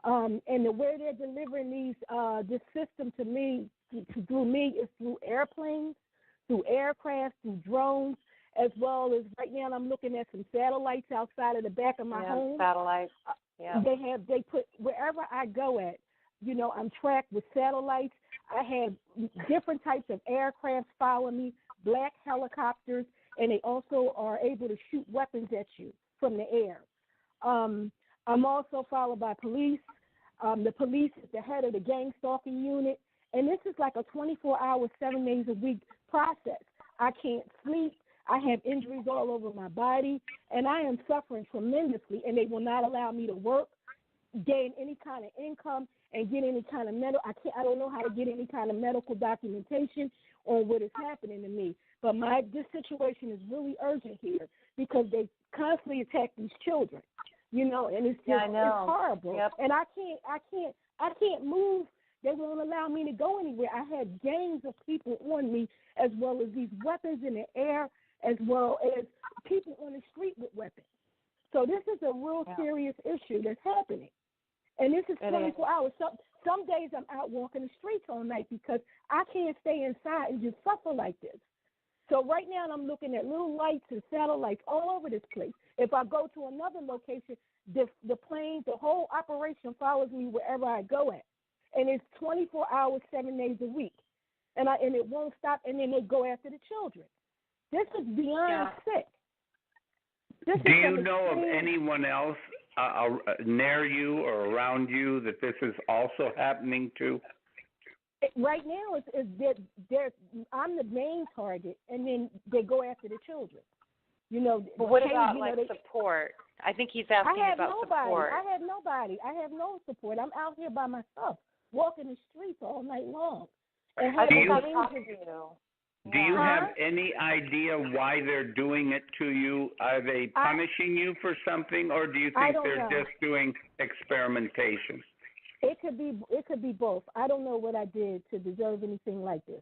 And the way they're delivering this system to me, through me, is through airplanes, through aircraft, through drones, as well as right now I'm looking at some satellites outside of the back of my home. Satellites. Yeah. They put wherever I go at, I'm tracked with satellites. I have different types of aircraft following me, black helicopters, and they also are able to shoot weapons at you from the air. I'm also followed by police. The police is the head of the gang stalking unit, and this is like a 24-hour, 7 days a week process. I can't sleep. I have injuries all over my body, and I am suffering tremendously, and they will not allow me to work, gain any kind of income, and get any kind of I don't know how to get any kind of medical documentation on what is happening to me. But this situation is really urgent here because they constantly attack these children, and it's just it's horrible. Yep. And I can't move. They won't allow me to go anywhere. I had gangs of people on me, as well as these weapons in the air, as well as people on the street with weapons. So this is a real serious issue that's happening. And this is 24 hours. Some days I'm out walking the streets all night because I can't stay inside and just suffer like this. So right now I'm looking at little lights and satellites all over this place. If I go to another location, the plane, the whole operation follows me wherever I go at. And it's 24 hours, 7 days a week. And it won't stop, and then they go after the children. This is beyond sick. Do you know of anyone else near you or around you that this is also happening to? Right now, I'm the main target, and then they go after the children. But what about support? I think he's asking about support. I have nobody. I have no support. I'm out here by myself, walking the streets all night long. And I think I've talked to you. Do you have any idea why they're doing it to you? Are they punishing you for something, or do you think they're just doing experimentation? It could be both. I don't know what I did to deserve anything like this.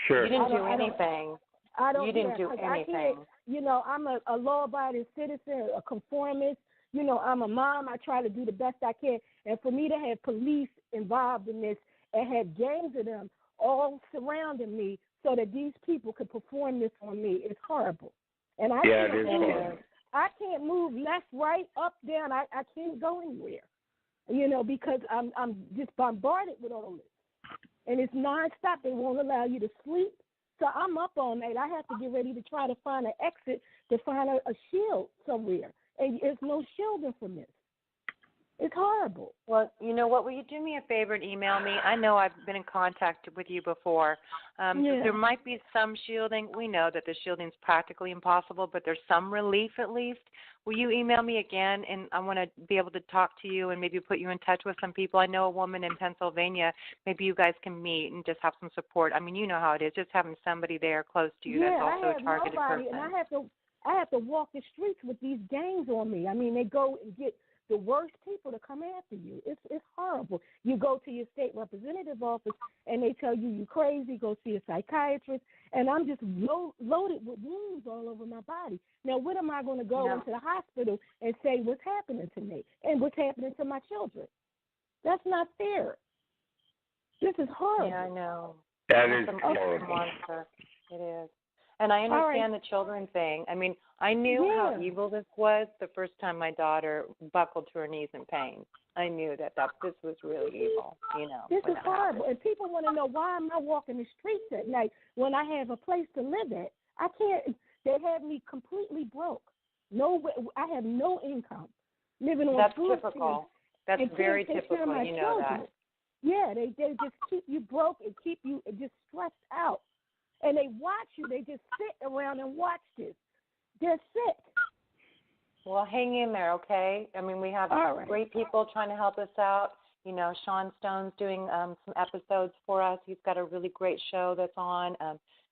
Sure. You didn't do anything. You didn't do anything. I'm a law-abiding citizen, a conformist. I'm a mom. I try to do the best I can. And for me to have police involved in this and have gangs of them all surrounding me so that these people could perform this on me is horrible. And I can't move left, right, up, down. I can't go anywhere, because I'm just bombarded with all this. And it's nonstop. They won't allow you to sleep. So I'm up all night. I have to get ready to try to find an exit, to find a shield somewhere. And there's no shielding from this. It's horrible. Well, you know what? Will you do me a favor and email me? I know I've been in contact with you before. There might be some shielding. We know that the shielding is practically impossible, but there's some relief at least. Will you email me again? And I want to be able to talk to you and maybe put you in touch with some people. I know a woman in Pennsylvania. Maybe you guys can meet and just have some support. I mean, you know how it is, just having somebody there close to you that's also a targeted person. And I have to walk the streets with these gangs on me. I mean, they go and get the worst people to come after you. It's horrible. You go to your state representative office and they tell you you're crazy, go see a psychiatrist, and I'm just loaded with wounds all over my body. Now, when am I going to go into the hospital and say what's happening to me and what's happening to my children? That's not fair. This is horrible. Yeah, I know. That is horrible. Monster. It is. And I understand the children thing. I mean, I knew how evil this was the first time my daughter buckled to her knees in pain. I knew that this was really evil, This is horrible. And people want to know, why am I walking the streets at night when I have a place to live at? I can't. They have me completely broke. I have no income, living on That's food typical. stamps. That's very typical. You know that. Yeah, they just keep you broke and keep you just stressed out. And they watch you. They just sit around and watch this. They're sick. Well, hang in there, okay? I mean, we have great people trying to help us out. You know, Sean Stone's doing some episodes for us. He's got a really great show that's on.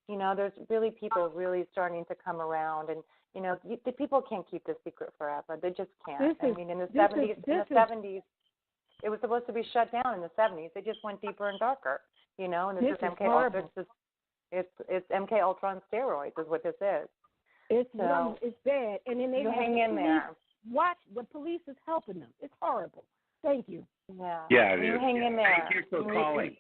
You know, there's really people really starting to come around. And, you know, the people can't keep this secret forever. They just can't. I mean, in the 70s, it was supposed to be shut down in the 70s. They just went deeper and darker, you know, and this is MK Ultra. It's MK Ultra on steroids is what this is. It's bad. And then they hang in there. Watch, the police is helping them. It's horrible. Thank you. Yeah, you hang in there. Thank you for calling.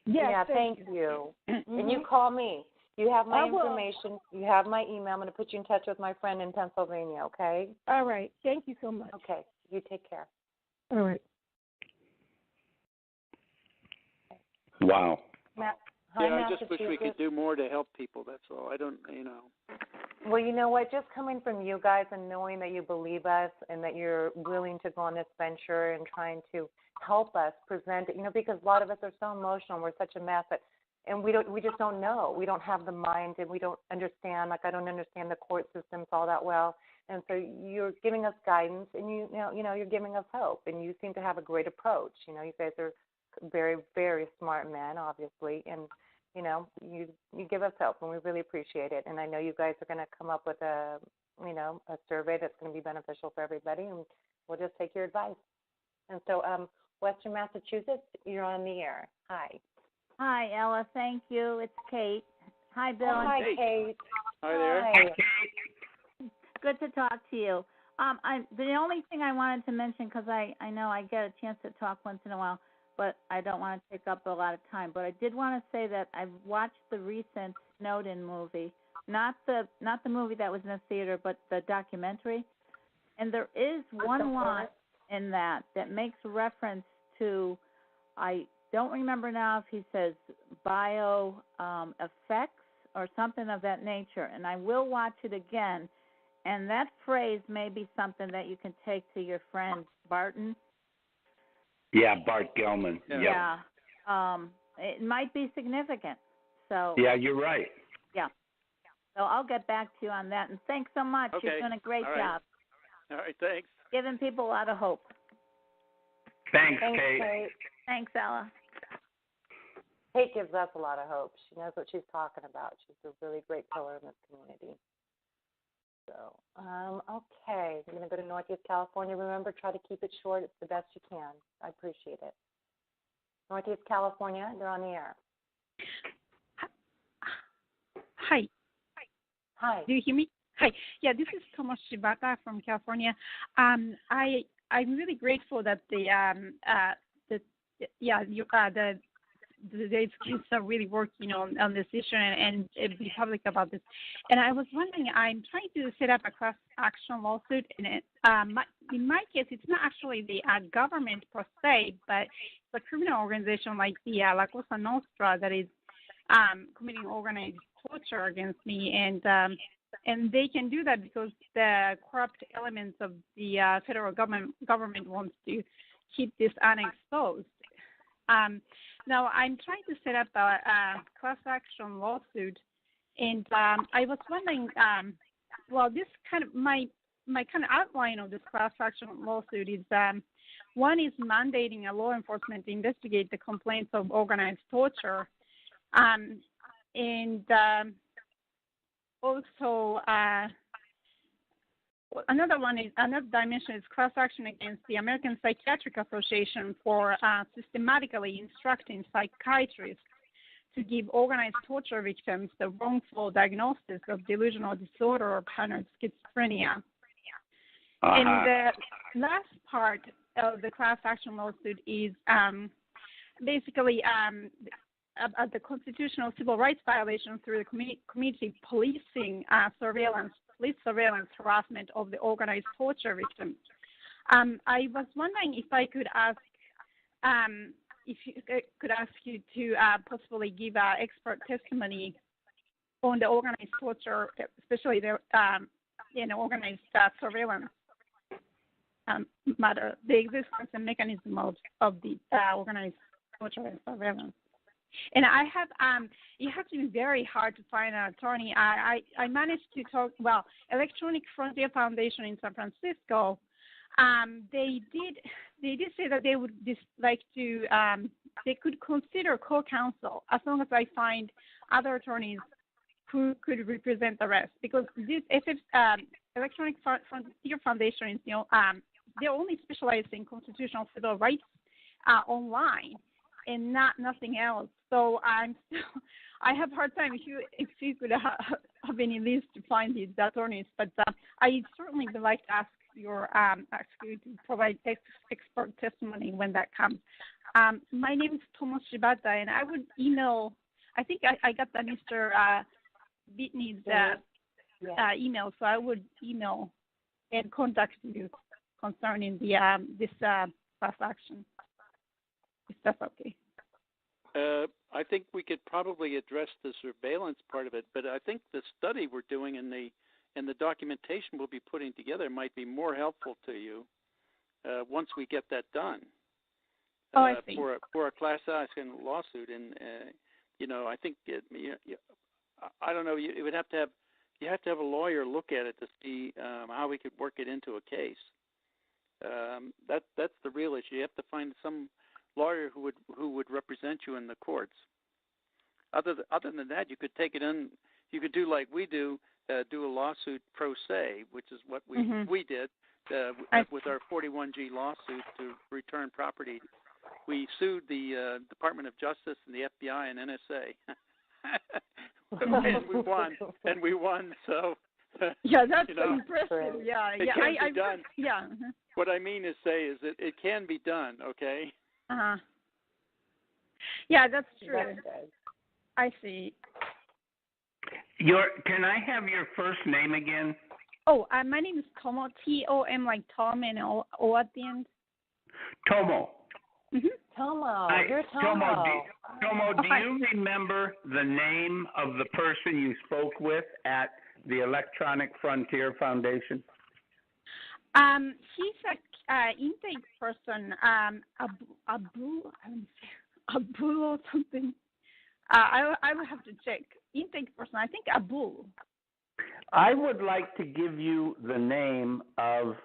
Thank you. And you call me. You have my information. You have my email. I'm going to put you in touch with my friend in Pennsylvania, okay? All right. Thank you so much. Okay. You take care. All right. Wow. Matt, I just wish we could do more to help people. That's all. I don't, you know. Well, you know what? Just coming from you guys and knowing that you believe us and that you're willing to go on this venture and trying to help us present it, you know, because a lot of us are so emotional and we're such a mess and we just don't know. We don't have the mind and we don't understand. Like I don't understand the court systems all that well. And so you're giving us guidance and you know you're giving us hope and you seem to have a great approach. You know, you guys are very, very smart men, obviously, and you know, you give us hope, and we really appreciate it. And I know you guys are going to come up with a survey that's going to be beneficial for everybody, and we'll just take your advice. And so, Western Massachusetts, you're on the air. Hi. Hi, Ella. Thank you. It's Kate. Hi, Bill. Hi, Kate. Hi there. Hi. Good to talk to you. The only thing I wanted to mention, because I know I get a chance to talk once in a while, but I don't want to take up a lot of time. But I did want to say that I've watched the recent Snowden movie, not the movie that was in the theater, but the documentary. And there is one line in that makes reference to, I don't remember now if he says bio effects or something of that nature. And I will watch it again. And that phrase may be something that you can take to your friend Barton. Yeah, Bart Gelman. Yeah. It might be significant. So. Yeah, you're right. Yeah. So I'll get back to you on that. And thanks so much. Okay. You're doing a great job. All right, thanks. Giving people a lot of hope. Thanks, Kate. Thanks, Ella. Kate gives us a lot of hope. She knows what she's talking about. She's a really great pillar in this community. So, okay, I'm going to go to Northeast California. Remember, try to keep it short. It's the best you can. I appreciate it. Northeast California, you're on the air. Hi. Hi. Do you hear me? Hi. Yeah, this is Thomas Shibata from California. I'm really grateful that the kids are really working on this issue and be public about this. And I was wondering, I'm trying to set up a class action lawsuit, and in my case, it's not actually the government per se, but it's a criminal organization like the La Cosa Nostra that is committing organized torture against me, and they can do that because the corrupt elements of the federal government wants to keep this unexposed. Now, I'm trying to set up a class action lawsuit, and I was wondering, this kind of my kind of outline of this class action lawsuit is one is mandating a law enforcement to investigate the complaints of organized torture, and also another dimension is class action against the American Psychiatric Association for systematically instructing psychiatrists to give organized torture victims the wrongful diagnosis of delusional disorder or paranoid schizophrenia. And the last part of the class action lawsuit is basically the constitutional civil rights violation through the community policing police surveillance harassment of the organized torture victims. I was wondering if I could ask you to possibly give expert testimony on the organized torture, especially the organized surveillance matter, the existence and mechanism of the organized torture and surveillance. And I have, it has been very hard to find an attorney. I managed to talk, Electronic Frontier Foundation in San Francisco, they did say that they would like to, they could consider co-counsel as long as I find other attorneys who could represent the rest. Because this Electronic Frontier Foundation is, they're only specialized in constitutional civil rights online and nothing else. So I have a hard time if you could have any list to find these attorneys. But I certainly would like to ask you to provide expert testimony when that comes. My name is Tomo Shibata, and I would email. I think I got that Mr. Binney's email, so I would email and contact you concerning this class action. If that's okay. I think we could probably address the surveillance part of it, but I think the study we're doing and the documentation we'll be putting together might be more helpful to you once we get that done. I see. For a class action lawsuit, and I think I don't know. You have to have a lawyer look at it to see how we could work it into a case. That's the real issue. You have to find some lawyer who would represent you in the courts. Other than that, you could take it in. You could do like we do a lawsuit pro se, which is what we did with our 41G lawsuit to return property. We sued the Department of Justice and the FBI and NSA, and we won. So yeah, that's impressive. Yeah, it can be done. Yeah. What I mean to say is that it can be done. Okay. Yeah, that's true. I see. Can I have your first name again? Oh, my name is Tomo, Tom, like Tom and O at the end. Tomo. Mm-hmm. Tomo, you're Tomo. Tomo, do you remember the name of the person you spoke with at the Electronic Frontier Foundation? He's an intake person, Abu or something. I will have to check. Intake person, I think Abu. I would like to give you the name of,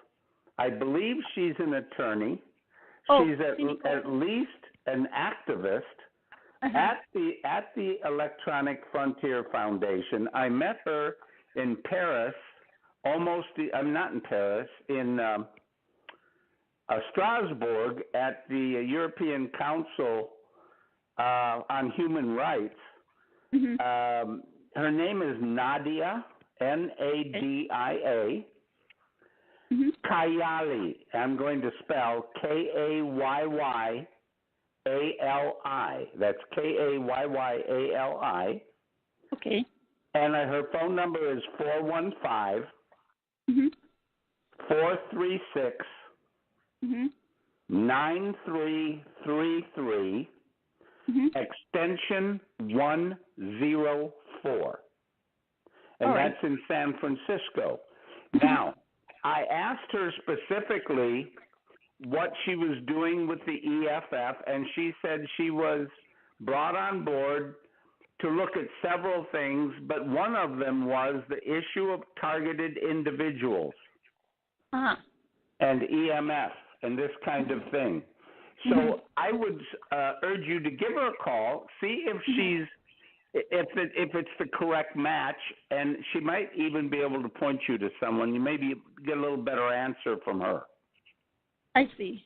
I believe she's an attorney. She's at least an activist at the Electronic Frontier Foundation. I met her in Paris, I'm not in Paris, in Strasbourg at the European Council on Human Rights. Her name is Nadia, Nadia. Kayali. I'm going to spell Kayyali. That's Kayyali. Okay. And her phone number is 415-436 9333 extension 104. And that's in San Francisco. Now, I asked her specifically what she was doing with the EFF, and she said she was brought on board to look at several things, but one of them was the issue of targeted individuals and EMF and this kind of thing. So I would urge you to give her a call, see if she's if it's the correct match, and she might even be able to point you to someone. You maybe get a little better answer from her. I see.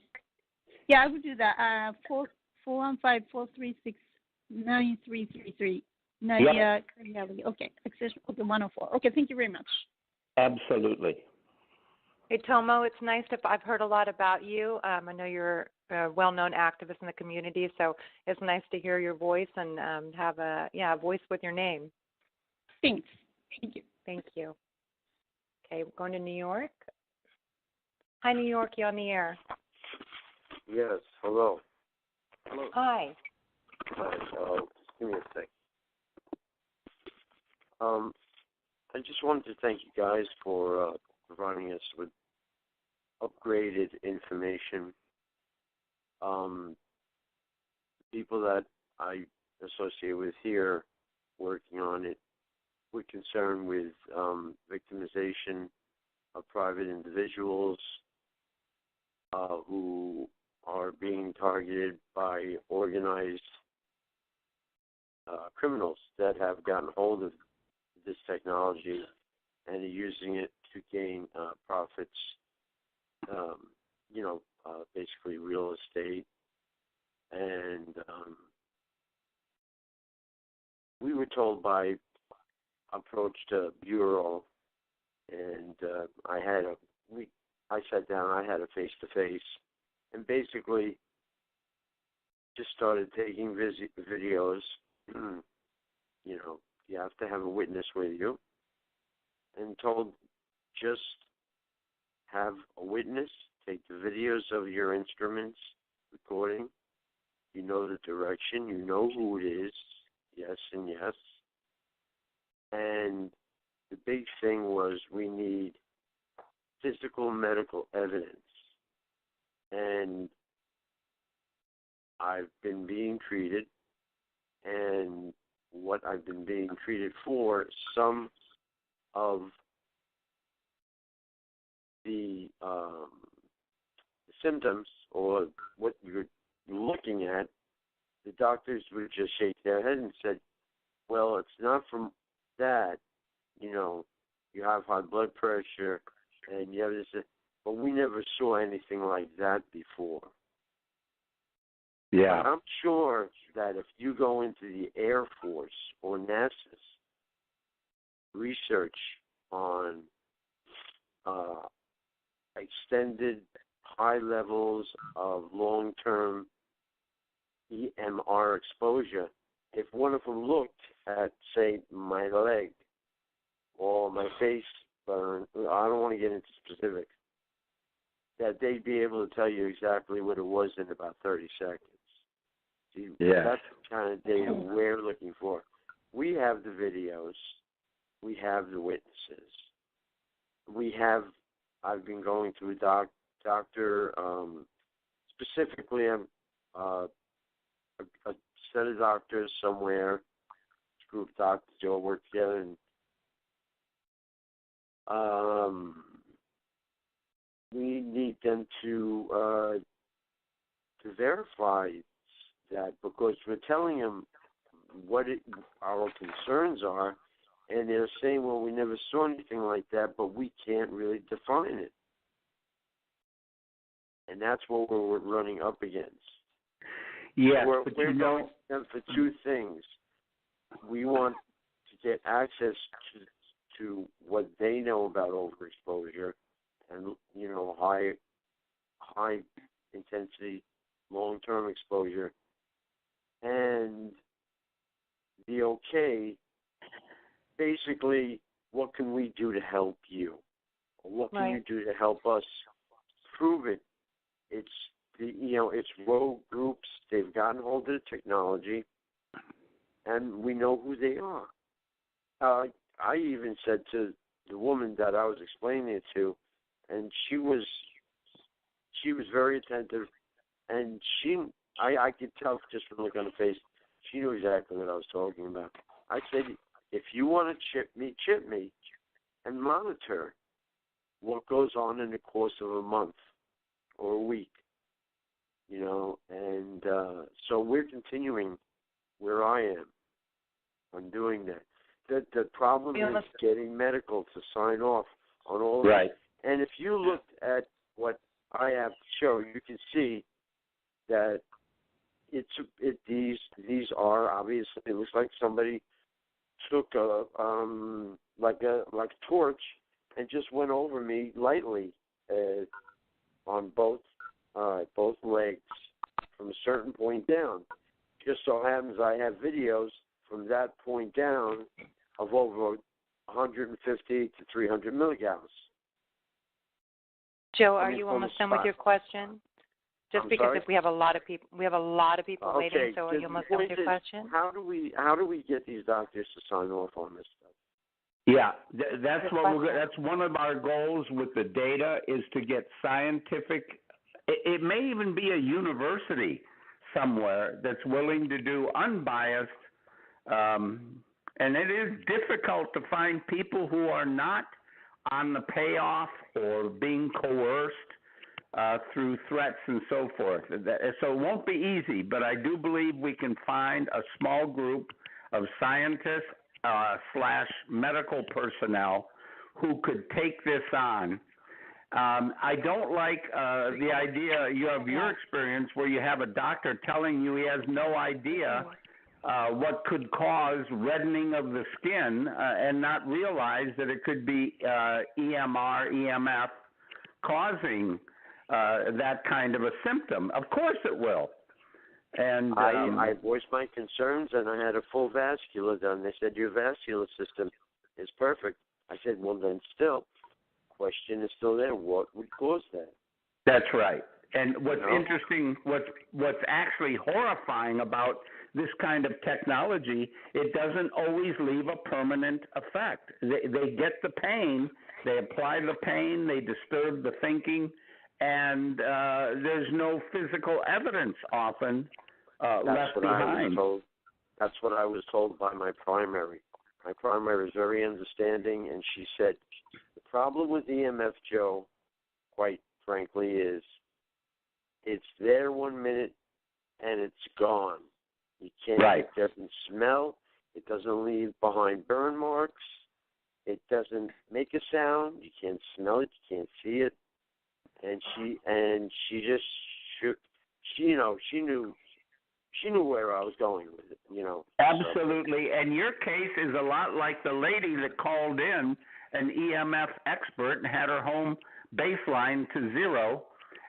Yeah, I would do that. 415-436-9333. Nadia Kayali. Okay, access 104. Okay, thank you very much. Absolutely. Hey, Tomo, it's nice I've heard a lot about you. I know you're a well-known activist in the community, so it's nice to hear your voice and have a voice with your name. Thanks. Thank you. Thank you. Okay, we're going to New York. Hi, New York. You on the air? Yes. Hello. Hello. Hi. Hi. Just give me a sec. I just wanted to thank you guys for providing us with upgraded information. People that I associate with here working on it, we're concerned with victimization of private individuals who are being targeted by organized criminals that have gotten hold of this technology and are using it to gain profits, basically real estate. And we were told by approached a bureau, and I sat down, I had a face-to-face, and basically just started taking videos. You have to have a witness with you, and told just have a witness, take the videos of your instruments, recording, you know the direction, you know who it is, yes and yes. And the big thing was we need physical medical evidence. And I've been being treated, and what I've been being treated for, some of the symptoms or what you're looking at, the doctors would just shake their head and said, well, it's not from that, you have high blood pressure and you have this, but we never saw anything like that before. Yeah. But I'm sure that if you go into the Air Force or NASA's research on extended high levels of long-term EMR exposure, if one of them looked at, say, my leg or my face burn, I don't want to get into specifics, that they'd be able to tell you exactly what it was in about 30 seconds. See, that's the kind of data we're looking for. We have the videos. We have the witnesses. I've been going to a doctor, specifically a set of doctors somewhere, a group of doctors, they all work together, and we need them to verify that, because we're telling them what our concerns are, and they're saying, well, we never saw anything like that, but we can't really define it. And that's what we're running up against. Yes, we're but going to them for two things. We want to get access to what they know about overexposure and, high intensity, long-term exposure, and the okay, basically, what can we do to help you? What can you do to help us prove it? It's it's rogue groups. They've gotten hold of the technology, and we know who they are. I even said to the woman that I was explaining it to, and she was very attentive, and I could tell just from the look on her face, she knew exactly what I was talking about. I said, if you want to chip me, and monitor what goes on in the course of a month or a week, and so we're continuing where I am on doing that. The problem is getting medical to sign off on all of it. And if you looked at what I have to show, you can see that these are obviously, it looks like somebody took a torch and just went over me lightly on both legs from a certain point down. Just so happens I have videos from that point down of over 150 to 300 milligauss. Joe, are you almost done with your question? Just because if we have a lot of people, waiting. So are you almost done with your question? How do we get these doctors to sign off on this stuff? Yeah, that's that's one of our goals with the data is to get scientific. It may even be a university somewhere that's willing to do unbiased. And it is difficult to find people who are not on the payoff or being coerced through threats and so forth. So it won't be easy, but I do believe we can find a small group of scientists / medical personnel who could take this on. I don't like the idea of your experience where you have a doctor telling you he has no idea what could cause reddening of the skin and not realize that it could be EMR, EMF causing that kind of a symptom. Of course it will. And I voiced my concerns, and I had a full vascular done. They said your vascular system is perfect. I said, well, then still, question is still there. What would cause that? That's right. And what's interesting, what's actually horrifying about this kind of technology, it doesn't always leave a permanent effect. They get the pain, they apply the pain, they disturb the thinking, and there's no physical evidence often left behind. That's what I was told by my primary. My primary is very understanding, and she said, the problem with EMF, Joe, quite frankly, is it's there 1 minute and it's gone. You can't, It doesn't smell. It doesn't leave behind burn marks. It doesn't make a sound. You can't smell it. You can't see it. And she just, she knew where I was going with it, Absolutely. And your case is a lot like the lady that called in, an EMF expert, and had her home baseline to 0,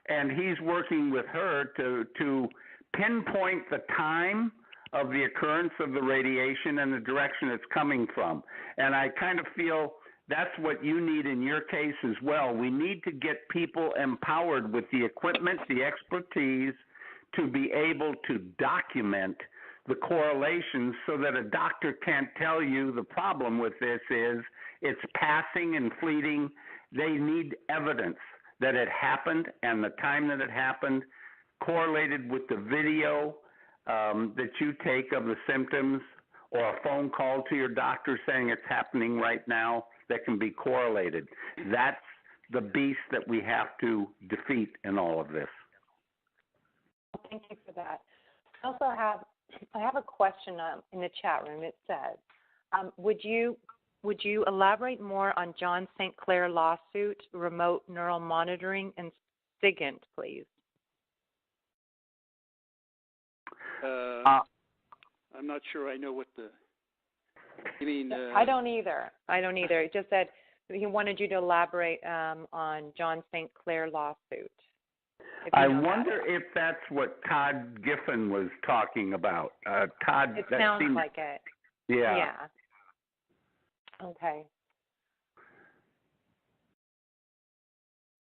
and he's working with her to pinpoint the time of the occurrence of the radiation and the direction it's coming from. And I kind of feel that's what you need in your case as well. We need to get people empowered with the equipment, the expertise, to be able to document the correlations so that a doctor can't tell you the problem with this is it's passing and fleeting. They need evidence that it happened and the time that it happened, correlated with the video that you take of the symptoms, or a phone call to your doctor saying it's happening right now that can be correlated. That's the beast that we have to defeat in all of this. Thank you for that. I have a question in the chat room. It says, would you elaborate more on John St. Clair lawsuit, remote neural monitoring, and SIGINT, please? I'm not sure I know what you mean. I don't either. It just said he wanted you to elaborate on John St. Clair lawsuit. I wonder if that's what Todd Giffen was talking about. Todd. It sounds like it. Yeah. Okay.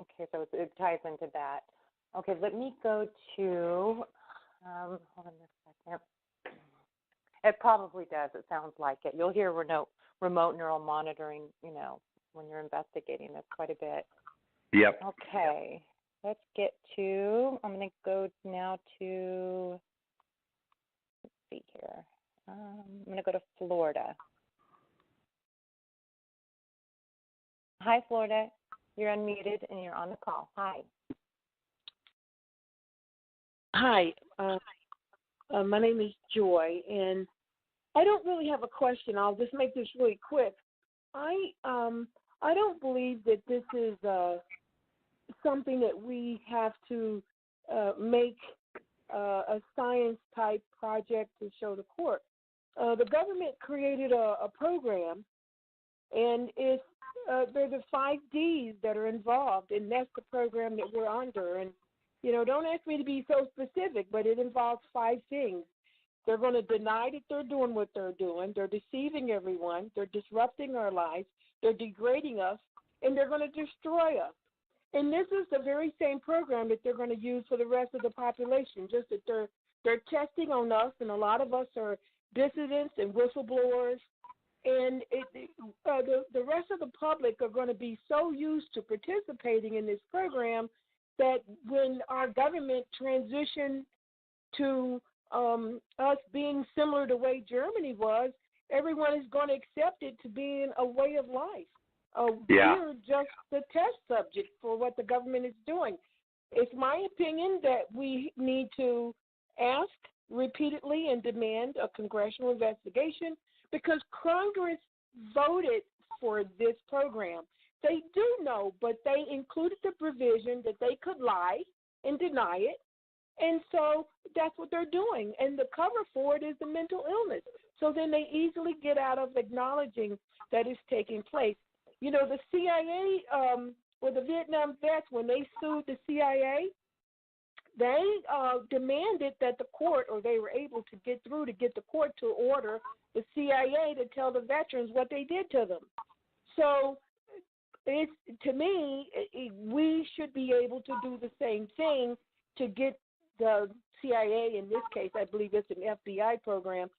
Okay, so it ties into that. Okay, let me go to, hold on a second. It probably does. It sounds like it. You'll hear remote neural monitoring, when you're investigating this quite a bit. Yep. Okay. Let's get to, I'm going to go now to, let's see here. I'm going to go to Florida. Hi, Florida. You're unmuted and you're on the call. Hi. Hi. My name is Joy, and I don't really have a question. I'll just make this really quick. I don't believe that this is something that we have to make a science-type project to show the court. The government created a program, and it's there are the 5 Ds that are involved, and that's the program that we're under. And, don't ask me to be so specific, but it involves 5 things. They're going to deny that they're doing what they're doing. They're deceiving everyone. They're disrupting our lives. They're degrading us, and they're going to destroy us. And this is the very same program that they're going to use for the rest of the population, just that they're testing on us, and a lot of us are dissidents and whistleblowers, And the rest of the public are going to be so used to participating in this program that when our government transitioned to us being similar to the way Germany was, everyone is going to accept it to being a way of life. We're just the test subject for what the government is doing. It's my opinion that we need to ask repeatedly and demand a congressional investigation because Congress voted for this program. They do know, but they included the provision that they could lie and deny it. And so that's what they're doing. And the cover for it is the mental illness. So then they easily get out of acknowledging that it's taking place. You know, the CIA, or the Vietnam vets, when they sued the CIA, they demanded that the court, or they were able to get through to get the court to order the CIA to tell the veterans what they did to them. So it's, to me, we should be able to do the same thing to get the CIA, in this case, I believe it's an FBI program,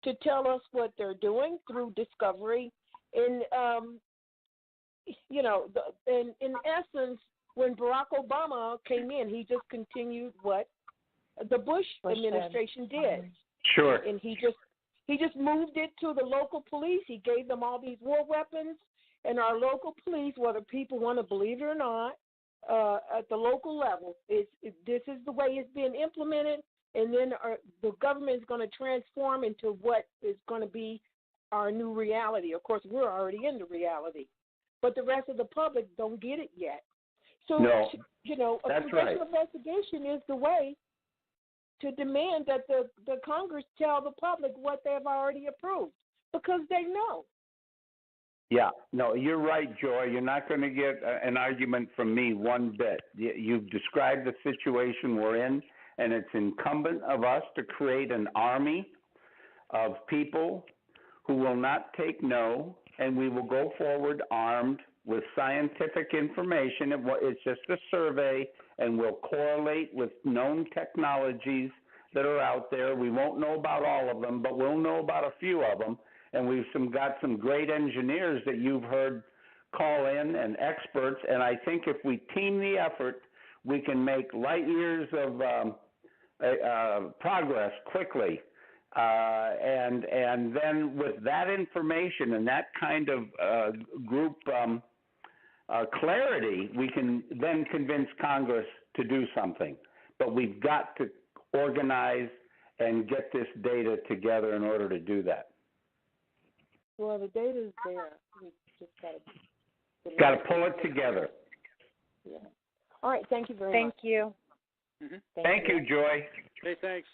to tell us what they're doing through discovery. And, you know, in essence, when Barack Obama came in, he just continued what the Bush administration did. Sure. And he just moved it to the local police. He gave them all these war weapons, and our local police, whether people want to believe it or not, at the local level, this is the way it's being implemented, and then the government is going to transform into what is going to be our new reality. Of course, we're already in the reality, but the rest of the public don't get it yet. So, you know, a congressional investigation is the way to demand that the Congress tell the public what they've already approved, because they know. Yeah, no, you're right, Joy. You're not going to get an argument from me one bit. You've described the situation we're in, and it's incumbent of us to create an army of people who will not take no, and we will go forward armed with scientific information. It's just a survey, and we'll correlate with known technologies that are out there. We won't know about all of them, but we'll know about a few of them. And we've got some great engineers that you've heard call in and experts. And I think if we team the effort, we can make light years of progress quickly. And then with that information and that kind of group clarity, we can then convince Congress to do something. But we've got to organize and get this data together in order to do that. Well, the data is there. We just got to pull it together. Yeah. All right. Thank you very much. Thank you. Mm-hmm. Thank you, Joy. Hey, thanks.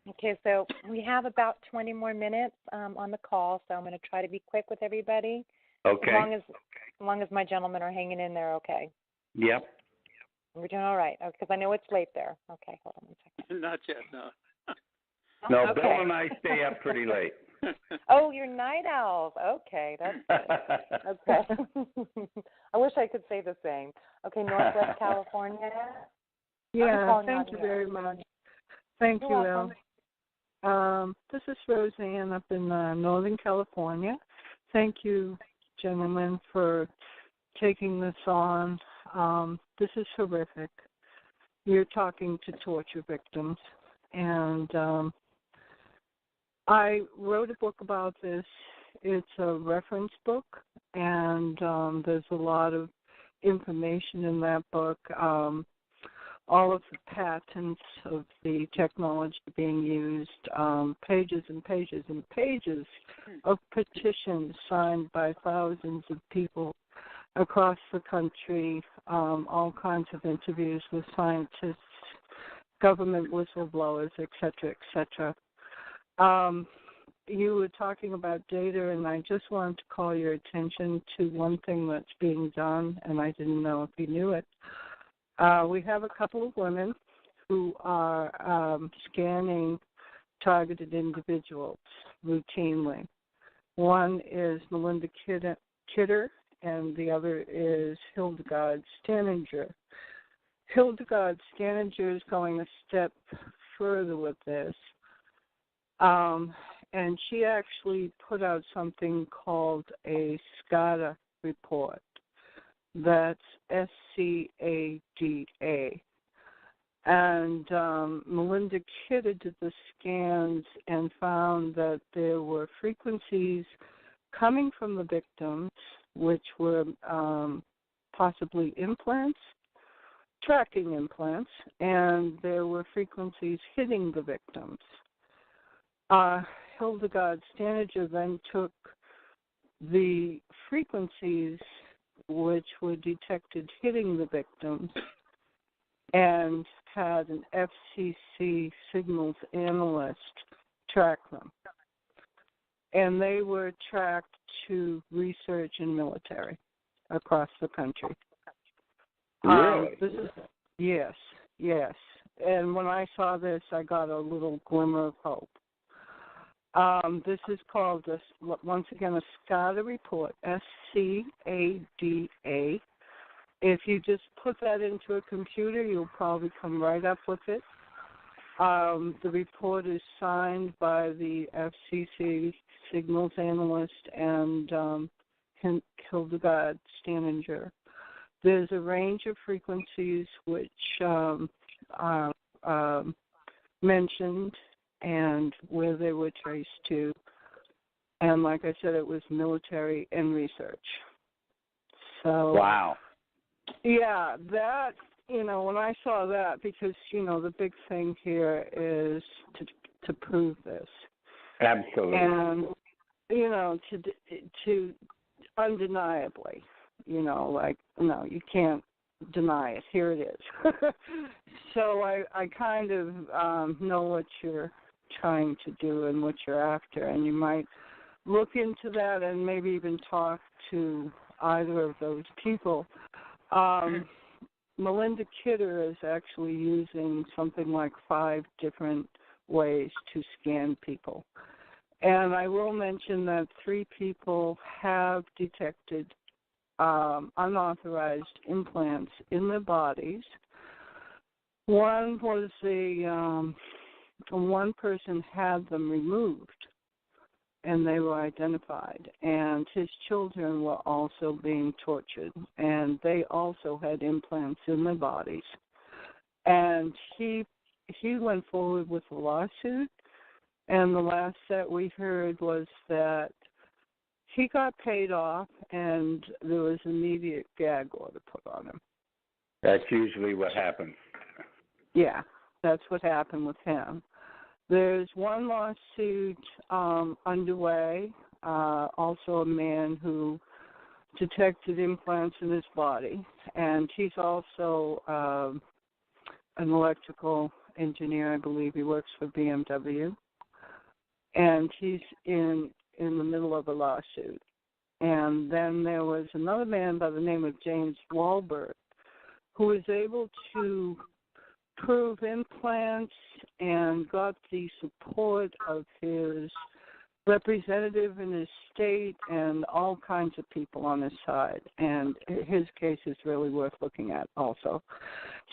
Okay, so we have about 20 more minutes on the call, so I'm going to try to be quick with everybody. Okay. As long as my gentlemen are hanging in there, okay. Yep. We're doing all right, because I know it's late there. Okay, hold on 1 second. Not yet, no. No, okay. Bill and I stay up pretty late. Oh, you're night owls. Okay, that's good. Okay. I wish I could say the same. Okay, Northwest California. Yeah, thank you very much. Thank you, welcome. This is Roseanne up in Northern California. Thank you, gentlemen, for taking this on. This is horrific. You're talking to torture victims, and I wrote a book about this. It's a reference book, and there's a lot of information in that book. All of the patents of the technology being used, pages and pages and pages of petitions signed by thousands of people across the country, all kinds of interviews with scientists, government whistleblowers, et cetera, et cetera. You were talking about data, and I just wanted to call your attention to one thing that's being done, and I didn't know if you knew it. We have a couple of women who are scanning targeted individuals routinely. One is Melinda Kidder, and the other is Hildegard Staninger. Hildegard Staninger is going a step further with this, and she actually put out something called a SCADA report. That's SCADA. And Melinda Kidder did the scans and found that there were frequencies coming from the victims, which were possibly implants, tracking implants, and there were frequencies hitting the victims. Hildegard Stanager then took the frequencies which were detected hitting the victims and had an FCC signals analyst track them. And they were tracked to research and military across the country. Really? Yes. And when I saw this, I got a little glimmer of hope. This is called, once again, a SCADA report, SCADA. If you just put that into a computer, you'll probably come right up with it. The report is signed by the FCC signals analyst and Hildegard Stanager. There's a range of frequencies which are mentioned and where they were traced to. And like I said, it was military and research. So, wow. Yeah, that, when I saw that, because, the big thing here is to prove this. Absolutely. And, to undeniably, no, you can't deny it. Here it is. So I kind of know what you're trying to do and what you're after, and you might look into that and maybe even talk to either of those people. Melinda Kidder is actually using something like 5 different ways to scan people. And I will mention that 3 people have detected unauthorized implants in their bodies. One was one person had them removed, and they were identified. And his children were also being tortured, and they also had implants in their bodies. And he went forward with a lawsuit, and the last that we heard was that he got paid off, and there was immediate gag order put on him. That's usually what happens. Yeah, that's what happened with him. There's one lawsuit underway, also a man who detected implants in his body, and he's also an electrical engineer, I believe. He works for BMW, and he's in the middle of a lawsuit. And then there was another man by the name of James Wahlberg who was able to prove implants and got the support of his representative in his state and all kinds of people on his side. And his case is really worth looking at also.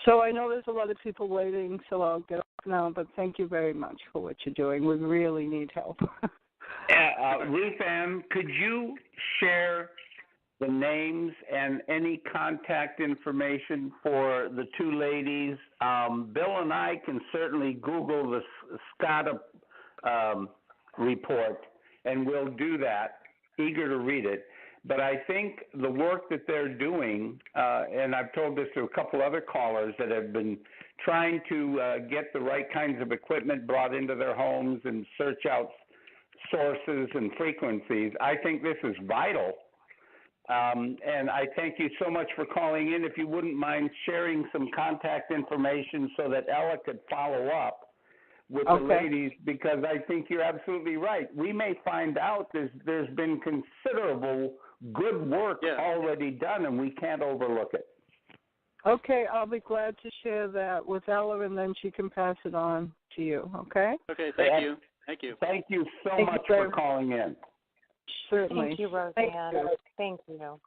So I know there's a lot of people waiting, so I'll get off now, but thank you very much for what you're doing. We really need help. Ruth Ann, could you share the names and any contact information for the 2 ladies? Bill and I can certainly Google the SCADA report, and we'll do that, eager to read it. But I think the work that they're doing, and I've told this to a couple other callers that have been trying to get the right kinds of equipment brought into their homes and search out sources and frequencies, I think this is vital. And I thank you so much for calling in. If you wouldn't mind sharing some contact information so that Ella could follow up with the ladies, because I think you're absolutely right. We may find out there's been considerable good work already done, and we can't overlook it. Okay, I'll be glad to share that with Ella, and then she can pass it on to you, okay? Okay, thank you. Thank you. Thank you so much for calling in. Certainly. Thank you, Roseanne. Thank you.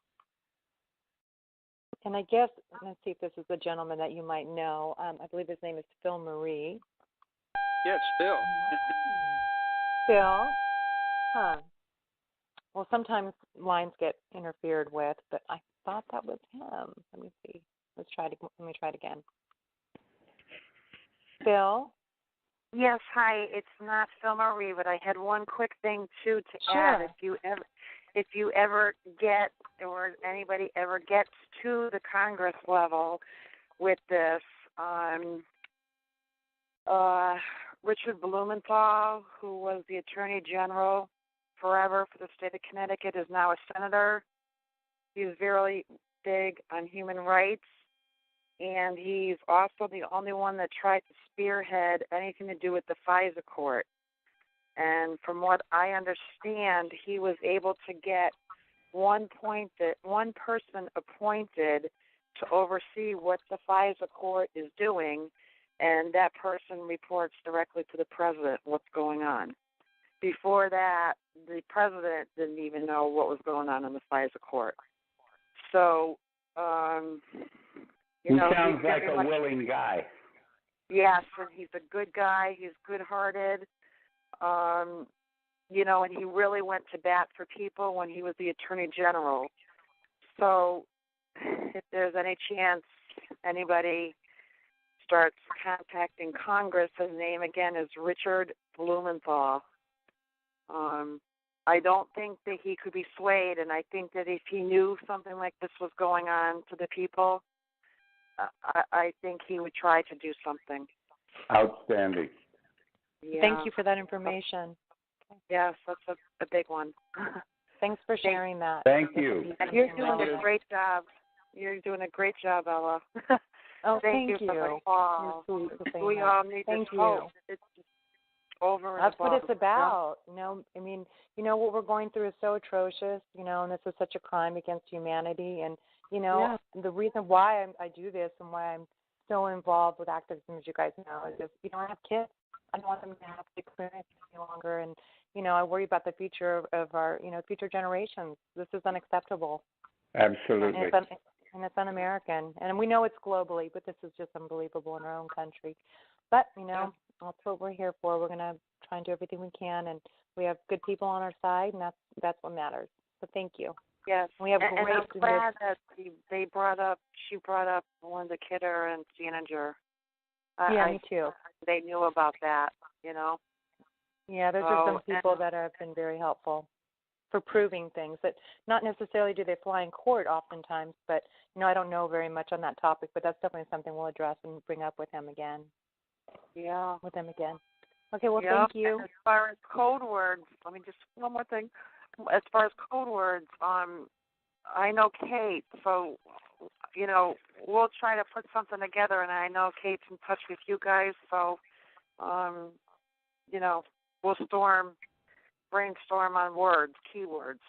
And I guess, let's see if this is a gentleman that you might know. I believe his name is Phil Marie. Yes, Phil. Phil? Huh. Well, sometimes lines get interfered with, but I thought that was him. Let me see. Let me try it again. Phil? Yes, hi. It's not Phil Marie, but I had one quick thing too to add. If you ever get, or anybody ever gets to the Congress level with this, Richard Blumenthal, who was the Attorney General forever for the state of Connecticut, is now a senator. He's very big on human rights, and he's also the only one that tried to spearhead anything to do with the FISA court. And from what I understand, he was able to get one person appointed to oversee what the FISA court is doing, and that person reports directly to the president what's going on. Before that, the president didn't even know what was going on in the FISA court. So, he sounds like a willing guy. Yes, and he's a good guy. He's good-hearted. And he really went to bat for people when he was the Attorney General. So if there's any chance anybody starts contacting Congress, his name again is Richard Blumenthal. I don't think that he could be swayed, and I think that if he knew something like this was going on to the people, I think he would try to do something. Outstanding. Yeah. Thank you for that information. Yes, that's a big one. Thanks for sharing that. Thank you. You're doing a great job. You're doing a great job, Ella. Oh, thank you for the call. We all need this hope. It's just over and That's above. what it's about. What we're going through is so atrocious, and this is such a crime against humanity. And, the reason why I do this and why I'm so involved with activism, as you guys know, is if, I have kids. I don't want them to have to experience it any longer. And, I worry about the future of our, future generations. This is unacceptable. Absolutely. And it's un-American. And we know it's globally, but this is just unbelievable in our own country. But, that's what we're here for. We're going to try and do everything we can. And we have good people on our side, and that's what matters. So thank you. Yes. We have and I'm glad that she brought up Melinda Kidder and Steininger. Me too. They knew about that, Yeah, there's just some people that have been very helpful for proving things that not necessarily do they fly in court oftentimes, but, I don't know very much on that topic, but that's definitely something we'll address and bring up with him again. Yeah. With them again. Okay, well, thank you. And as far as code words, let me just, one more thing. As far as code words, I know Kate, so, we'll try to put something together, and I know Kate's in touch with you guys, so, we'll brainstorm on words, keywords.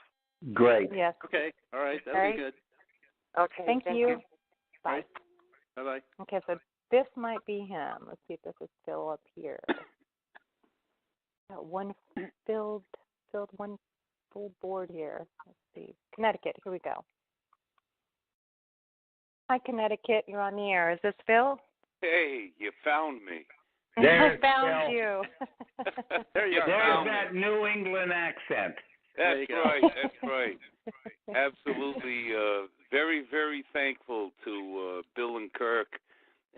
Great. Yes. Okay. All right. That'll be good. Okay. Thank you. Bye. Right. Bye-bye. Okay, so this might be him. Let's see if this is Phil up here. Got one filled one full board here. Let's see. Connecticut. Here we go. Hi, Connecticut. You're on the air. Is this Phil? Hey, you found me. I found you. There's that New England accent. That's right. That's right. Absolutely. Very, very thankful to Bill and Kirk,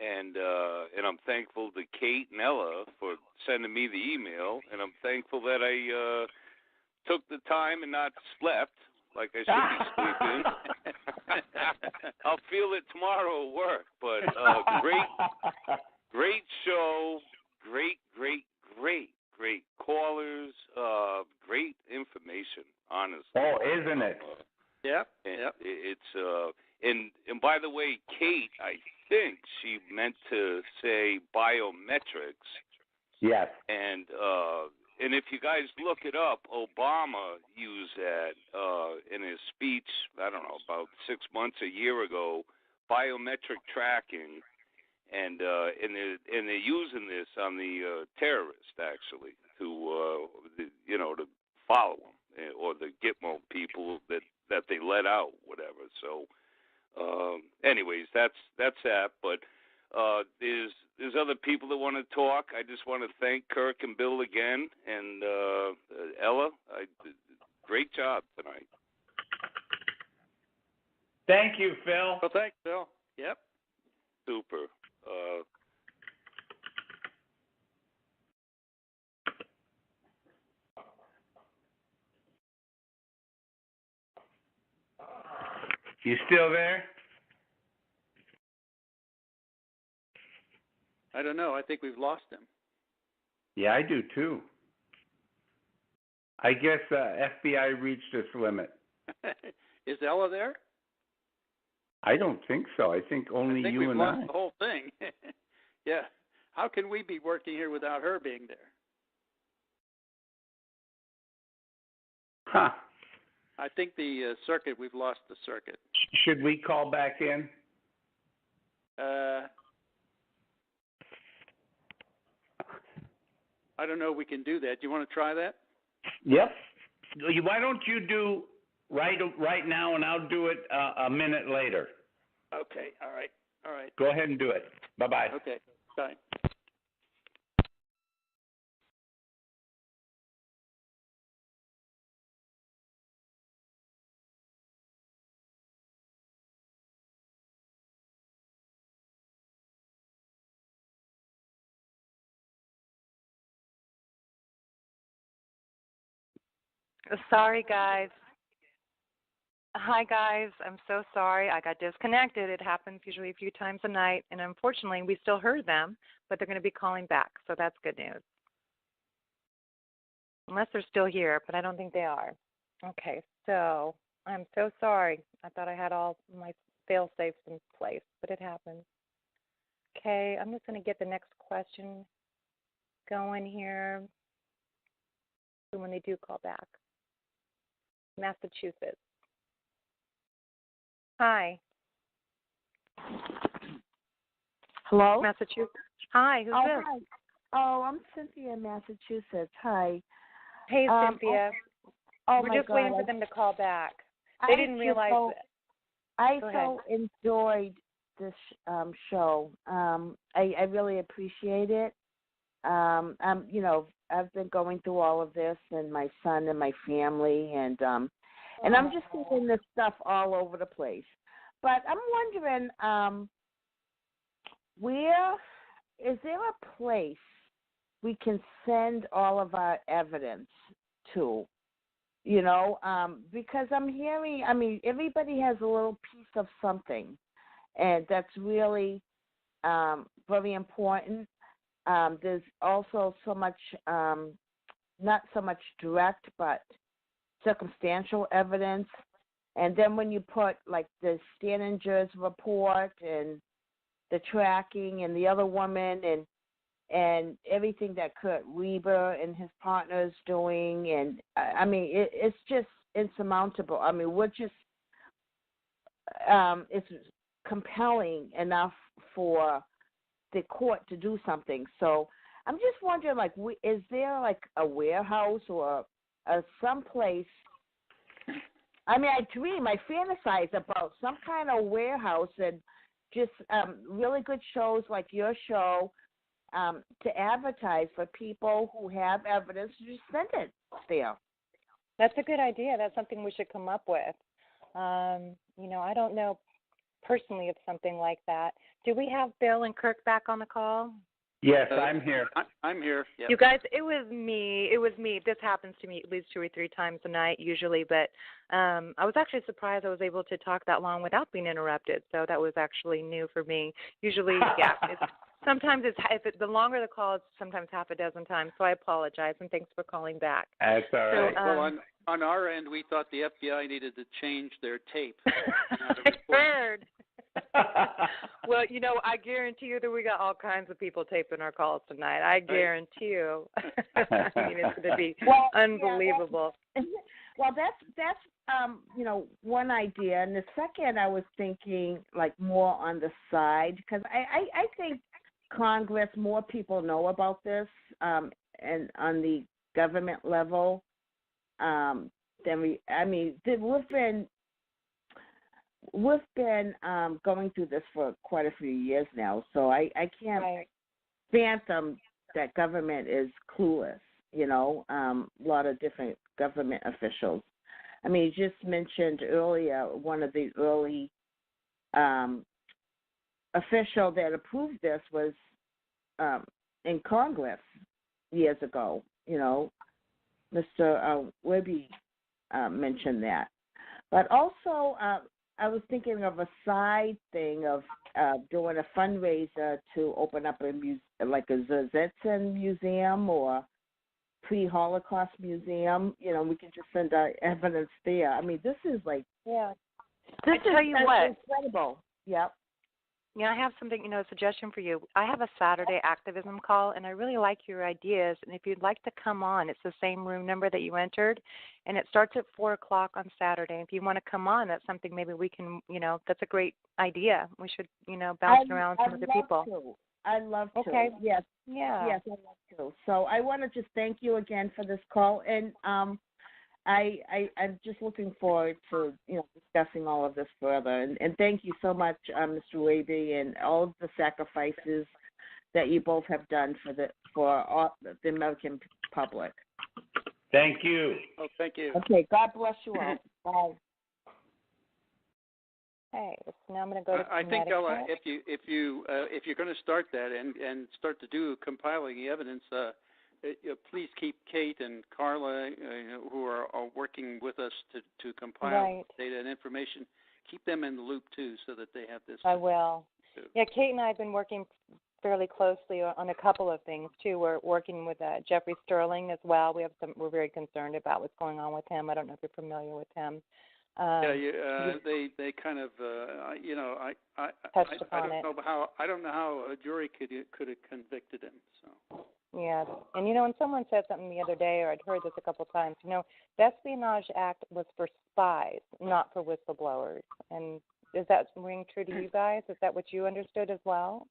and I'm thankful to Kate and Ella for sending me the email, and I'm thankful that I took the time and not slept like I should be sleeping. I'll feel it tomorrow at work, but great show, great callers, great information, honestly. Oh, isn't it? Yep. It's and by the way, Kate, I think she meant to say biometrics. Yes. And if you guys look it up, Obama used that in his speech, I don't know, about 6 months, a year ago, biometric tracking, and they're using this on the terrorists, actually, to follow them, or the Gitmo people that they let out, whatever. So, anyways, that's that. But There's other people that want to talk. I just want to thank Kirk and Bill again, and Ella. Great job tonight. Thank you, Phil. Well, thanks, Phil. Yep. Super. You still there? I don't know. I think we've lost him. Yeah, I do too. I guess FBI reached its limit. Is Ella there? I don't think so. I think only I think you we've and lost I. the whole thing. Yeah. How can we be working here without her being there? Huh. I think the circuit, we've lost the circuit. Should we call back in? I don't know if we can do that. Do you want to try that? Yep. Why don't you do right now, and I'll do it a minute later. Okay. All right. All right. Go ahead and do it. Bye-bye. Okay. Bye. Sorry, guys. Hi, guys. I'm so sorry. I got disconnected. It happens usually a few times a night, and unfortunately, we still heard them, but they're going to be calling back, so that's good news. Unless they're still here, but I don't think they are. Okay, so I'm so sorry. I thought I had all my fail-safes in place, but it happens. Okay, I'm just going to get the next question going here when they do call back. Massachusetts. Hi. Hello? Massachusetts. Hi, who's this? Hi. Oh, I'm Cynthia in Massachusetts. Hi. Hey, Cynthia. We're just waiting for them to call back. They didn't realize that. I enjoyed this show. I really appreciate it. I've been going through all of this, and my son and my family, and I'm just seeing this stuff all over the place. But I'm wondering, where is there a place we can send all of our evidence to? Because I'm hearing, everybody has a little piece of something, and that's really very important. There's also so much, not so much direct, but circumstantial evidence. And then when you put, like, the Stanninger's report and the tracking and the other woman and everything that Kirk Wiebe and his partners doing, and, it's just insurmountable. We're just, it's compelling enough for the court to do something. So I'm just wondering, like, is there like a warehouse or some place? I fantasize about some kind of warehouse and just really good shows like your show to advertise for people who have evidence. Just send it there. That's a good idea. That's something we should come up with. I don't know personally of something like that. Do we have Bill and Kirk back on the call? Yes, I'm here. I'm here. Yep. You guys, it was me. This happens to me at least 2 or 3 times a night usually, but I was actually surprised I was able to talk that long without being interrupted. So that was actually new for me. Usually, yeah, the longer the call, it's sometimes half a dozen times. So I apologize, and thanks for calling back. That's all right. Well, on our end, we thought the FBI needed to change their tape. I heard. Well, I guarantee you that we got all kinds of people taping our calls tonight. I guarantee you. It's going to be unbelievable. Well, that's one idea, and the second I was thinking like more on the side, because I think Congress, more people know about this, and on the government level, than we've been. we've been going through this for quite a few years now, so I can't fathom that government is clueless. A lot of different government officials. I mean, you just mentioned earlier one of the early official that approved this was in Congress years ago. Mr. Wiebe mentioned that. But also, I was thinking of a side thing of doing a fundraiser to open up like a Zizitzin museum or pre-Holocaust museum. We can just send our evidence there. I mean, this is like this is tell you what, incredible. Yep. I have something, a suggestion for you. I have a Saturday activism call, and I really like your ideas. And if you'd like to come on, it's the same room number that you entered, and it starts at 4 o'clock on Saturday. If you want to come on, that's something maybe we can, that's a great idea. We should, bounce around some of the people. I'd love to. Okay. Yes. Yeah. Yes, I'd love to. So I want to just thank you again for this call, and I'm just looking forward to discussing all of this further. And thank you so much, Mr. Wiebe, and all of the sacrifices that you both have done for all the American public. Thank you. Oh, thank you. Okay. God bless you all. Bye. Okay, so now I'm going to go to I think, Ella, if you're going to start that and start to do compiling the evidence, please keep Kate and Carla, who are working with us to compile data and information. Keep them in the loop too, so that they have this. I will. Yeah, Kate and I have been working fairly closely on a couple of things too. We're working with Jeffrey Sterling as well. We're very concerned about what's going on with him. I don't know if you're familiar with him. They kind of, touched upon it. I don't know how a jury could have convicted him. So. Yeah, and someone said something the other day, or I'd heard this a couple of times. The Espionage Act was for spies, not for whistleblowers. And does that ring true to you guys? Is that what you understood as well?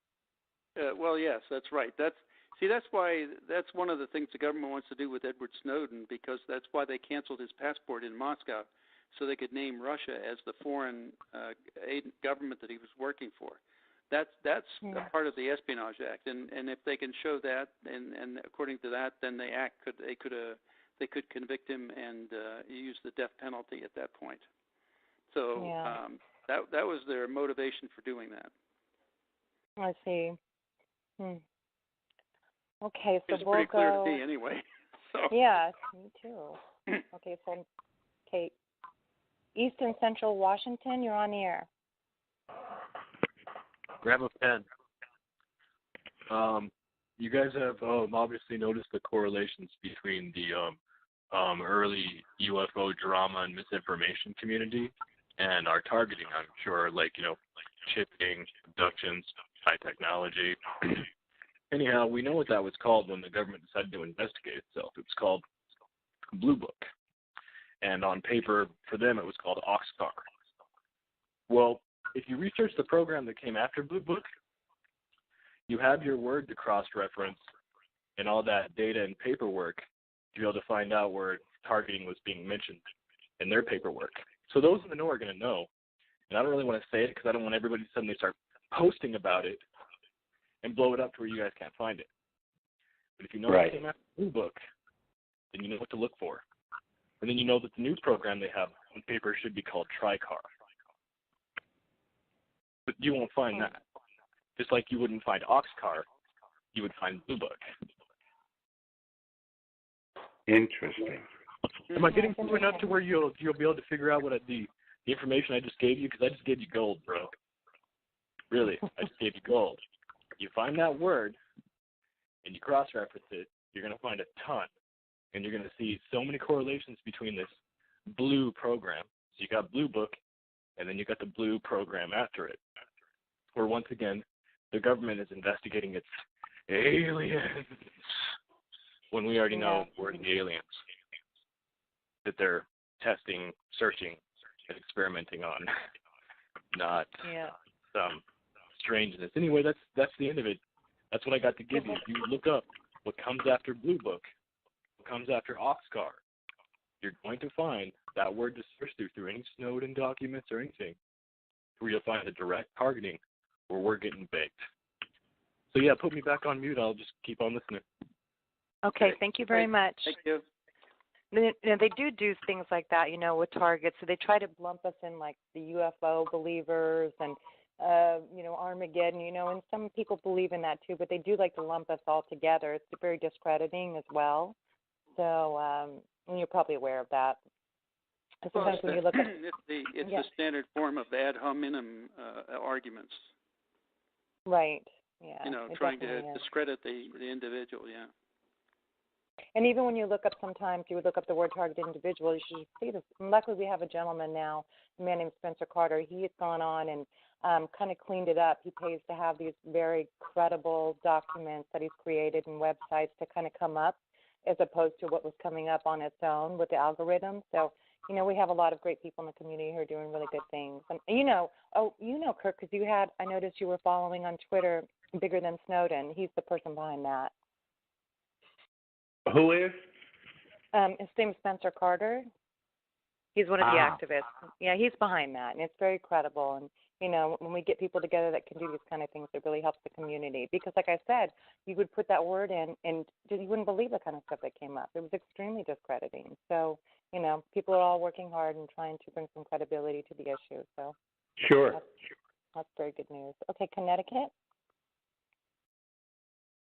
Well, yes, that's right. That's one of the things the government wants to do with Edward Snowden, because that's why they canceled his passport in Moscow, so they could name Russia as the foreign government that he was working for. That's a part of the Espionage Act, and if they can show that, and according to that, then they could convict him and use the death penalty at that point. So that was their motivation for doing that. I see. Okay, so it's pretty clear to me anyway. So. Yes, me too. Okay, so Kate, East and Central Washington, you're on the air. Grab a pen. You guys have obviously noticed the correlations between the early UFO drama and misinformation community and our targeting, I'm sure, like chipping, abductions, high technology. Anyhow, we know what that was called when the government decided to investigate itself. It was called Blue Book. And on paper, for them, it was called Oxcar. Well, if you research the program that came after Blue Book, you have your word to cross-reference and all that data and paperwork to be able to find out where targeting was being mentioned in their paperwork. So those in the know are going to know. And I don't really want to say it because I don't want everybody to suddenly start posting about it and blow it up to where you guys can't find it. But if you know what came after Blue Book, then you know what to look for. And then you know that the new program they have on paper should be called TriCar. But you won't find that. Just like you wouldn't find Oxcar, you would find Blue Book. Interesting. Am I getting through enough to where you'll be able to figure out what the information I just gave you? Because I just gave you gold, bro. Really, I just gave you gold. You find that word, and you cross-reference it, you're going to find a ton. And you're going to see so many correlations between this blue program. So you got Blue Book, and then you got the blue program after it. Where once again, the government is investigating its aliens. When we already know we're the aliens that they're testing, searching, and experimenting on, not some strangeness. Anyway, that's the end of it. That's what I got to give you. If you look up what comes after Blue Book, what comes after Oxcar, you're going to find that word to search through any Snowden documents or anything. where you'll find the direct targeting where we're getting baked. So, yeah, put me back on mute. I'll just keep on listening. Okay, thank you very much. Thank you. They do things like that, with targets. So they try to lump us in like the UFO believers and, Armageddon, and some people believe in that too, but they do like to lump us all together. It's very discrediting as well. So, and you're probably aware of that. Sometimes when you look at it's the standard form of ad hominem arguments. Right. Yeah. Trying to discredit the individual. Yeah. And even when you look up, sometimes you would look up the word targeted individual, you should see this. Luckily, we have a gentleman now, a man named Spencer Carter. He has gone on and kind of cleaned it up. He pays to have these very credible documents that he's created and websites to kind of come up, as opposed to what was coming up on its own with the algorithm. So, we have a lot of great people in the community who are doing really good things. And Kirk, because I noticed you were following on Twitter Bigger Than Snowden. He's the person behind that. Who is? His name is Spencer Carter. He's one of the activists. Yeah, he's behind that, and it's very credible. And, when we get people together that can do these kind of things, it really helps the community. Because, like I said, you would put that word in, and you wouldn't believe the kind of stuff that came up. It was extremely discrediting. So, people are all working hard and trying to bring some credibility to the issue. So, sure. That's very good news. Okay, Connecticut.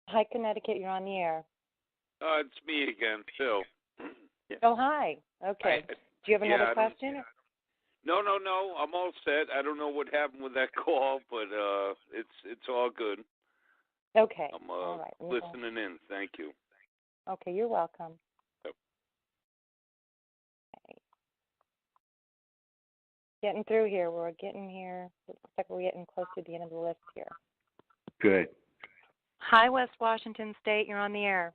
Hi, Connecticut. You're on the air. It's me again, Phil. Oh, hi. Okay. Do you have another question? No. I'm all set. I don't know what happened with that call, but it's all good. Okay. I'm all right. listening in. Thank you. Okay, you're welcome. Yep. Okay. Getting through here. We're getting here. It looks like we're getting close to the end of the list here. Good. Hi, West Washington State. You're on the air.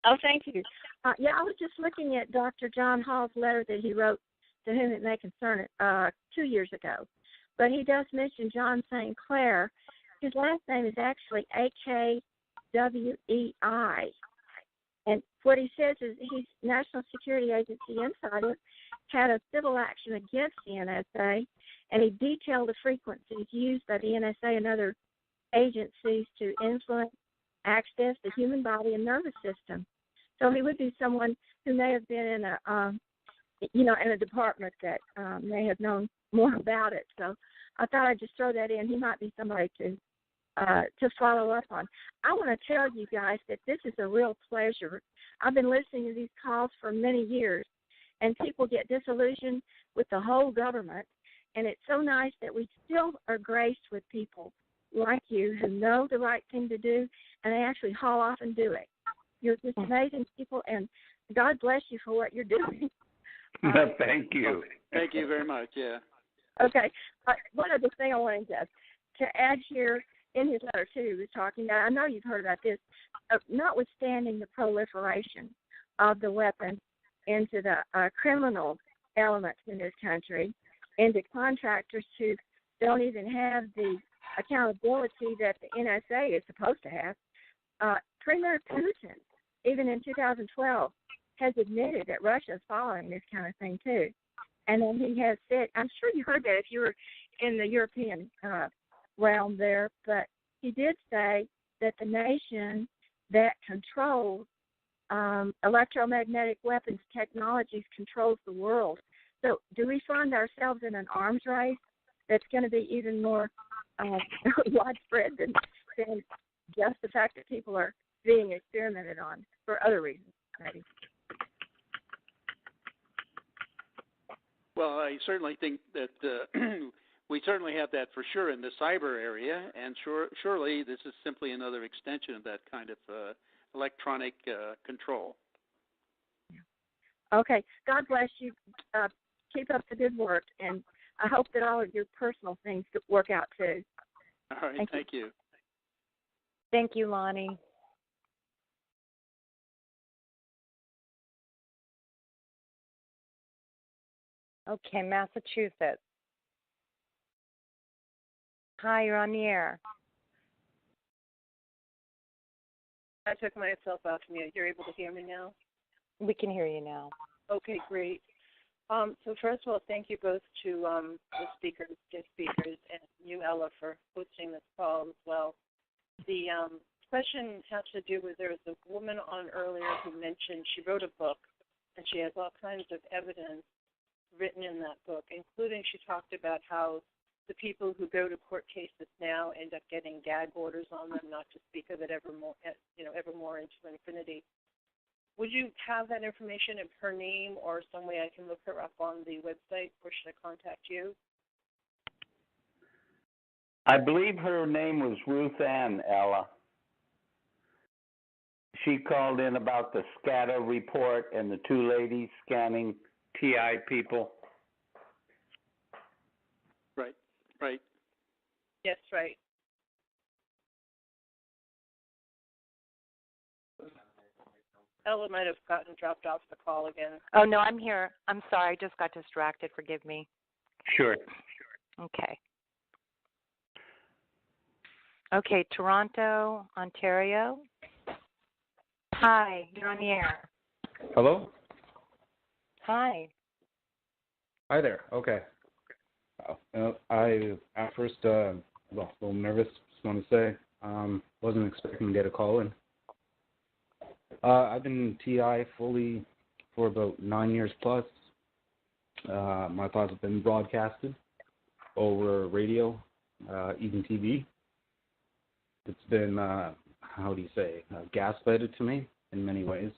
Oh, thank you. I was just looking at Dr. John Hall's letter that he wrote to whom it may concern 2 years ago. But he does mention John St. Clair. His last name is actually A-K-W-E-I. And what he says is he's National Security Agency insider, had a civil action against the NSA, and he detailed the frequencies used by the NSA and other agencies to influence access the human body and nervous system. So he would be someone who may have been in a department that may have known more about it. So I thought I'd just throw that in. He might be somebody to follow up on. I want to tell you guys that this is a real pleasure. I've been listening to these calls for many years, and people get disillusioned with the whole government, and it's so nice that we still are graced with people like you who know the right thing to do, and they actually haul off and do it. You're just amazing people, and God bless you for what you're doing. Thank you. Thank you very much, yeah. Okay. One other thing I wanted to add here in his letter, too, he was talking about, I know you've heard about this, notwithstanding the proliferation of the weapon into the criminal elements in this country, into contractors who don't even have the accountability that the NSA is supposed to have. Premier Putin, even in 2012, has admitted that Russia is following this kind of thing, too. And then he has said, I'm sure you heard that if you were in the European realm there, but he did say that the nation that controls electromagnetic weapons technologies controls the world. So do we find ourselves in an arms race that's going to be even more widespread than just the fact that people are being experimented on for other reasons, maybe? Well, I certainly think that we certainly have that for sure in the cyber area, and surely this is simply another extension of that kind of electronic control. Okay. God bless you. Keep up the good work, and I hope that all of your personal things work out, too. All right. Thank you. Thank you, Lonnie. Okay, Massachusetts. Hi, you're on the air. I took myself off mute. You're able to hear me now? We can hear you now. Okay, great. So first of all, thank you both to the guest speakers, and you, Ella, for hosting this call as well. The question has to do with, there was a woman on earlier who mentioned she wrote a book, and she has all kinds of evidence written in that book, including she talked about how the people who go to court cases now end up getting gag orders on them, not to speak of it evermore into infinity. Would you have that information of her name or some way I can look her up on the website, or should I contact you? I believe her name was Ruth Ann, Ella. She called in about the scatter report and the two ladies scanning TI people. Right. Yes, right. Ella might have gotten dropped off the call again. Oh, no, I'm here. I'm sorry. I just got distracted. Forgive me. Sure. Okay. Okay, Toronto, Ontario. Hi, you're on the air. Hello? Hi. Hi there. Okay. I, at first, a little nervous, just want to say. Wasn't expecting to get a call in. I've been TI fully for about 9 years plus. My thoughts have been broadcasted over radio, even TV. It's been, gaslighted to me in many ways.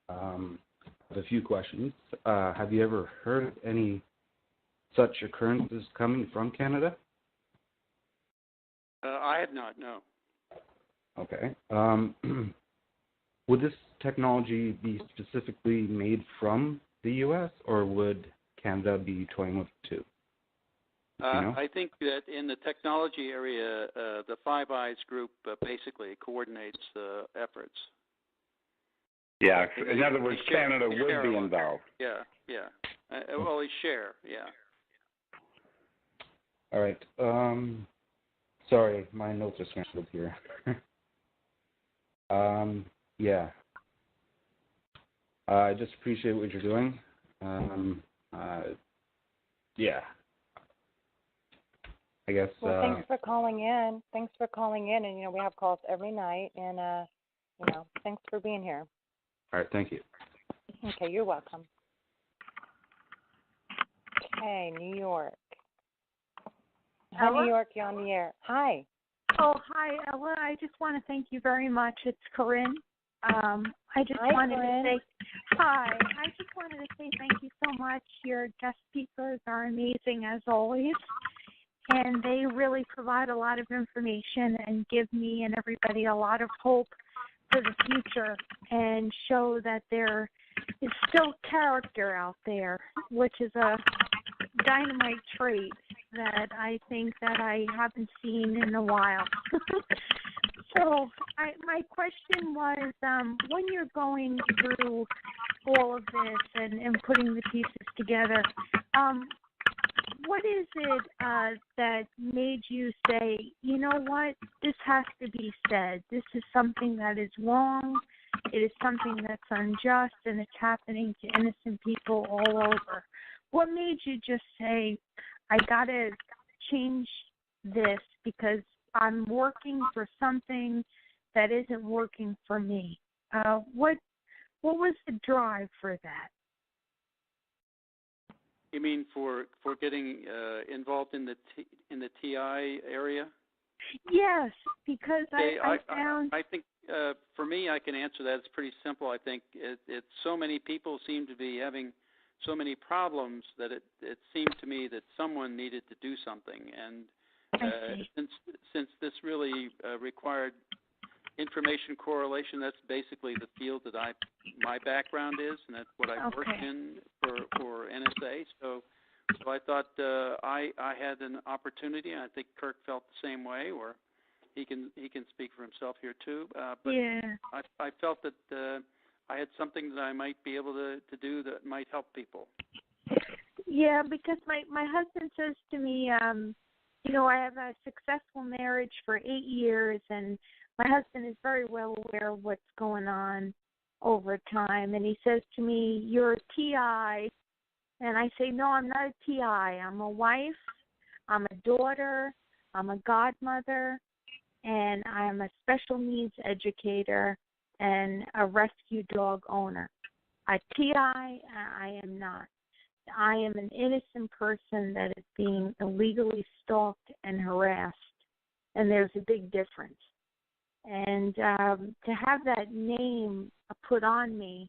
A few questions. Have you ever heard of any such occurrences coming from Canada? I have not, no. Okay. Would this technology be specifically made from the U.S., or would Canada be toying with it too? I think that in the technology area, the Five Eyes group basically coordinates efforts. Yeah, in other words, Canada would be involved. Yeah. Well, they share, yeah. All right. Sorry, my notes are scrambled here. Yeah. I just appreciate what you're doing. Yeah. I guess. Well, thanks for calling in. And we have calls every night, and thanks for being here. All right. Thank you. Okay, you're welcome. Okay, New York. Hi, New York. You're on the air. Hi. Oh, hi, Ella. I just want to thank you very much. It's Corinne. I just wanted to say hi. I just wanted to say thank you so much. Your guest speakers are amazing as always, and they really provide a lot of information and give me and everybody a lot of hope for the future, and show that there is still character out there, which is a dynamite trait that I think that I haven't seen in a while. So my question was, when you're going through all of this and putting the pieces together, what is it that made you say, you know what, this has to be said. This is something that is wrong. It is something that's unjust, and it's happening to innocent people all over. What made you just say, I got to change this because I'm working for something that isn't working for me? What was the drive for that? You mean for getting involved in the TI area? Yes, because I found. I think for me, I can answer that. It's pretty simple. I think it's so many people seem to be having so many problems that it seemed to me that someone needed to do something. And since this really required information correlation, that's basically the field that my background is, and that's what I've worked in for NSA. So I thought I had an opportunity, and I think Kirk felt the same way, or he can speak for himself here too. But yeah. I felt that I had something that I might be able to do that might help people. Yeah, because my husband says to me, I have a successful marriage for 8 years, and my husband is very well aware of what's going on over time. And he says to me, you're a TI, And I say, no, I'm not a TI. I'm a wife, I'm a daughter, I'm a godmother, and I'm a special needs educator and a rescue dog owner. A TI, I am not. I am an innocent person that is being illegally stalked and harassed, and there's a big difference. And to have that name put on me,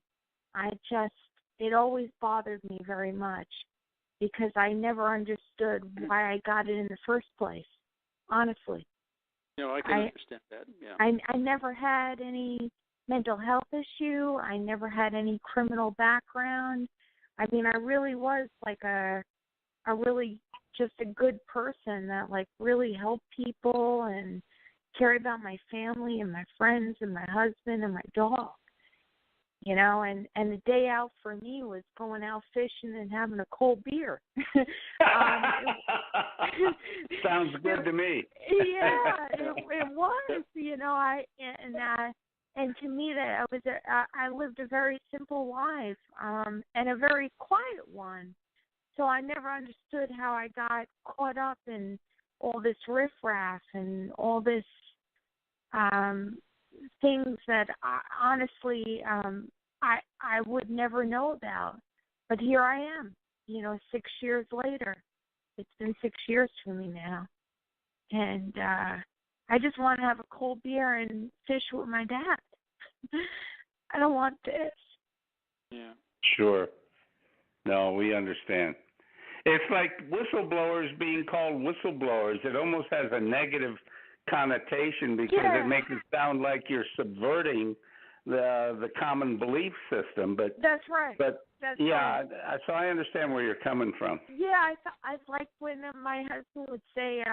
it always bothered me very much because I never understood why I got it in the first place, honestly. I can understand that, yeah. I never had any mental health issue. I never had any criminal background. I mean, I really was like a really just a good person that like really helped people and cared about my family and my friends and my husband and my dog. And the day out for me was going out fishing and having a cold beer. Sounds good to me. Yeah, it was. And to me, that I lived a very simple life and a very quiet one. So I never understood how I got caught up in all this riffraff and all this things that honestly I would never know about. But here I am, 6 years later. It's been 6 years for me now. And I just want to have a cold beer and fish with my dad. I don't want this. Yeah. Sure. No, we understand. It's like whistleblowers being called whistleblowers. It almost has a negative connotation because it makes it sound like you're subverting the common belief system. But that's right. But that's yeah, right. So I understand where you're coming from. Yeah, I like when my husband would say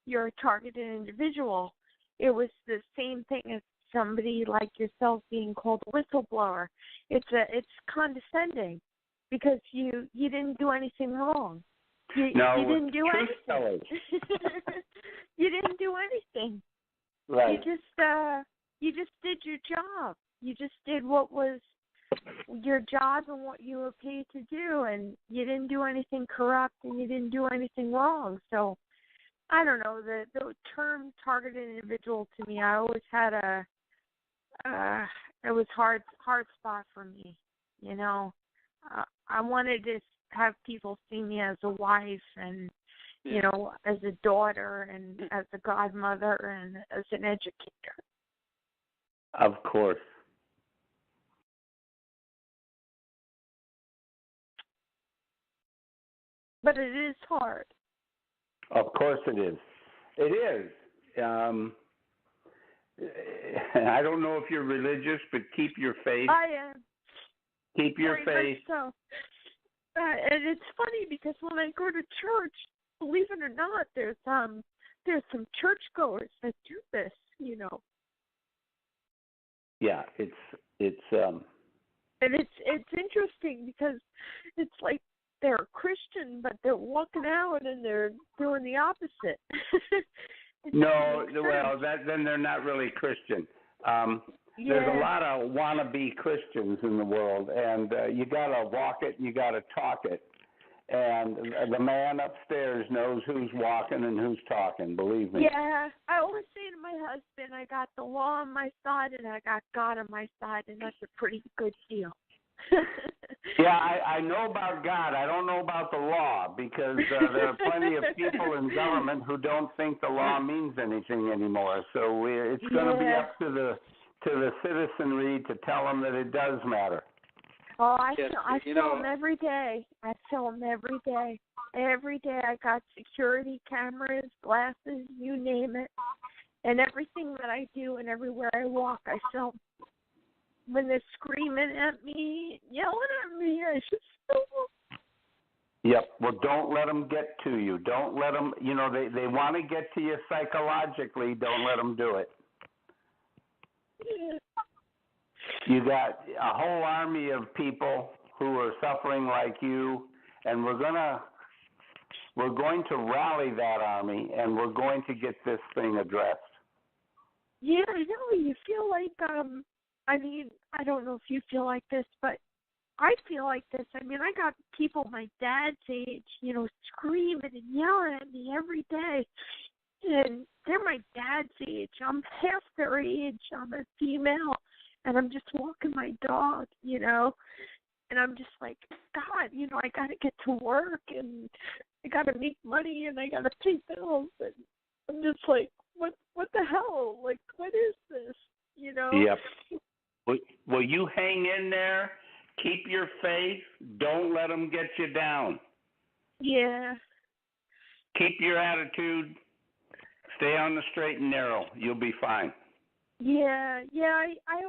you're a targeted individual. It was the same thing as somebody like yourself being called a whistleblower. It's condescending because you didn't do anything wrong. You didn't do anything. You didn't do anything. Right. You just did your job. You just did what was your job and what you were paid to do, and you didn't do anything corrupt and you didn't do anything wrong. So I don't know, the term targeted individual to me, I always had it was hard spot for me. I wanted to have people see me as a wife and as a daughter and as a godmother and as an educator. Of course. But it is hard. Of course it is. It is. I don't know if you're religious, but keep your faith. I am. Keep your faith. So. And it's funny because when I go to church, believe it or not, there's some churchgoers that do this, Yeah, it's and it's interesting because it's like they're Christian, but they're walking out and they're doing the opposite. No, well, then they're not really Christian. There's a lot of wannabe Christians in the world, and you got to walk it and you got to talk it. And the man upstairs knows who's walking and who's talking, believe me. Yeah, I always say to my husband, I got the law on my side and I got God on my side, and that's a pretty good deal. Yeah, I know about God. I don't know about the law because there are plenty of people in government who don't think the law means anything anymore. So it's going to be up to the citizenry to tell them that it does matter. Oh, I film every day. I film every day. Every day I got security cameras, glasses, you name it. And everything that I do and everywhere I walk, I film. When they're screaming at me, yelling at me, I just film them. Yep. Well, don't let them get to you. Don't let them, they want to get to you psychologically. Don't let them do it. Yeah. You got a whole army of people who are suffering like you, and we're going to rally that army, and we're going to get this thing addressed. Yeah, I know. You feel like, I don't know if you feel like this, but I feel like this. I mean, I got people my dad's age, you know, screaming and yelling at me every day. And they're my dad's age. I'm half their age. I'm a female. And I'm just walking my dog, you know. And I'm just like, God, you know, I got to get to work and I got to make money and I got to pay bills. And I'm just like, what the hell? Like, what is this? You know? Yep. Well, you hang in there. Keep your faith. Don't let them get you down. Yeah. Keep your attitude. Stay on the straight and narrow. You'll be fine. Yeah. I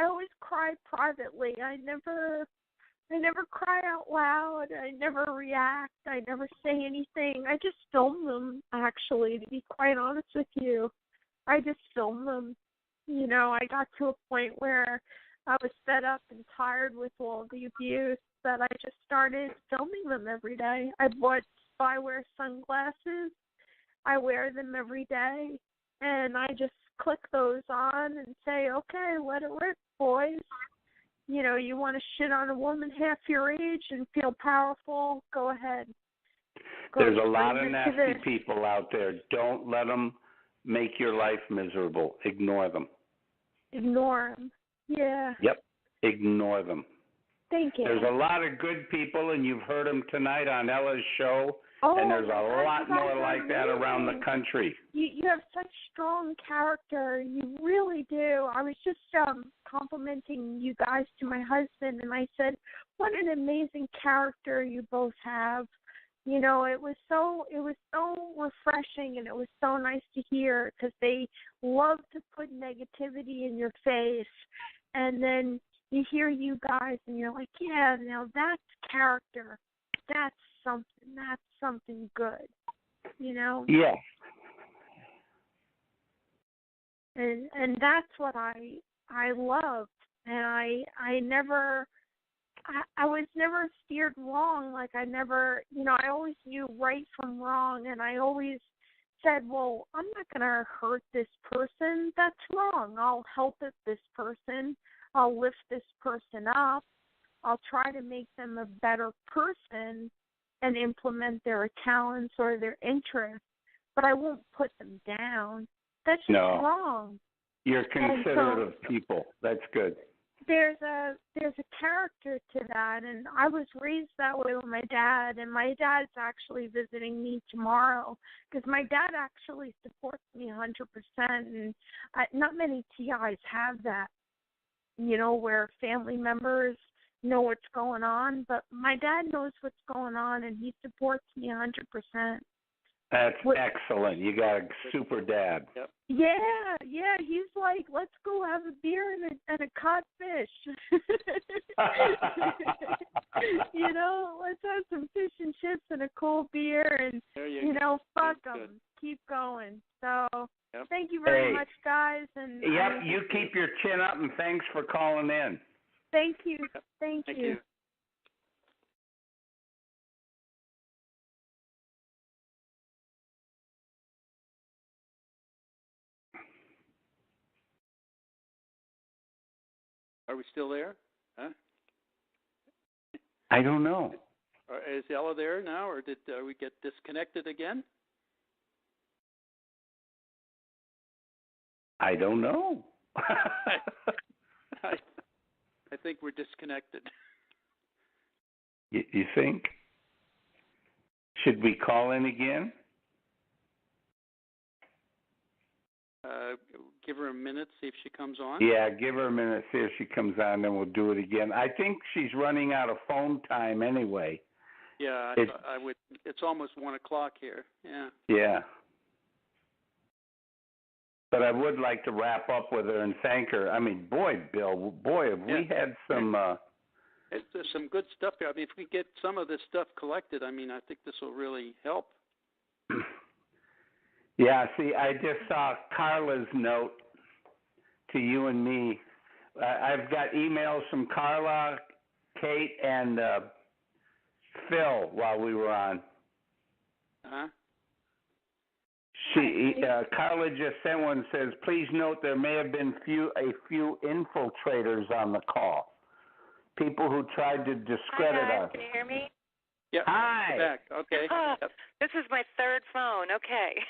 always cry privately. I never cry out loud. I never react. I never say anything. I just film them, actually, to be quite honest with you. I just film them. You know, I got to a point where I was fed up and tired with all the abuse that I just started filming them every day. I bought spyware sunglasses. I wear them every day. And I just click those on and say, okay, let it rip, boys. You know, you want to shit on a woman half your age and feel powerful, go ahead. There's a lot of nasty people out there. Don't let them make your life miserable. Ignore them. Ignore them. Yeah. Yep. Ignore them. Thank you. There's a lot of good people, and you've heard them tonight on Ella's show, and there's a lot more like that around the country. You have such strong character. You really do. I was just complimenting you guys to my husband, and I said, what an amazing character you both have. You know, it was so refreshing, and it was so nice to hear, because they love to put negativity in your face, and then you hear you guys, and you're like, yeah, now that's character. That's something good, you know? Yeah. And that's what I loved, and I was never steered wrong. Like, I never, you know, I always knew right from wrong, and I always said, well, I'm not going to hurt this person. That's wrong. I'll help this person. I'll lift this person up. I'll try to make them a better person and implement their talents or their interests, but I won't put them down. That's just wrong. You're considerate of people. That's good. There's a character to that, and I was raised that way with my dad, and my dad's actually visiting me tomorrow, because my dad actually supports me 100%, and not many TIs have that, you know, where family members know what's going on, but my dad knows what's going on, and he supports me 100%. That's excellent. You got a super dad. Yep. Yeah. He's like, let's go have a beer and a codfish. You know, let's have some fish and chips and a cold beer, and you know, fuck them. Keep going. So, thank you very much, guys. And yep, you keep your chin up, and thanks for calling in. Thank you. Thank you. Are we still there? Huh? I don't know. Is Ella there now, or did we get disconnected again? I don't know. I think we're disconnected. You think? Should we call in again? Give her a minute, see if she comes on. Yeah, give her a minute, see if she comes on, then we'll do it again. I think she's running out of phone time anyway. Yeah, I would. It's almost 1:00 here. Yeah. Yeah. But I would like to wrap up with her and thank her. I mean, Bill, have we had some... There's some good stuff here. I mean, if we get some of this stuff collected, I mean, I think this will really help. Yeah, see, I just saw Carla's note to you and me. I've got emails from Carla, Kate, and Phil while we were on. Uh-huh. Carla just sent one, says, please note there may have been a few infiltrators on the call. people who tried to discredit Hi, guys. us. Can you hear me? Yeah. Hi. Back. Okay. Oh, Yep. this is my third phone. Okay.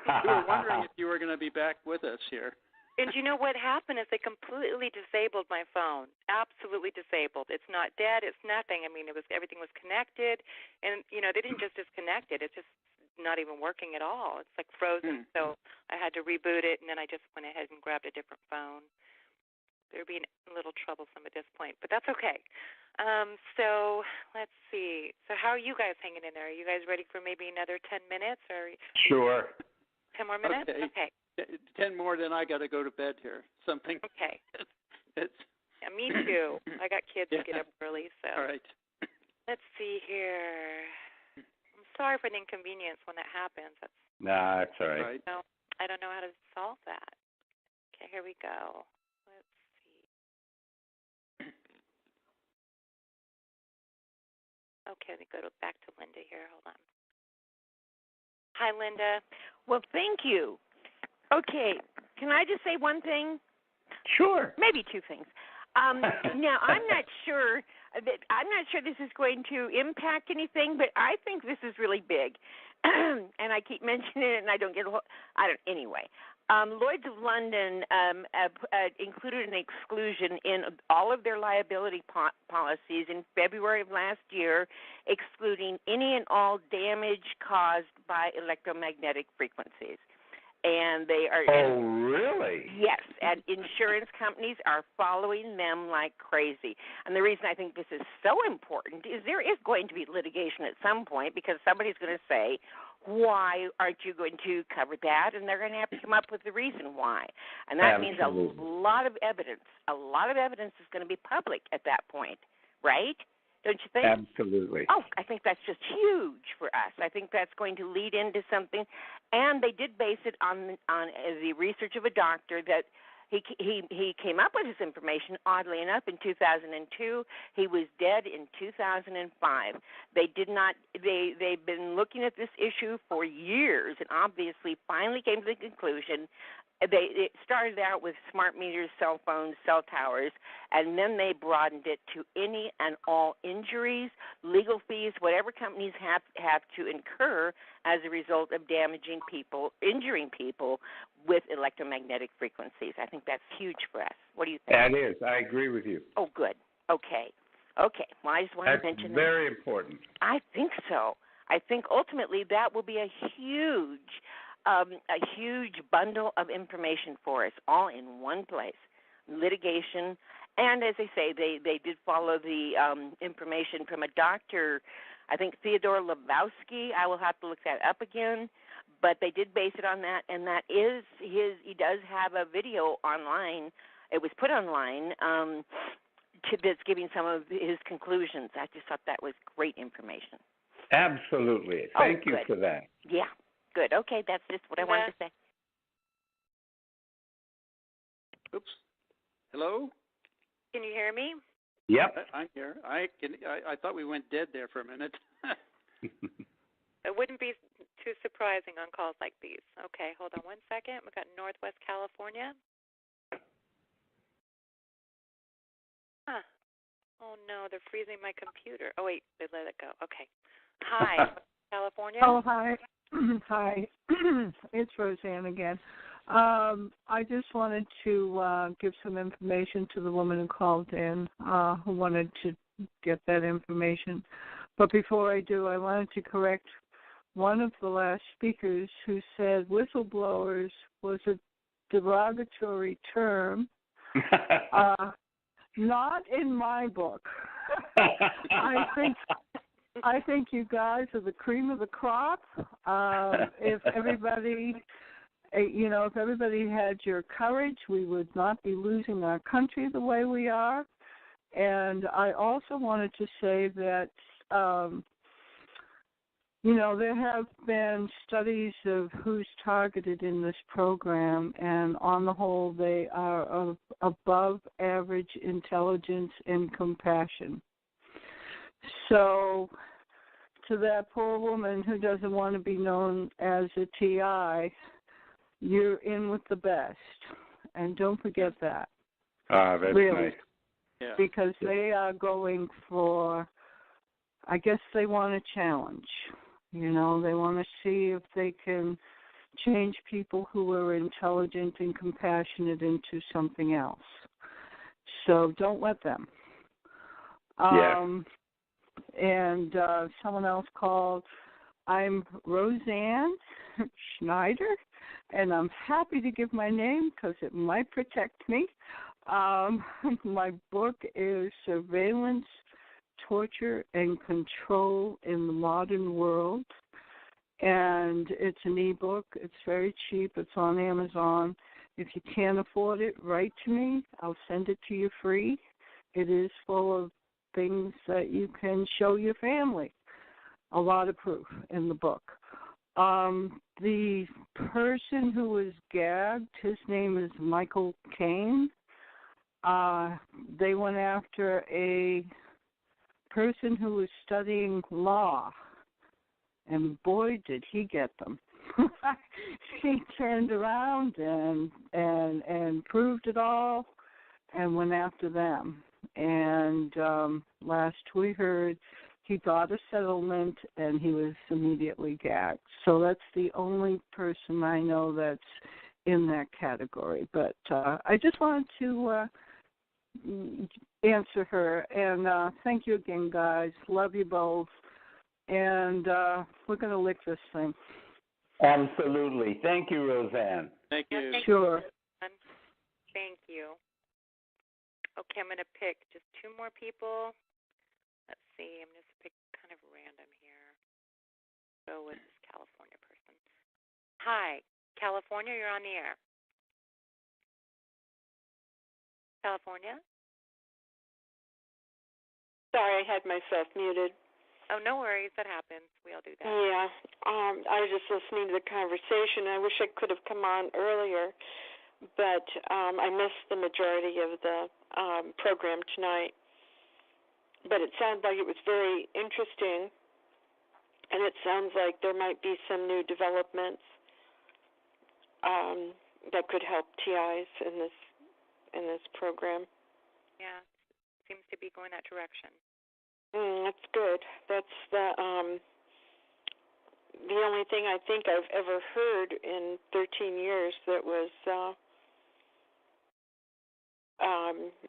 We were wondering if you were going to be back with us here. And you know what happened is they completely disabled my phone. Absolutely disabled. It's not dead. It's nothing. I mean, everything was connected, and they didn't just disconnect it. It's just not even working at all. It's like frozen. So I had to reboot it, and then I just went ahead and grabbed a different phone. They're being a little troublesome at this point, but that's okay. So let's see. So how are you guys hanging in there? Are you guys ready for maybe another 10 minutes or? Sure. 10 more minutes? Okay. 10 more, then I got to go to bed here. Something. Okay. It's. Yeah, me too. I got kids to get up early, so. All right. Let's see here. I'm sorry for the inconvenience when that happens. Nah, that's all right. No, I don't know how to solve that. Okay, here we go. Let's see. Okay, let me go back to Linda here. Hold on. Hi, Linda. Well, thank you. Okay, can I just say one thing? Sure. Maybe two things. Now, I'm not sure this is going to impact anything, but I think this is really big, and I keep mentioning it, and I don't get. Anyway. Lloyd's of London included an exclusion in all of their liability policies in February of last year, excluding any and all damage caused by electromagnetic frequencies. And they are. Oh, really? Yes, and insurance companies are following them like crazy. And the reason I think this is so important is there is going to be litigation at some point because somebody's going to say, why aren't you going to cover that? And they're going to have to come up with the reason why. And that means a lot of evidence. A lot of evidence is going to be public at that point, right? Don't you think? Absolutely. Oh, I think that's just huge for us. I think that's going to lead into something. And they did base it on the research of a doctor that he came up with this information, oddly enough, in 2002. He was dead in 2005. They've been looking at this issue for years and obviously finally came to the conclusion. It started out with smart meters, cell phones, cell towers, and then they broadened it to any and all injuries, legal fees, whatever companies have to incur as a result of damaging people, injuring people with electromagnetic frequencies. I think that's huge for us. What do you think? That is. I agree with you. Oh, good. Okay. Well, I just wanted to mention that. That's very important. I think so. I think ultimately that will be a huge bundle of information for us, all in one place. Litigation, and as I say, they did follow the information from a doctor, I think Theodore Lebowski. I will have to look that up again, but they did base it on that, and that is he does have a video online. It was put online that's giving some of his conclusions. I just thought that was great information. Absolutely. Thank you for that. Yeah. Good. Okay, that's just what I wanted to say. Oops. Hello? Can you hear me? Yep. I'm here. I thought we went dead there for a minute. It wouldn't be too surprising on calls like these. Okay, hold on one second. We've got Northwest California. Huh. Oh, no, they're freezing my computer. Oh, wait, they let it go. Okay. Hi, California. Oh, hi. Hi, it's Roseanne again. I just wanted to give some information to the woman who called in, who wanted to get that information. But before I do, I wanted to correct one of the last speakers who said whistleblowers was a derogatory term. Not in my book. I think you guys are the cream of the crop. If everybody had your courage, we would not be losing our country the way we are. And I also wanted to say that, there have been studies of who's targeted in this program, and on the whole, they are of above average intelligence and compassion. So, to that poor woman who doesn't want to be known as a TI, you're in with the best. And don't forget that. That's really. nice. because they are going for, I guess they want a challenge. You know, they want to see if they can change people who are intelligent and compassionate into something else. So don't let them. And someone else called. I'm Roseanne Schneider, and I'm happy to give my name because it might protect me. My book is Surveillance, Torture, and Control in the Modern World, and it's an ebook. It's very cheap. It's on Amazon. If you can't afford it, write to me. I'll send it to you free. It is full of things that you can show your family. A lot of proof in the book. The person who was gagged, his name is Michael Caine. They went after a person who was studying law, and boy, did he get them. He turned around and proved it all and went after them. And last we heard, he got a settlement and he was immediately gagged. So that's the only person I know that's in that category. But I just wanted to answer her. And thank you again, guys. Love you both. And we're going to lick this thing. Absolutely. Thank you, Roseanne. Thank you. Sure. Thank you. Okay, I'm going to pick just two more people. Let's see. I'm just pick kind of random here. Go with this California person. Hi, California. You're on the air. California. Sorry, I had myself muted. Oh, no worries. That happens. We all do that. Yeah. I was just listening to the conversation. I wish I could have come on earlier, but I missed the majority of the program tonight. But it sounded like it was very interesting, and it sounds like there might be some new developments that could help TIs in this program. Yeah, seems to be going that direction. That's good. That's the only thing I think I've ever heard in 13 years that was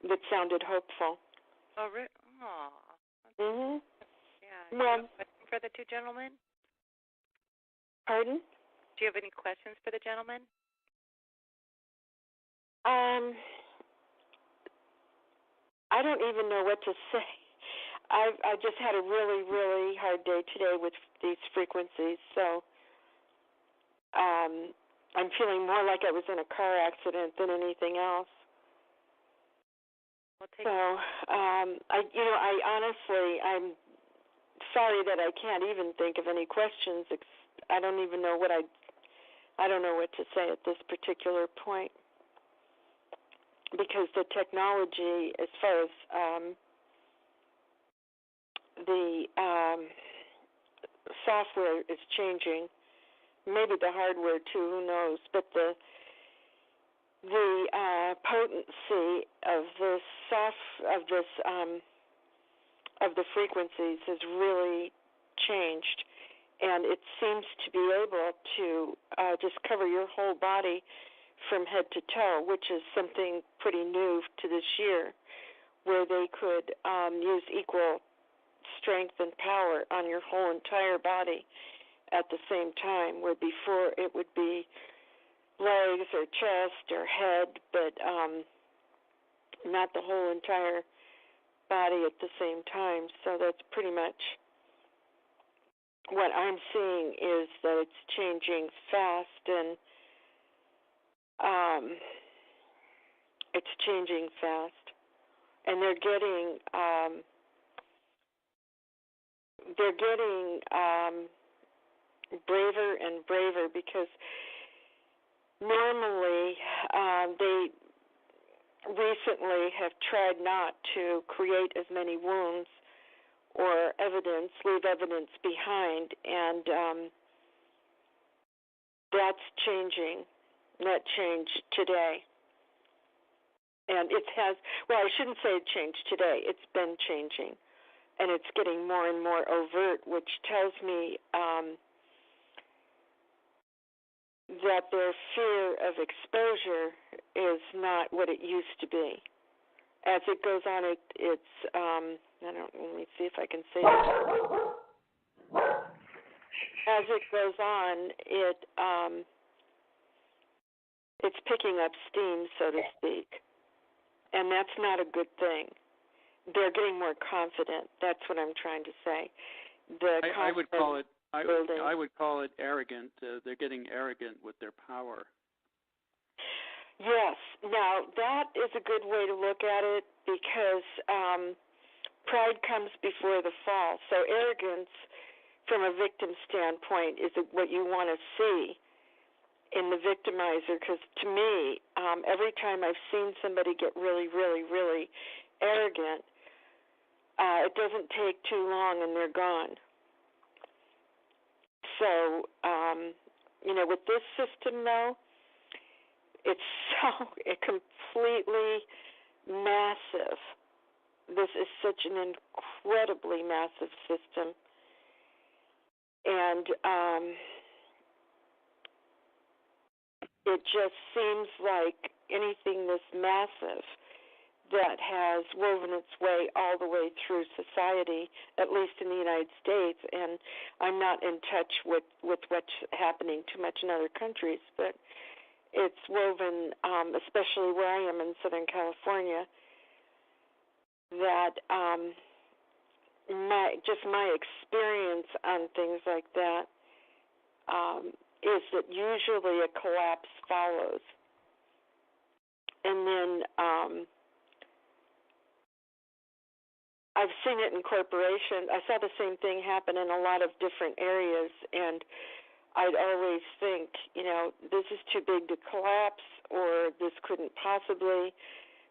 that sounded hopeful. Oh, really? Oh. Mhm. Yeah. Well, do you have a question for the two gentlemen? Pardon? Do you have any questions for the gentlemen? I don't even know what to say. I just had a really, really hard day today with these frequencies, so I'm feeling more like I was in a car accident than anything else. I honestly, I'm sorry that I can't even think of any questions. I don't even know I don't know what to say at this particular point, because the technology, as far as the software is changing, maybe the hardware too, who knows, but the potency of the frequencies has really changed, and it seems to be able to just cover your whole body from head to toe, which is something pretty new to this year, where they could use equal strength and power on your whole entire body at the same time, where before it would be legs or chest or head, but not the whole entire body at the same time. So that's pretty much what I'm seeing, is that it's changing fast, and it's changing fast, and they're getting braver and braver, because normally they recently have tried not to create as many wounds or leave evidence behind, and that's changing. That changed today. And it has, well, I shouldn't say it changed today. It's been changing. And it's getting more and more overt, which tells me that their fear of exposure is not what it used to be. As it goes on, let me see if I can say it. As it goes on, it's picking up steam, so to speak. And that's not a good thing. They're getting more confident. That's what I'm trying to say. I would call it. I would call it arrogant. They're getting arrogant with their power. Yes. Now that is a good way to look at it because pride comes before the fall. So arrogance, from a victim standpoint, is what you want to see in the victimizer. Because to me, every time I've seen somebody get really, really, really arrogant, it doesn't take too long and they're gone. So, with this system, though, it's so completely massive. This is such an incredibly massive system. And it just seems like anything this massive that has woven its way all the way through society, at least in the United States, and I'm not in touch with what's happening too much in other countries, but it's woven, especially where I am in Southern California, that my experience on things like that is that usually a collapse follows. And then I've seen it in corporations. I saw the same thing happen in a lot of different areas, and I'd always think, this is too big to collapse, or this couldn't possibly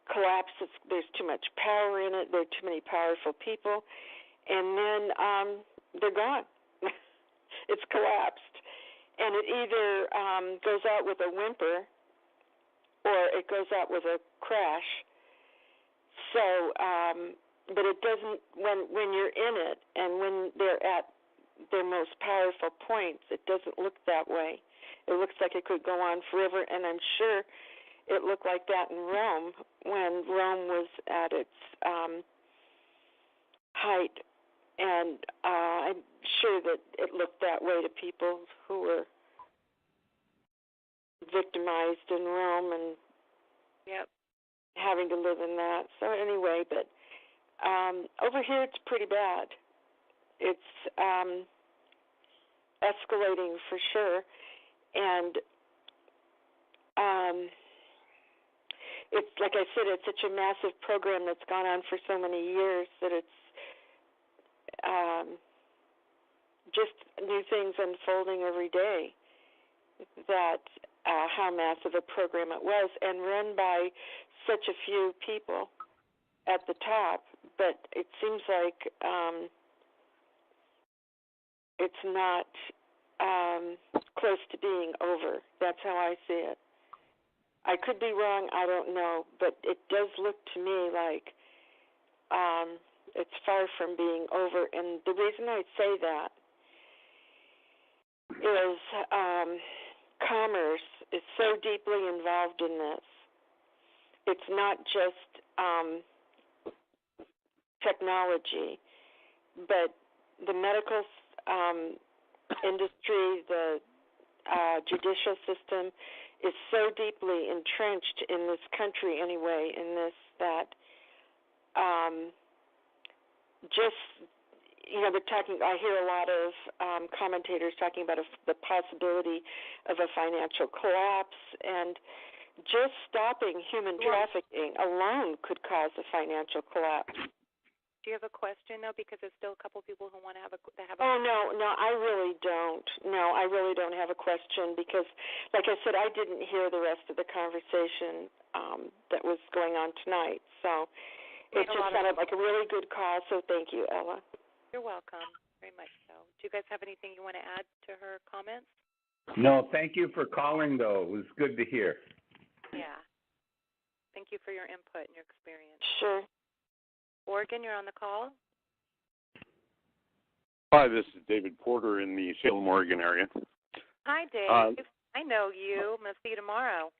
collapse. There's too much power in it. There are too many powerful people. And then they're gone. It's collapsed. And it either goes out with a whimper or it goes out with a crash. So, but it doesn't, when you're in it and when they're at their most powerful points, it doesn't look that way. It looks like it could go on forever, and I'm sure it looked like that in Rome when Rome was at its height, and I'm sure that it looked that way to people who were victimized in Rome and having to live in that. So anyway, but over here it's pretty bad. It's escalating for sure, and it's like I said, it's such a massive program that's gone on for so many years that it's just new things unfolding every day. That how massive a program it was, and run by such a few people at the top, but it seems like it's not close to being over. That's how I see it. I could be wrong, I don't know, but it does look to me like it's far from being over. And the reason I say that is commerce is so deeply involved in this. It's not just technology, but the medical industry, the judicial system is so deeply entrenched in this country anyway, in this that they're talking, I hear a lot of commentators talking about the possibility of a financial collapse, and just stopping human trafficking alone could cause a financial collapse. Do you have a question, though? Because there's still a couple people who want to have a Oh, no, I really don't. No, I really don't have a question because, like I said, I didn't hear the rest of the conversation that was going on tonight. So it just sounded like a really good call, so thank you, Ella. You're welcome, very much so. Do you guys have anything you want to add to her comments? No, thank you for calling, though. It was good to hear. Yeah. Thank you for your input and your experience. Sure. Oregon, you're on the call. Hi, this is David Porter in the Salem, Oregon area. Hi, Dave. I know you. I'm going to see you tomorrow.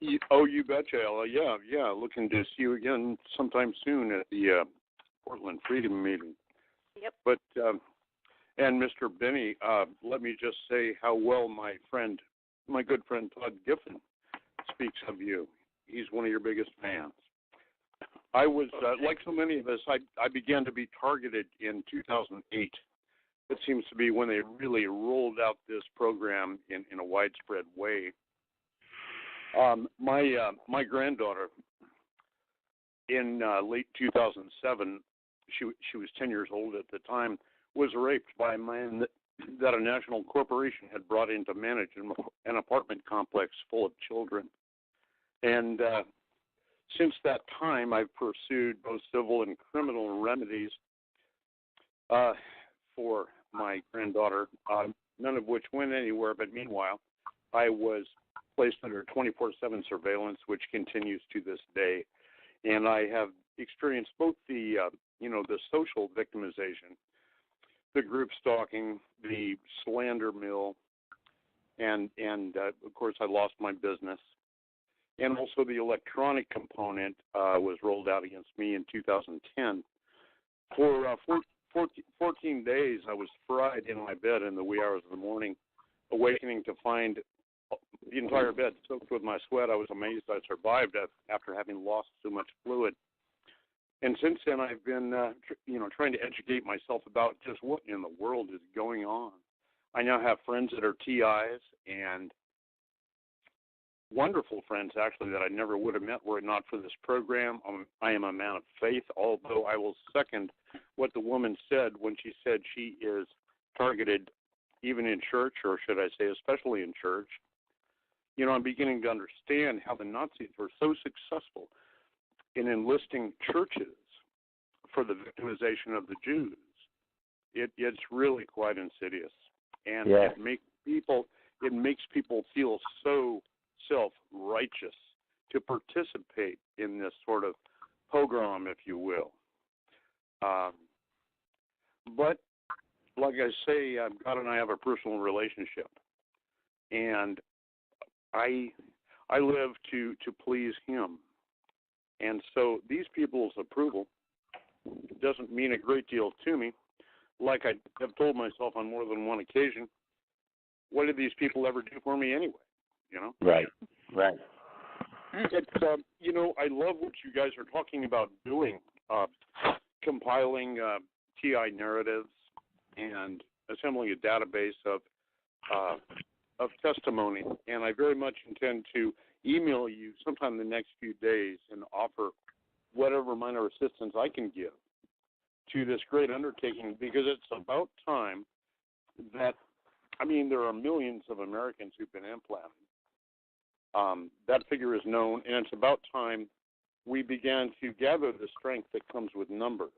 You betcha, Ella. Yeah. Looking to see you again sometime soon at the Portland Freedom Meeting. Yep. But, and Mr. Binney, let me just say how well my good friend Todd Giffen speaks of you. He's one of your biggest fans. I was, like so many of us, I began to be targeted in 2008. It seems to be when they really rolled out this program in a widespread way. My granddaughter, in late 2007, she was 10 years old at the time, was raped by a man that a national corporation had brought in to manage an apartment complex full of children. And since that time, I've pursued both civil and criminal remedies for my granddaughter, none of which went anywhere. But meanwhile, I was placed under 24/7 surveillance, which continues to this day. And I have experienced both the social victimization, the group stalking, the slander mill, and of course I lost my business. And also the electronic component was rolled out against me in 2010. For 14 days, I was fried in my bed in the wee hours of the morning, awakening to find the entire bed soaked with my sweat. I was amazed I survived after having lost so much fluid. And since then, I've been, trying to educate myself about just what in the world is going on. I now have friends that are TIs and wonderful friends, actually, that I never would have met were it not for this program. I am a man of faith, although I will second what the woman said when she said she is targeted even in church, or should I say especially in church. I'm beginning to understand how the Nazis were so successful in enlisting churches for the victimization of the Jews. It's really quite insidious, and yes. it makes people feel so self-righteous to participate in this sort of pogrom, if you will. But like I say, God and I have a personal relationship, and I live to please Him. And so these people's approval doesn't mean a great deal to me. Like I have told myself on more than one occasion, what did these people ever do for me anyway? Right. It's, I love what you guys are talking about doing, compiling TI narratives and assembling a database of testimony. And I very much intend to email you sometime in the next few days and offer whatever minor assistance I can give to this great undertaking, because it's about time that, there are millions of Americans who've been implanted. That figure is known, and it's about time we began to gather the strength that comes with numbers.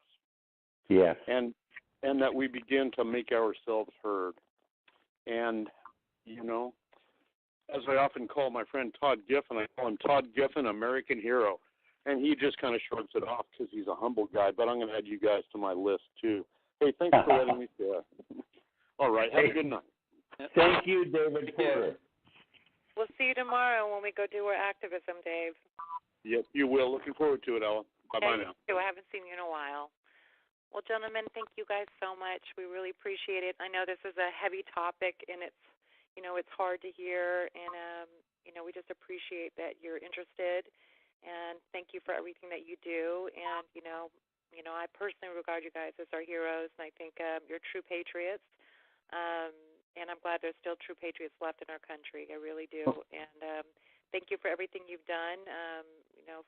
Yes. And that we begin to make ourselves heard. And, as I often call my friend Todd Giffen, I call him Todd Giffen, American hero. And he just kind of shrugs it off because he's a humble guy, but I'm going to add you guys to my list, too. Hey, thanks for letting me share. All right, have a good night. Thank you, David Porter. We'll see you tomorrow when we go do our activism, Dave. Yep, you will. Looking forward to it, Ella. Bye-bye now. I haven't seen you in a while. Well, gentlemen, thank you guys so much. We really appreciate it. I know this is a heavy topic, and it's hard to hear, and, we just appreciate that you're interested, and thank you for everything that you do. And, I personally regard you guys as our heroes, and I think you're true patriots. And I'm glad there's still true patriots left in our country. I really do. And thank you for everything you've done,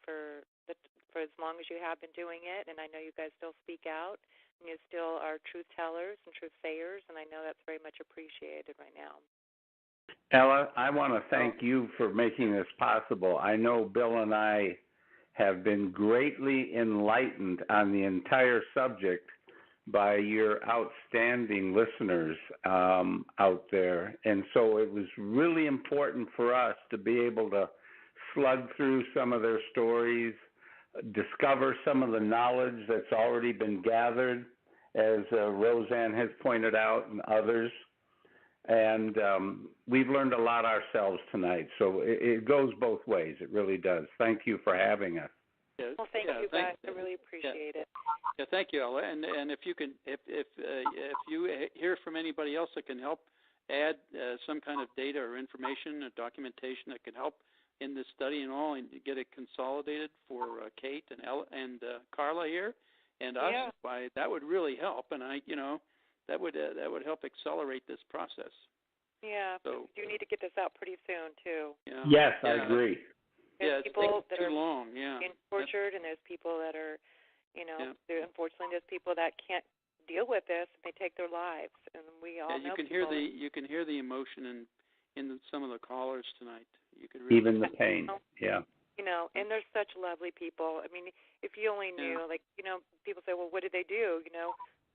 for as long as you have been doing it. And I know you guys still speak out, and you still are truth tellers and truth sayers, and I know that's very much appreciated right now. Ella, I want to thank you for making this possible. I know Bill and I have been greatly enlightened on the entire subject by your outstanding listeners out there. And so it was really important for us to be able to slug through some of their stories, discover some of the knowledge that's already been gathered, as Roseanne has pointed out, and others. And we've learned a lot ourselves tonight. So it goes both ways. It really does. Thank you for having us. Well, thank you guys. I really appreciate it. Yeah, thank you, Ella. And if you can, if you hear from anybody else that can help add some kind of data or information or documentation that can help in this study and all, and get it consolidated for Kate and Ella and Carla here and us, why that would really help. And that would help accelerate this process. Yeah. So you need to get this out pretty soon too. Yeah. Yes, I agree. There's people that too are long. being tortured, and there's people that are, unfortunately, there's people that can't deal with this, and they take their lives, and we all know. You can hear the emotion in some of the callers tonight. You could really even the pain. Yeah. And they're such lovely people. I mean, if you only knew, people say, well, what did they do?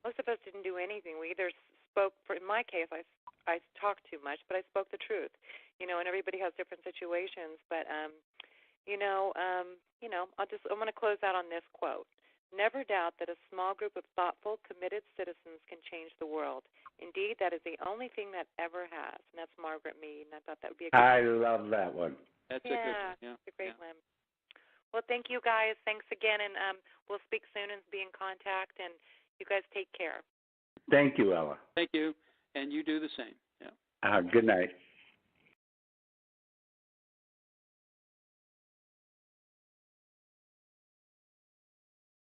Most of us didn't do anything. We either spoke. In my case, I talked too much, but I spoke the truth. And everybody has different situations, but I'm going to close out on this quote. Never doubt that a small group of thoughtful, committed citizens can change the world. Indeed, that is the only thing that ever has. And that's Margaret Mead, and I thought that would be a good I one. love that one. That's a good one. Yeah. It's a great one. Well, thank you guys. Thanks again, and we'll speak soon and be in contact, and you guys take care. Thank you, Ella. Thank you, and you do the same. Yeah. Good night.